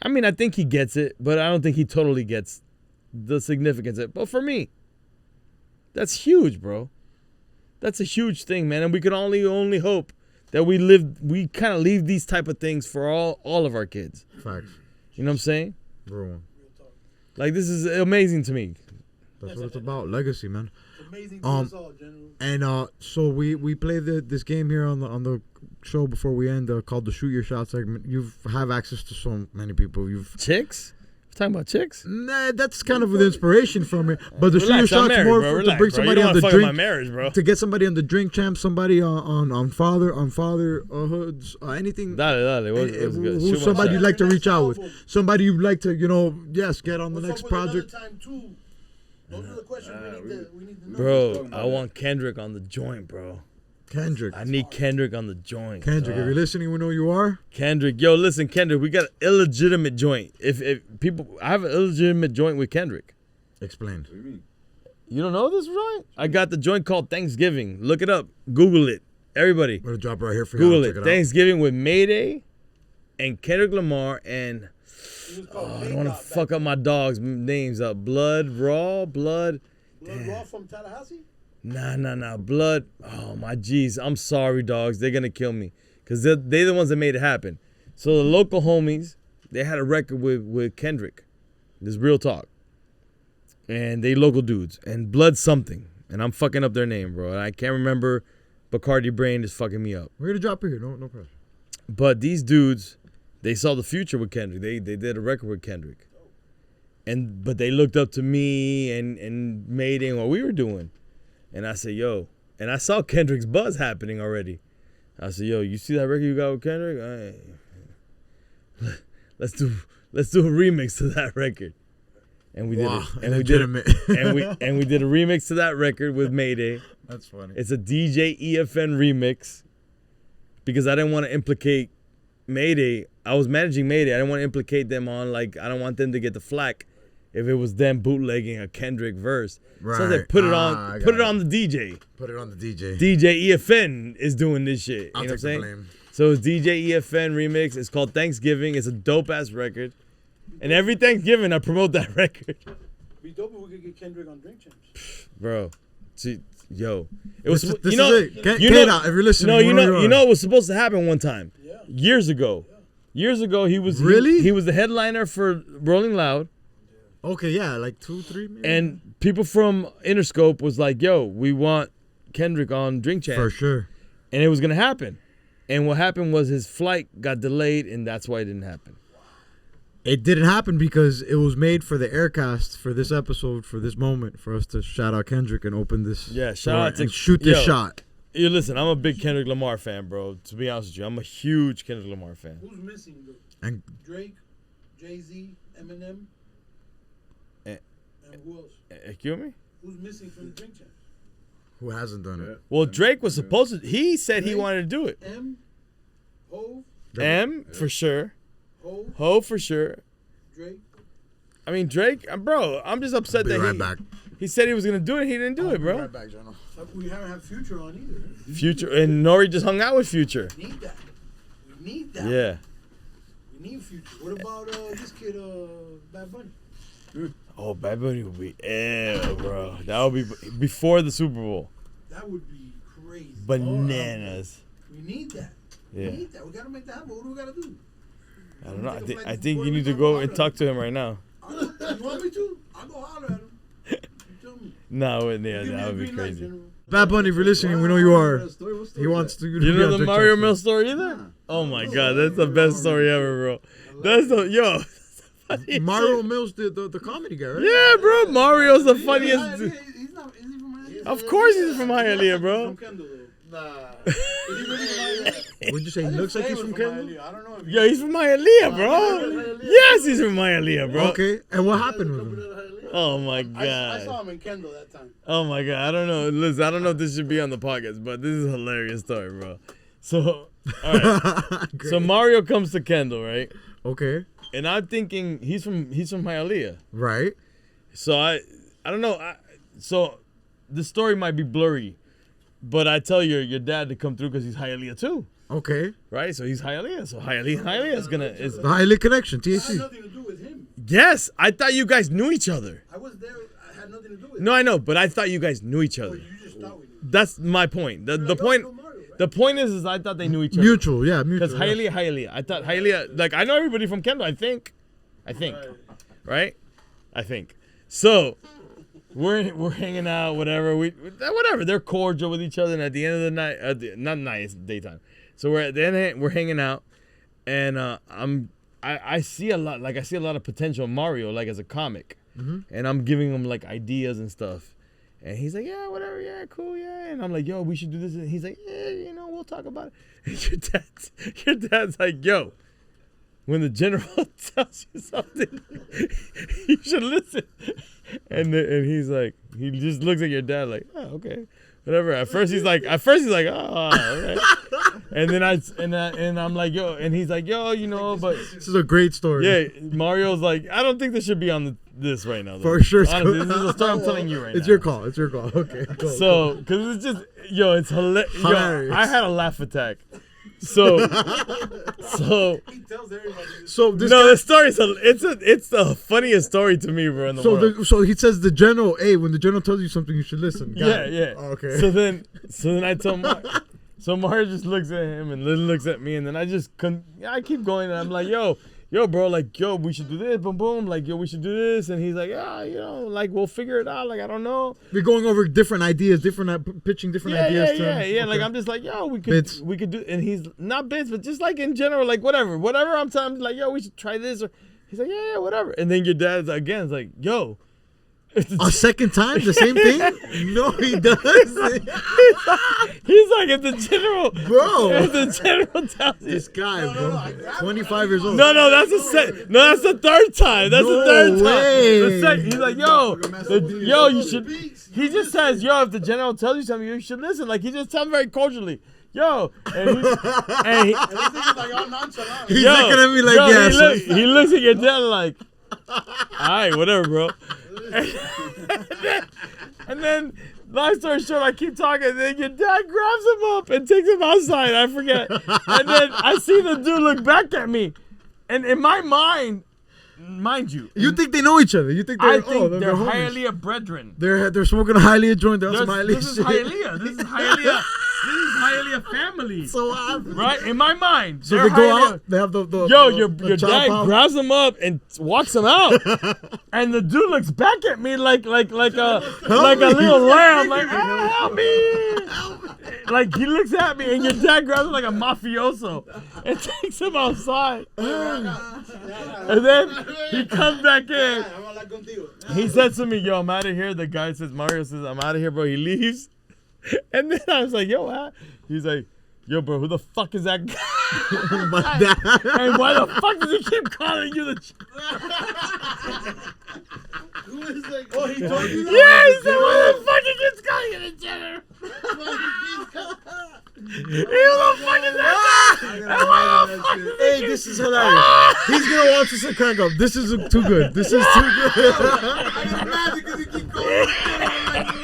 I mean, I think he gets it, but I don't think he totally gets the significance of it. But for me, that's huge, bro. That's a huge thing, man. And we can only hope that we kind of leave these type of things for all of our kids. Facts. You know what I'm saying? Real one. Like, this is amazing to me. That's what it's about, legacy, man. Amazing to us all, General. And so we play this game here on the show before we end, called the Shoot Your Shot segment. You have access to so many people. Chicks? We're talking about chicks? Nah, that's kind of the inspiration from it. But the Shoot Your Relax, I'm Shot's married, more bro. to bring somebody on the fuck drink. my marriage, bro. To get somebody on the Drinkchamps, somebody on fatherhoods, anything. Dale, what's good? Who's somebody you'd like to reach out with? Somebody you'd like to, get on the next project. Those are the questions we need to know. Bro, I want Kendrick on the joint, bro. Kendrick. I need Kendrick on the joint. Kendrick, if you're listening, we know you are. Kendrick, yo, listen, Kendrick, we got an illegitimate joint. If people, I have an illegitimate joint with Kendrick. Explain. What do you mean? You don't know this joint? I got the joint called Thanksgiving. Look it up. Google it. Everybody. I'm gonna drop it right here for you. Google Check it. out. Thanksgiving with Mayday and Kendrick Lamar and I don't want to fuck up my dogs' names up. Blood Raw. Blood Raw from Tallahassee? Nah. Blood. Oh, my G's. I'm sorry, dogs. They're going to kill me. Because they're the ones that made it happen. So the local homies, they had a record with Kendrick. This is real talk. And they local dudes. And Blood something. And I'm fucking up their name, bro. And I can't remember. Bacardi Brain is fucking me up. We're gonna drop it here. No pressure. But these dudes, they saw the future with Kendrick. They did a record with Kendrick. But they looked up to me and Mayday and what we were doing. And I said, yo. And I saw Kendrick's buzz happening already. I said, yo, you see that record you got with Kendrick? Let's do a remix to that record. And we did it. And we did it. And we did a remix to that record with Mayday. That's funny. It's a DJ EFN remix because I didn't want to implicate Mayday. I was managing Mayday. I didn't want to implicate them on, like, I don't want them to get the flack if it was them bootlegging a Kendrick verse. Right. So they put it on the DJ. Put it on the DJ. DJ EFN is doing this shit. I'll you know what I'm saying? blame. So it's DJ EFN remix. It's called Thanksgiving. It's a dope ass record. And every Thanksgiving I promote that record. Be dope if we could get Kendrick on Drinkchamps. Bro. See, yo. It was This you is know, it. Get you know, out if you're listening. No, you know are. what was supposed to happen one time. Yeah. Years ago. Years ago he was Really? he was the headliner for Rolling Loud. Okay, yeah, like 2, 3 maybe. And people from Interscope was like, yo, we want Kendrick on Drinkchamps. For sure. And it was going to happen. And what happened was his flight got delayed, and that's why it didn't happen. It didn't happen because it was made for the Heir Cast for this episode, for this moment, for us to shout out Kendrick and open this. Yeah, shout out to and shoot this shot. You listen, I'm a big Kendrick Lamar fan, bro. To be honest with you, I'm a huge Kendrick Lamar fan. Who's missing, though? And Drake, Jay-Z, Eminem, and who else? Excuse me? Who's missing from Drinkchamps? who hasn't done it? Well, Drake was supposed to. He said he wanted to do it. Hov, M for sure. Hov, Ho for sure. Drake. I mean, Drake, bro, I'm just upset Be that right back. he said he was going to do it. He didn't do it, bro. Right back, Jono. We haven't had Future on either. Future. And N.O.R.E just hung out with Future. We need that. We need that. Yeah. We need Future. What about this kid, Bad Bunny? Oh, Bad Bunny would be ill, bro. That would be before the Super Bowl. That would be crazy. Bananas. We need that. Yeah. We need that. We gotta make that happen. What do we gotta do? I don't know. I think you need to go and talk to him right now. You want me to? I'll go holler at him. You tell me. No, yeah, Give me that a would be green light, crazy. General. Bad Bunny, if you're listening, we know you are. He wants to. You know the Mario Mill story either? Oh my God, that's the best story ever, bro. That's the yo. Mario Mills, the comedy guy, right? Yeah, bro. Mario's the funniest. He's not. Is he from Hialeah? Of course he's from Hialeah, bro. From Kendall, though. Nah. Is he really from Hialeah? Would you say he looks like he's from Kendall? I don't know. Yo, he's from Hialeah, bro. Yes, he's from Hialeah, bro. Okay, and what happened with him? Oh my I God. saw him in Kendall that time. Oh my God. I don't know. Listen, I don't know if this should be on the podcast, but this is a hilarious story, bro. So, all right. So Mario comes to Kendall, right? Okay. And I'm thinking he's from Hialeah. Right. So I don't know. So the story might be blurry, but I tell your dad to come through because he's Hialeah too. Okay. Right? So he's Hialeah. So Hialeah is gonna The Hialeah connection, It had THC. nothing to do with him. Yes, I thought you guys knew each other. I was there. I had nothing to do with No, I know, but I thought you guys knew each it. other. You just thought we knew. That's my point. The Like, point oh, Mario, right? the point is I thought they knew each other. Mutual, yeah, mutual. Because Hialeah. I thought Hialeah, like I know everybody from Kendall, I think. Right? I think. So we're hanging out, whatever. Whatever. They're cordial with each other, and at the end of the night, not night, it's daytime. So we're hanging out, and I see a lot of potential in Mario, like as a comic, and I'm giving him like ideas and stuff, and he's like, yeah, whatever, yeah, cool, yeah, and I'm like, yo, we should do this, and he's like, yeah, we'll talk about it. And your dad's like, yo, when the general tells you something, you should listen. And he's like, he just looks at your dad like, oh, okay. whatever. At first he's like, oh, all right. And then I'm like, yo, and he's like, yo, you know, but this is a great story. yeah, Mario's like, I don't think this should be on this right now. Though. For sure. Honestly, this is a story I'm telling you right now. It's your call. It's your call. Okay. Go. So, because it's just, yo, it's hilarious. Hilarious. I had a laugh attack. So He tells everybody. So this no, guy, the story is it's the funniest story to me, bro. In the world. so he says the general, hey, when the general tells you something, you should listen. Got Yeah, it. yeah. Oh, okay. So then I told Mario. So Mario just looks at him and Lynn looks at me, and then I keep going, and I'm like, yo, bro, like, yo, we should do this, boom, boom, like, yo, we should do this, and he's like, yeah, you know, like, we'll figure it out, like, I don't know. We're going over different ideas, pitching different ideas. Yeah. Okay. Like, I'm just like, yo, we could do, and he's not bits, but just like in general, like, whatever I'm telling him, like, yo, we should try this, or he's like, yeah, whatever, and then your dad's again is like, yo. A second time, the same thing? No, he doesn't. He's like, if the general, Bro. if the general tells you. This guy, bro, 25 years old. No, that's the that's the third time. That's the third way. time. He's like, yo, you should. He just says, yo, if the general tells you something, you should listen. Like, he just tells very cordially. Yo, and He's like all nonchalant. He's looking at me like, yeah. He looks at your dad like, all right, whatever, bro. And then, long story short, I keep talking, and then your dad grabs him up and takes him outside. I forget. And then I see the dude look back at me. And in my mind you. You think they know each other? You think I they're think they're homies. Hialeah brethren. They're smoking a Hialeah joint. They're on some This is Hialeah shit. Hialeah. This is Hialeah. This is Hialeah family. So what happened? Right? In my mind. So they're they go Hialeah. out. They have the Your dad grabs him up and walks him out, and the dude looks back at me like a little lamb, like, help me! Like, he looks at me, and your dad grabs him like a mafioso and takes him outside, and then he comes back in. He said to me, "Yo, I'm out of here." The guy says, Mario says, "I'm out of here, bro." He leaves, and then I was like, "Yo, what?" He's like, yo, bro, who the fuck is that guy? My dad. And why the fuck does he keep calling you the... Who is that? Oh, he told you that? Yeah, he said, why the fuck he keeps calling you the Jenner? Who the fuck is that guy? Hey, this is hilarious. He's gonna watch this and crack up. This is too good. This is too good. I'm mad because you keep calling me.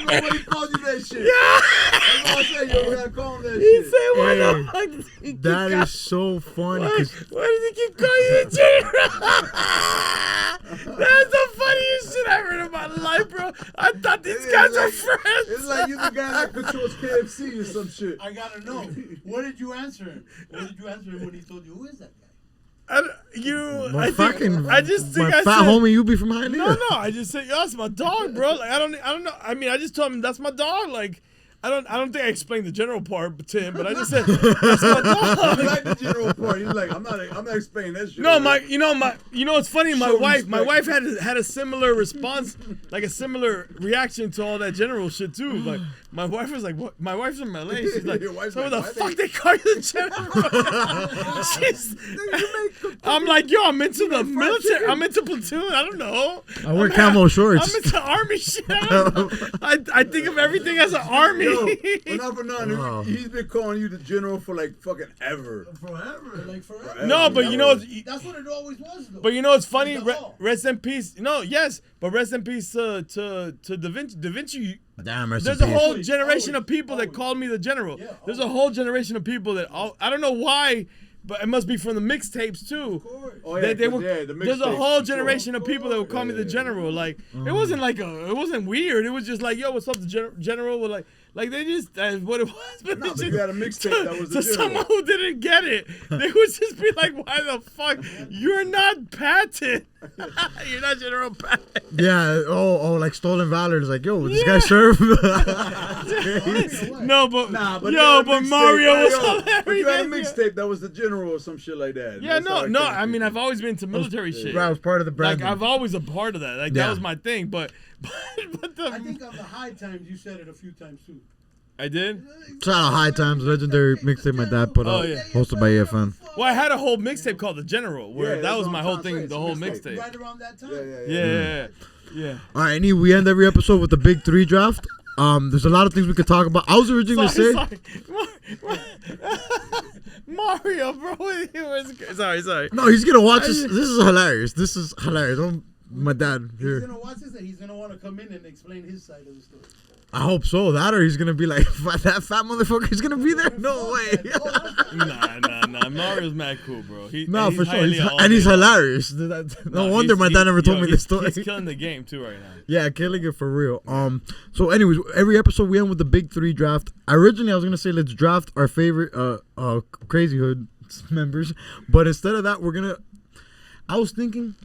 Nobody called you that shit. Yeah. That's all I said. You gotta call him that He shit. said, why the fuck does he keep That is so funny. Why does he keep calling you the Jenner? That's the funniest shit I've heard in my life, bro. I thought these guys are friends. It's like you're the guy that controls KFC or some shit. I gotta know. What did you answer him? What did you answer him when he told you, who is that guy? My I fat said, homie, you be from Hialeah. No, I just said, yo, that's my dog, bro. Like, I don't know. I mean, I just told him that's my dog. Like, I don't think I explained the general part to him, but I just said that's my dog. I like the general part. He's like, I'm not explaining that shit. No, you know what's funny? My wife had a similar response, like a similar reaction to all that general shit too. Like, my wife was like, "What?" My wife's from LA. She's like, "So what the fuck they call you the general?" I'm like, "Yo, I'm into the military. I'm into platoon. I don't know. I wear camo shorts. I'm into army shit. I think of everything as an army." But not for nothing. He's been calling you the general for like fucking ever. Forever. Like forever. No, but you know, that's what it always was, though. but you know what's funny? Rest in peace. No, yes, but rest in peace to Da Vinci. Da Vinci. Damn, rest There's in a peace. whole generation of people that called me the general. There's a whole generation of people that I don't know why, but it must be from the mixtapes too. Oh yeah, The there's a whole mixtapes, generation of people that would call me the general. Like, it wasn't like it wasn't weird. It was just like, yo, what's up, the general? Well, like they just that's what it was. But No, but you had a mixtape that was the to general. someone who didn't get it, they would just be like, why the fuck? You're not Patton. You're not General Patton. Yeah. Oh, like Stolen Valor is like, yo, this guy serve. No, but but Mario was hilarious. But you had a mixtape that was the general or some shit like that. Yeah, That's how no. came I mean, I've always been to military shit. Right, I was part of the brand. Like, I've always a part of that. Like, that was my thing. But I think on the high times you said it a few times too. I did. Shout out High Times, legendary mixtape my dad put out, hosted by EFN. Well, I had a whole mixtape called The General, where Yeah, that that's was what my I'm whole trying to thing, say. the whole It's a mixtape. Right around that time. Yeah. All right, we end every episode with the big 3 draft. There's a lot of things we could talk about. I was originally going to say. Mario, bro. Sorry. No, he's going to watch this. This is hilarious. My dad here. He's gonna watch this and he's gonna want to come in and explain his side of the story. I hope so. That or he's gonna be like, that fat motherfucker's gonna be there. No way. Nah. Mario's mad cool, bro. No, for sure. He's hilarious. No wonder my dad never told me this story. He's killing the game too right now. Yeah, killing it for real. So anyways, every episode we end with the big 3 draft. Originally I was gonna say let's draft our favorite Crazyhood members, but instead of that I was thinking.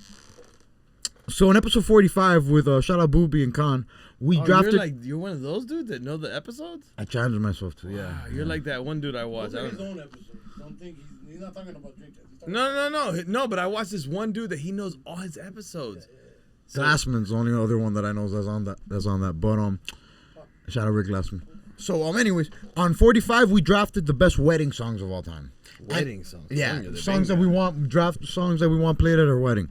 So in episode 45 with shout out Booby and Khan, we drafted. You're one of those dudes that know the episodes. I challenged myself to. Yeah, you're like that one dude I watched. His own episode. Don't think he's not talking about Drinkchamps. No. But I watched this one dude that he knows all his episodes. Glassman's the only other one that I know that's on that. But shout out Rick Glassman. So anyways, on 45 we drafted the best wedding songs of all time. Wedding songs. Yeah, songs that we want played at our wedding.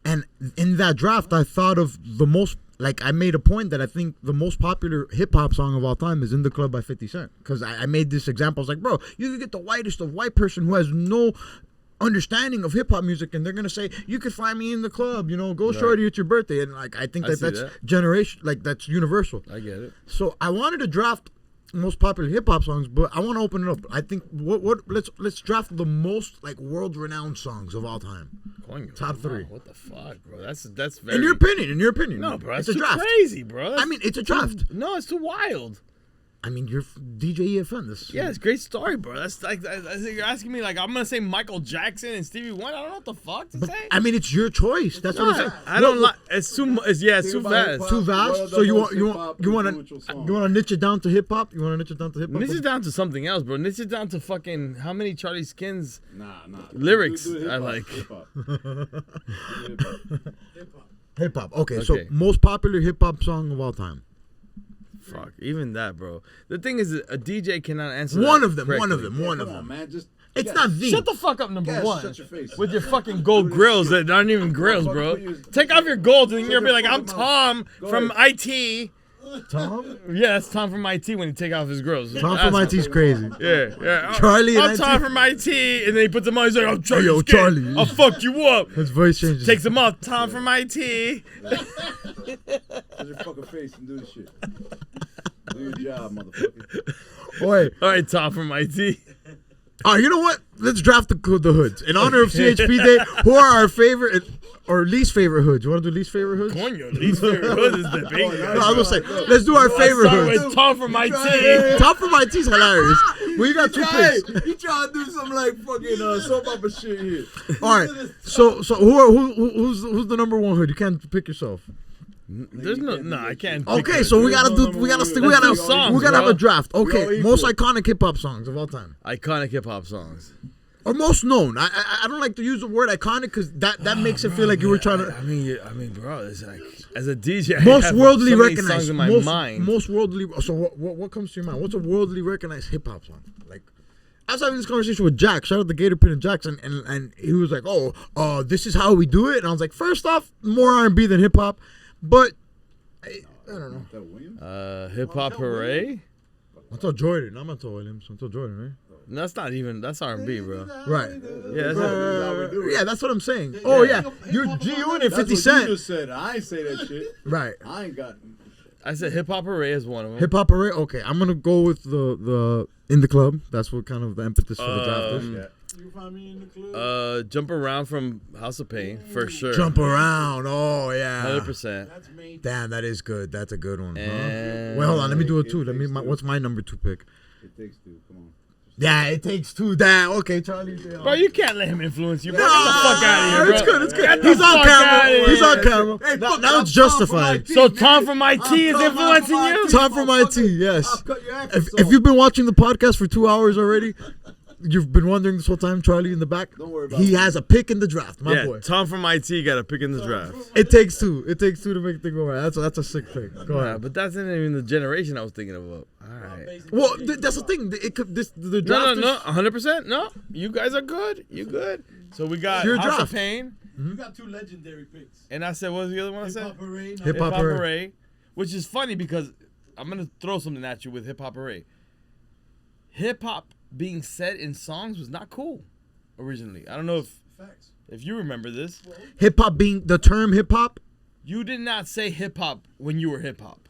And in that draft, I thought of the most, I made a point that I think the most popular hip-hop song of all time is In the Club by 50 Cent. Because I made this example. I was like, bro, you could get the whitest of white person who has no understanding of hip-hop music, and they're going to say, you could find me in the club, go shorty, it's your birthday. And, I think that's generation, that's universal. I get it. So I wanted to draft most popular hip-hop songs, but I want to open it up. I think, let's draft the most, world-renowned songs of all time. Top 3. What the fuck, bro? That's very. In your opinion. No, bro. It's That's a draft. Crazy, bro. It's a draft. No, it's too wild. You're DJ EFN. Yeah, it's a great story, bro. That's you're asking me I'm gonna say Michael Jackson and Stevie Wonder. I don't know what the fuck to say. It's your choice. That's what I'm saying. I don't like. It's too. It's too vast. Too vast. So you want to niche it down to hip hop? Niche it down to something else, bro. Niche it down to fucking how many Charlie Skins lyrics I like. Hip hop. Okay, so most popular hip hop song of all time. Fuck, even that, bro. The thing is, a DJ cannot answer one that of them. correctly. One of them. Man, just it's not the. Shut the fuck up, number one. Shut your face. With your fucking gold grills that aren't even grills, bro. Take off your gold and you're gonna be like, I'm Tom from IT. Tom? Yeah, that's Tom from IT when he take off his grills. Tom from IT's crazy. Yeah. Charlie I'm Tom from IT, and then he puts them on. He's like, I'm Charlie. Yo, Charlie. I'll fuck you up. His voice changes. Takes them off. Tom from IT. Shut your fucking face and do this shit. Do your job, motherfucker. Wait. All right, Tom from IT. All right, you know what? Let's draft the hoods. In honor of CHP Day, who are our favorite or least favorite hoods? You want to do least favorite hoods? Coño, least favorite hood is the big guy. No, I was going to say, let's do our favorite hoods. With Tom from IT. Tom from IT is hilarious. We got 2 picks. You trying to do some fucking soap opera shit here. All right, so who's the number one hood? You can't pick yourself. There's no, I can't. Okay, so we gotta have a draft. Okay, most iconic hip hop songs of all time. Iconic hip hop songs. Or most known. I don't like to use the word iconic because that makes it feel like you were trying to. I mean, bro, it's like as a DJ, most I have worldly so many recognized songs in my mind. Most worldly. So what comes to your mind? What's a worldly recognized hip hop song? I was having this conversation with Jack. Shout out to Gator Pin and Jackson, and he was like, "Oh, this is how we do it." And I was like, first off, more R&B than hip hop. But I don't know. Hip Hop Hooray? I thought Jordan. I'm not told Williams. I told Jordan, right? No, that's not even. That's R&B, bro. Right. Yeah, that's what I'm saying. Oh yeah, you're G-Unit 50 Cent. You just said I ain't say that shit. Right. I ain't got. I said Hip Hop Hooray is one of them. Hip Hop Hooray. Okay, I'm gonna go with the In the Club. That's what kind of the impetus for the draft is. Yeah. You find me in the club? Jump Around from House of Pain, for sure. Jump Around. Oh, yeah. 100%. That's me. Damn, that is good. That's a good one. And Well, hold on. Let me do it too. What's my number 2 pick? It takes 2. Come on. Yeah, It Takes 2. Damn. Okay, Charlie. Bro, you can't let him influence you, bro. Get the fuck out of here, bro. It's good. It's good. He's on camera. He's on camera. Hey, now it's justified. So Tom from IT is influencing you? Tom from IT, yes. I'll cut your accent If you've been watching the podcast for 2 hours already, you've been wondering this whole time, Charlie in the back. Don't worry about He it. has a pick in the draft, my boy. Tom from IT got a pick in the draft. It takes 2. It takes 2 to make things go right. That's a sick pick. Go Yeah, ahead. but that's not even the generation I was thinking about. All right. Well, that's the thing. It could the draft. No, 100%. No, you guys are good. You good. So we got Your House draft. of Pain, You got 2 legendary picks. and I said, what was the other one I Hip said? Hop Parade. Hip Hop Hooray. Hooray, which is funny because I'm gonna throw something at you with hip hop array. Hip hop being said in songs was not cool originally. I don't know if you remember this. Hip hop being the term hip hop. You did not say hip hop when you were hip hop.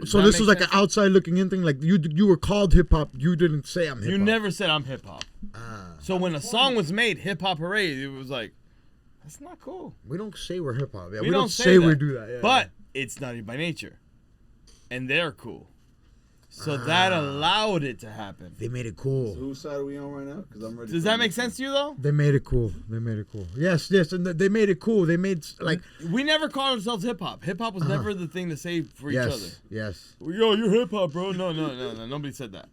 So this was like an outside looking in thing. Like you were called hip hop. You didn't say I'm hip hop. You never said I'm hip hop. So when a song was made, hip hop array, it was like, that's not cool. We don't say we're hip hop. Yeah, we don't say we do that. Yeah, but it's Naughty by Nature, and they're cool. So that allowed it to happen. They made it cool. So whose side are we on right now? Because I'm ready. Does that make sense to you though? They made it cool. Yes, and they made it cool. They made like we never called ourselves hip hop. Hip hop was never the thing to say for each other. Yes. Yo, you're hip hop, bro. No. Nobody said that.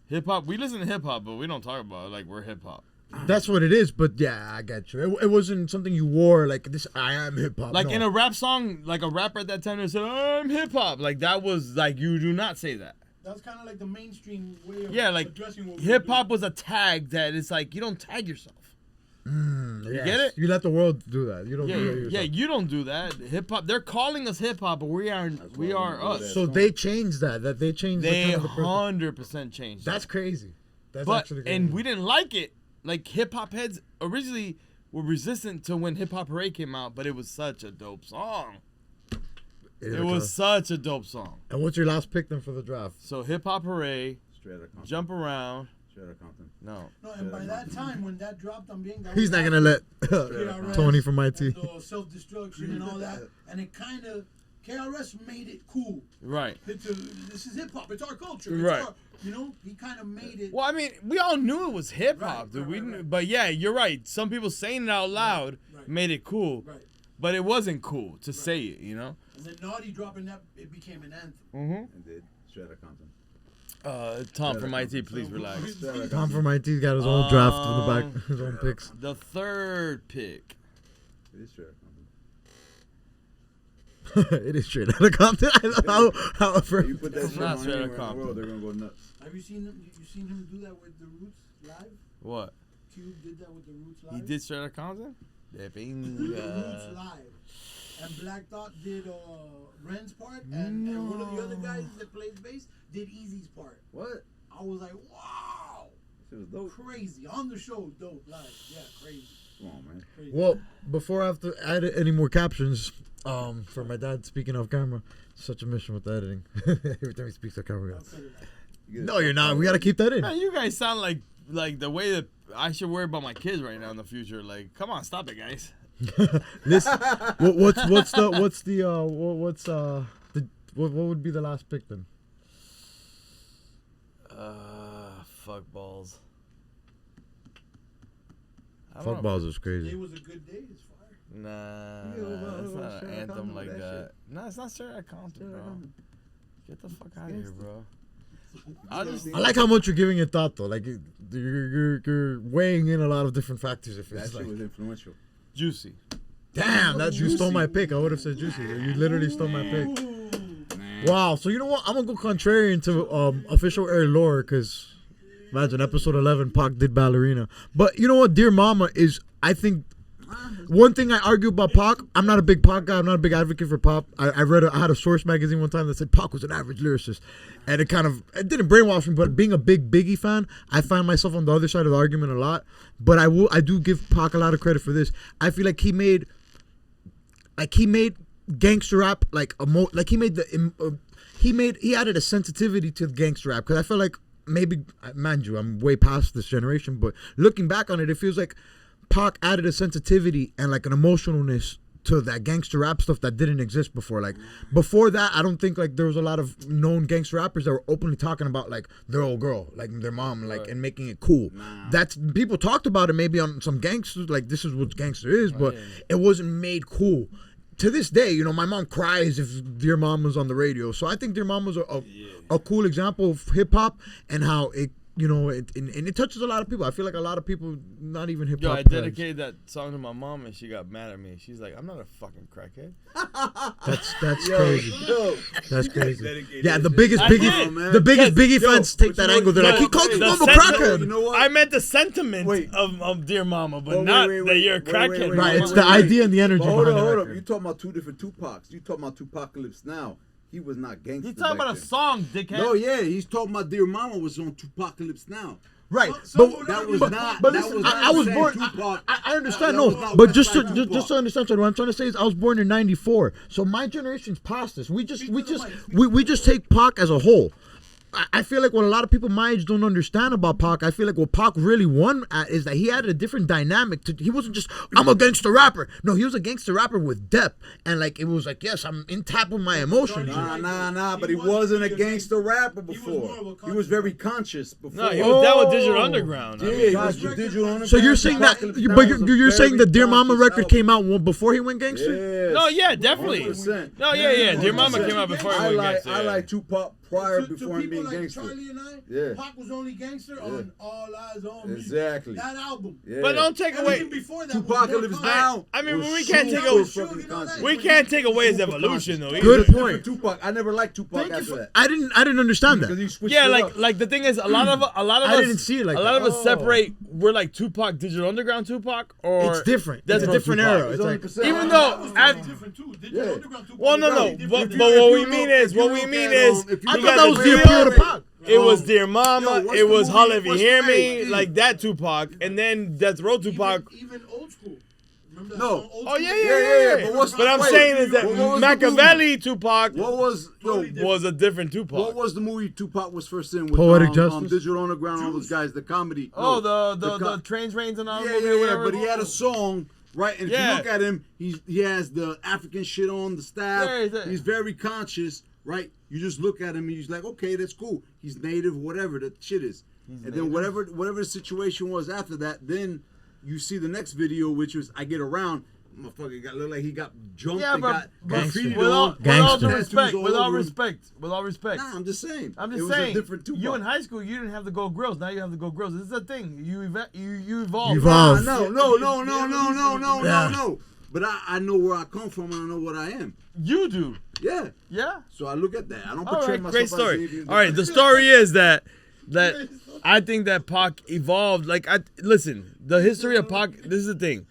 Hip hop. We listen to hip hop, but we don't talk about it like we're hip hop. That's what it is, but yeah, I get you. It wasn't something you wore like this. I am hip hop. Like in a rap song, like a rapper at that time that said, "I'm hip hop." Like that was like you do not say that. That's kind of like the mainstream way of addressing what hip hop was a tag that it's like you don't tag yourself. You get it? You let the world do that. You don't do that yourself. Yeah, you don't do that. Hip hop. They're calling us hip hop, but we are us. So they changed that. They changed. They 100% changed. That's crazy. That's actually crazy. And we didn't like it. Like hip hop heads originally were resistant to when Hip Hop Hooray came out, but it was such a dope song. It was such a dope song. And what's your last pick then for the draft? So Hip Hop Hooray, Jump Around. Straight out Compton. No, and by that time when that dropped on Bing, he's not gonna let Tony from IT. Self-destruction and all that, and it kind of KRS made it cool. Right. This is hip hop. It's our culture. Right. He kind of made it. Well, I mean, we all knew it was hip hop, dude. Right. But yeah, you're right. Some people saying it out loud made it cool. Right. But it wasn't cool to say it, you know? And then N.O.R.E dropping that, it became an anthem. Mm-hmm. It did. Straight out Compton. Tom from IT, please relax. Tom from IT's got his own draft in the back, his own picks. The third pick. It is straight out Compton. It is straight out of Compton. However, you put that shit on anywhere in the world, they're gonna go nuts. Have you seen him do that with the Roots live? What? Cube did that with the Roots live. He did straight out of Compton? The Roots live. And Black Thought did Ren's part, and one of the other guys that plays bass did Easy's part. What? I was like, wow. It was dope. Crazy. On the show, dope. Live. Yeah, crazy. Come on, man. Crazy. Well, before I have to add any more captions, for my dad speaking off camera, such a mission with the editing. Every time he speaks off camera, no, you're not. We got to keep that in. Man, you guys sound like the way that I should worry about my kids right now in the future. Like, come on, stop it, guys. Listen, what would be the last pick then? Fuck balls. Fuck balls is crazy. Today was a good day. It's fire. Nah, it's not an anthem like that. Nah, it's not straight out of Compton, bro. Get the fuck out of here, bro. I like how much you're giving it thought though. Like you're weighing in a lot of different factors. If it's that shit was influential. Juicy. Damn, you stole my pick. I would have said Juicy. You literally stole my pick. Wow. So you know what? I'm gonna go contrarian to OfficialHeir lore because imagine episode 11, Pac did Ballerina. But you know what? Dear Mama is, I think, one thing I argue about Pac. I'm not a big Pac guy. I'm not a big advocate for Pac. I had a Source magazine one time that said Pac was an average lyricist, and it didn't brainwash me. But being a big Biggie fan, I find myself on the other side of the argument a lot. But I do give Pac a lot of credit for this. I feel like he made gangster rap he added a sensitivity to gangster rap because I feel like maybe, mind you, I'm way past this generation, but looking back on it, it feels like Pac added a sensitivity and like an emotionalness to that gangster rap stuff that didn't exist before. Like before that, I don't think like there was a lot of known gangster rappers that were openly talking about like their old girl, like their mom, like and making it cool. That's people talked about it maybe on some gangsters, like this is what gangster is, but it wasn't made cool. To this day, you know, my mom cries if Dear Mom was on the radio. So I think Dear Mom was a cool example of hip hop and how it, you know, and it touches a lot of people. I feel like a lot of people, not even hip hop. Yo, I dedicated that song to my mom and she got mad at me. She's like, I'm not a fucking crackhead. That's crazy. That's crazy. Yeah, the biggest Biggie fans take that angle. They're like, he called his mom a crackhead. You know what? I meant the sentiment of Dear Mama, but not that you're a crackhead. Right, it's the idea and the energy. Hold up. You talking about two different Tupacs. You talking about Tupacalypse now. he was not gangster. He's talking back about a then. song, dickhead. No, yeah, he's talking about Dear Mama was on Tupacalypse Now. Right, So That was not. But that listen, was I not was the born. same Tupac. I understand, That was no, not but West just Side to Tupac. understand, so what I'm trying to say is, I was born in '94, so my generation's past this. We just take Pac as a whole. I feel like what a lot of people my age don't understand about Pac, I feel like what Pac really won at is that he had a different dynamic. He wasn't just, I'm a gangster rapper. No, he was a gangster rapper with depth. And like, it was like, yes, I'm in tap with my emotions. Nah, but he wasn't a gangster rapper before. He was very conscious before. No, he was down with Digital Underground. Yeah, he was with Digital Underground. So you're saying that, but you're saying the Dear Mama record came out before he went gangster? Yes. No, yeah, definitely. 100%. No, yeah. Dear Mama came out before he I went like gangster. I like Tupac prior to before him people being like gangster. Charlie and I, Yeah. Pac was only gangster on All Eyes on Me. Exactly. That album. Yeah. But don't take And away. even before that, Tupacalypse Now. I mean, was we can't super take away. fucking conscious. We can't take away his evolution though. Good either. point. Tupac. I never liked Tupac after that. I didn't understand Because that. he switched Yeah, it up. like the thing is, a lot of I us didn't see it like a lot that. of us separate. We're like Tupac, Digital Underground Tupac, or It's different. That's It's a different Tupac. era. It's like, 100%. Even That was though, totally different too. Digital Underground too. well, no, If but you- what if we you mean look- is, if you what we look mean at, is, if you I he look thought got that was the the real- appeal to Pac. It was Dear Mama, Yo, what's it the was movie- Holla If You what's Hear the Me, name? like that Tupac, and then Death Row Tupac. Even old school. Remember that No. song, Old Oh School? yeah. But what's- But I'm wait, saying is that what was the Machiavelli Tupac What was was a different Tupac. what was the movie Tupac was first in with Poetic Justice? Digital Underground, all those guys, the comedy. Oh, No, the trains, rains, and all. yeah. But he had a song, right? And if Yeah. you look at him, he has the African shit on the staff. Yeah, He's very conscious, right? You just look at him and he's like, okay, that's cool. He's native, whatever the shit is. And then whatever the situation was after that, then you see the next video, which was I Get Around. Motherfucker got looked like he got jumped Yeah, and got Gangster. graffitied with all on. Gangster. due respect, Tattoos with all all over him. respect. Nah, I'm just saying. I'm it just was saying. a different Tupac. You in high school, you didn't have to go grills. Now you have to go grills. This is the thing. You evolve. Evolve. No. But I know where I come from and I know what I am. You do. Yeah. Yeah. So I look at that. I don't All portray right. myself Great as story. anything. All right. The story is that I think that Pac evolved. Like listen, the history of Pac. This is the thing.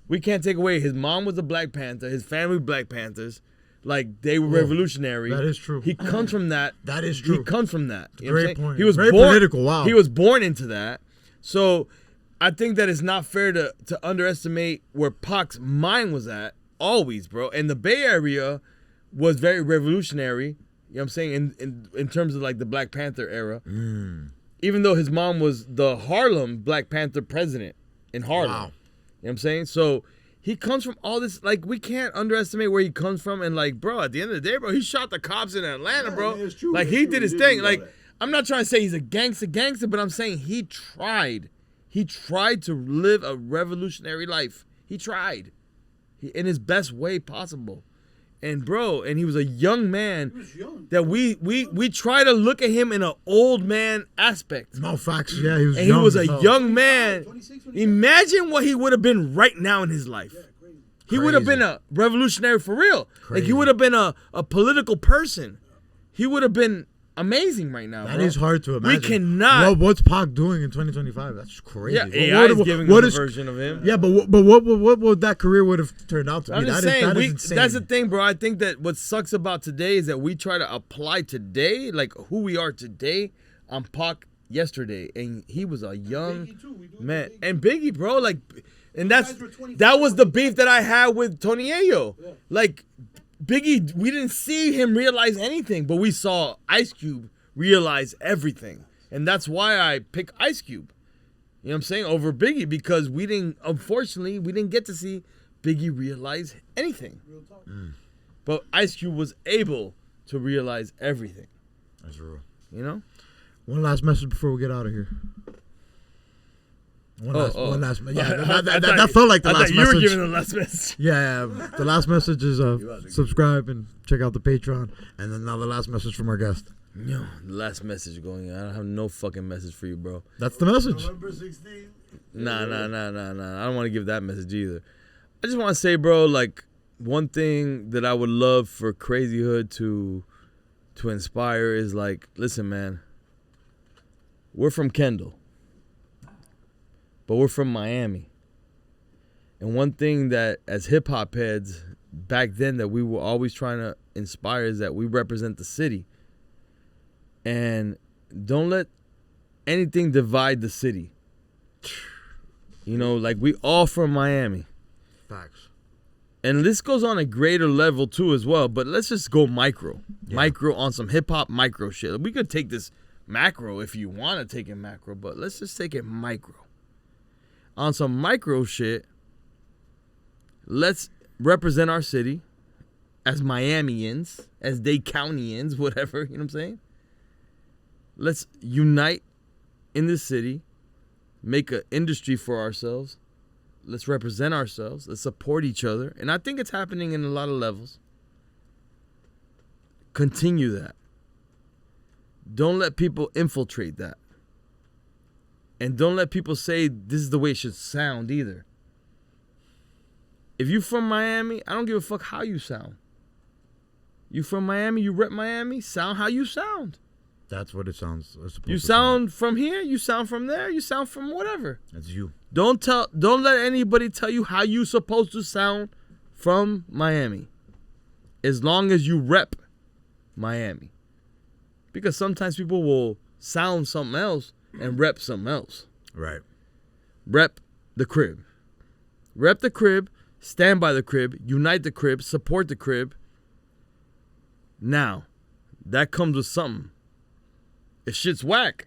We can't take away. His mom was a Black Panther. His family were Black Panthers. Like they were revolutionary. that is true. He comes from that. That is true. He comes from that. You know Great what I'm saying? point. He was Very born, political, wow. He was born into that. So I think that it's not fair to underestimate where Pac's mind was at always, bro. And the Bay Area was very revolutionary. You know what I'm saying? In terms of like the Black Panther era. Even though his mom was the Harlem Black Panther president in Harlem. Wow. You know what I'm saying? So he comes from all this, like, we can't underestimate where he comes from. And, like, bro, at the end of the day, bro, he shot the cops in Atlanta, bro. it's true, Like, it's he true. did his He thing. did do Like, all that. I'm not trying to say he's a gangster, but I'm saying he tried. He tried to live a revolutionary life. He tried. In his best way possible. And, bro, and he was a young man that we try to look at him in an old man aspect. No facts. Yeah, he was. And young he was as a hell. young man. Imagine what he would have been right now in his life. He would have been a revolutionary for real. Like, he would have been a political person. He would have been amazing right now. That bro. is hard to imagine. We cannot. What's Pac doing in 2025? That's crazy. Yeah, AI is giving us a version of him. Yeah, but what would that career would have turned out to be? I'm just That saying, is insane. that's the thing, bro. I think that what sucks about today is that we try to apply today, like who we are today, on Pac yesterday, and he was a young man. And Biggie, bro, like, and that was the beef that I had with Tony Ayo. Like, Biggie, we didn't see him realize anything, but we saw Ice Cube realize everything, and that's why I pick Ice Cube. You know what I'm saying, over Biggie, because unfortunately, we didn't get to see Biggie realize anything. But Ice Cube was able to realize everything. That's real. You know? One last message before we get out of here. One last. Yeah, that felt like the last message. You were giving the last message. Yeah, the last message is subscribe and check out the Patreon, and then now the last message from our guest. No, the last message going on. I don't have no fucking message for you, bro. That's the message. November 16th. Nah. I don't want to give that message either. I just want to say, bro, like, one thing that I would love for Crazyhood to inspire is, like, listen, man, we're from Kendall, but we're from Miami. And one thing that, as hip-hop heads, back then that we were always trying to inspire is that we represent the city. And don't let anything divide the city. You know, like we all from Miami. Facts. And this goes on a greater level too as well, but let's just go micro. Yeah. Micro on some hip hop micro shit. We could take this macro if you want to take it macro, but let's just take it micro. On some micro shit, let's represent our city as Miamians, as Dade Countyans, whatever, you know what I'm saying? Let's unite in this city, make an industry for ourselves. Let's represent ourselves. Let's support each other. And I think it's happening in a lot of levels. Continue that. Don't let people infiltrate that. And don't let people say this is the way it should sound either. If you from Miami, I don't give a fuck how you sound. You from Miami, you rep Miami, sound how you sound. That's what it sounds. You sound from here, you sound from there, you sound from whatever. That's you. Don't let anybody tell you how you supposed to sound from Miami. As long as you rep Miami. Because sometimes people will sound something else and rep something else. Right. Rep the crib. Rep the crib, stand by the crib, unite the crib, support the crib. Now, that comes with something. If shit's whack,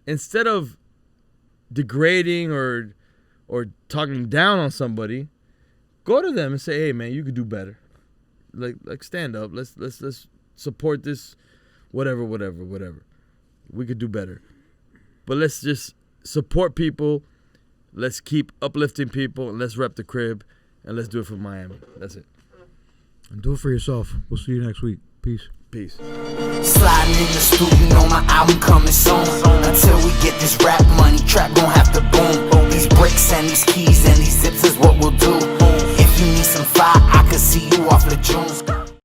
instead of degrading or talking down on somebody, go to them and say, "Hey, man, you could do better. Like stand up. Let's support this, whatever. We could do better. But let's just support people. Let's keep uplifting people, and let's rep the crib, and let's do it for Miami. That's it. And do it for yourself. We'll see you next week. Peace. Peace. Sliding in the studio, my album coming soon. Until we get this rap money, trap gon' have to boom.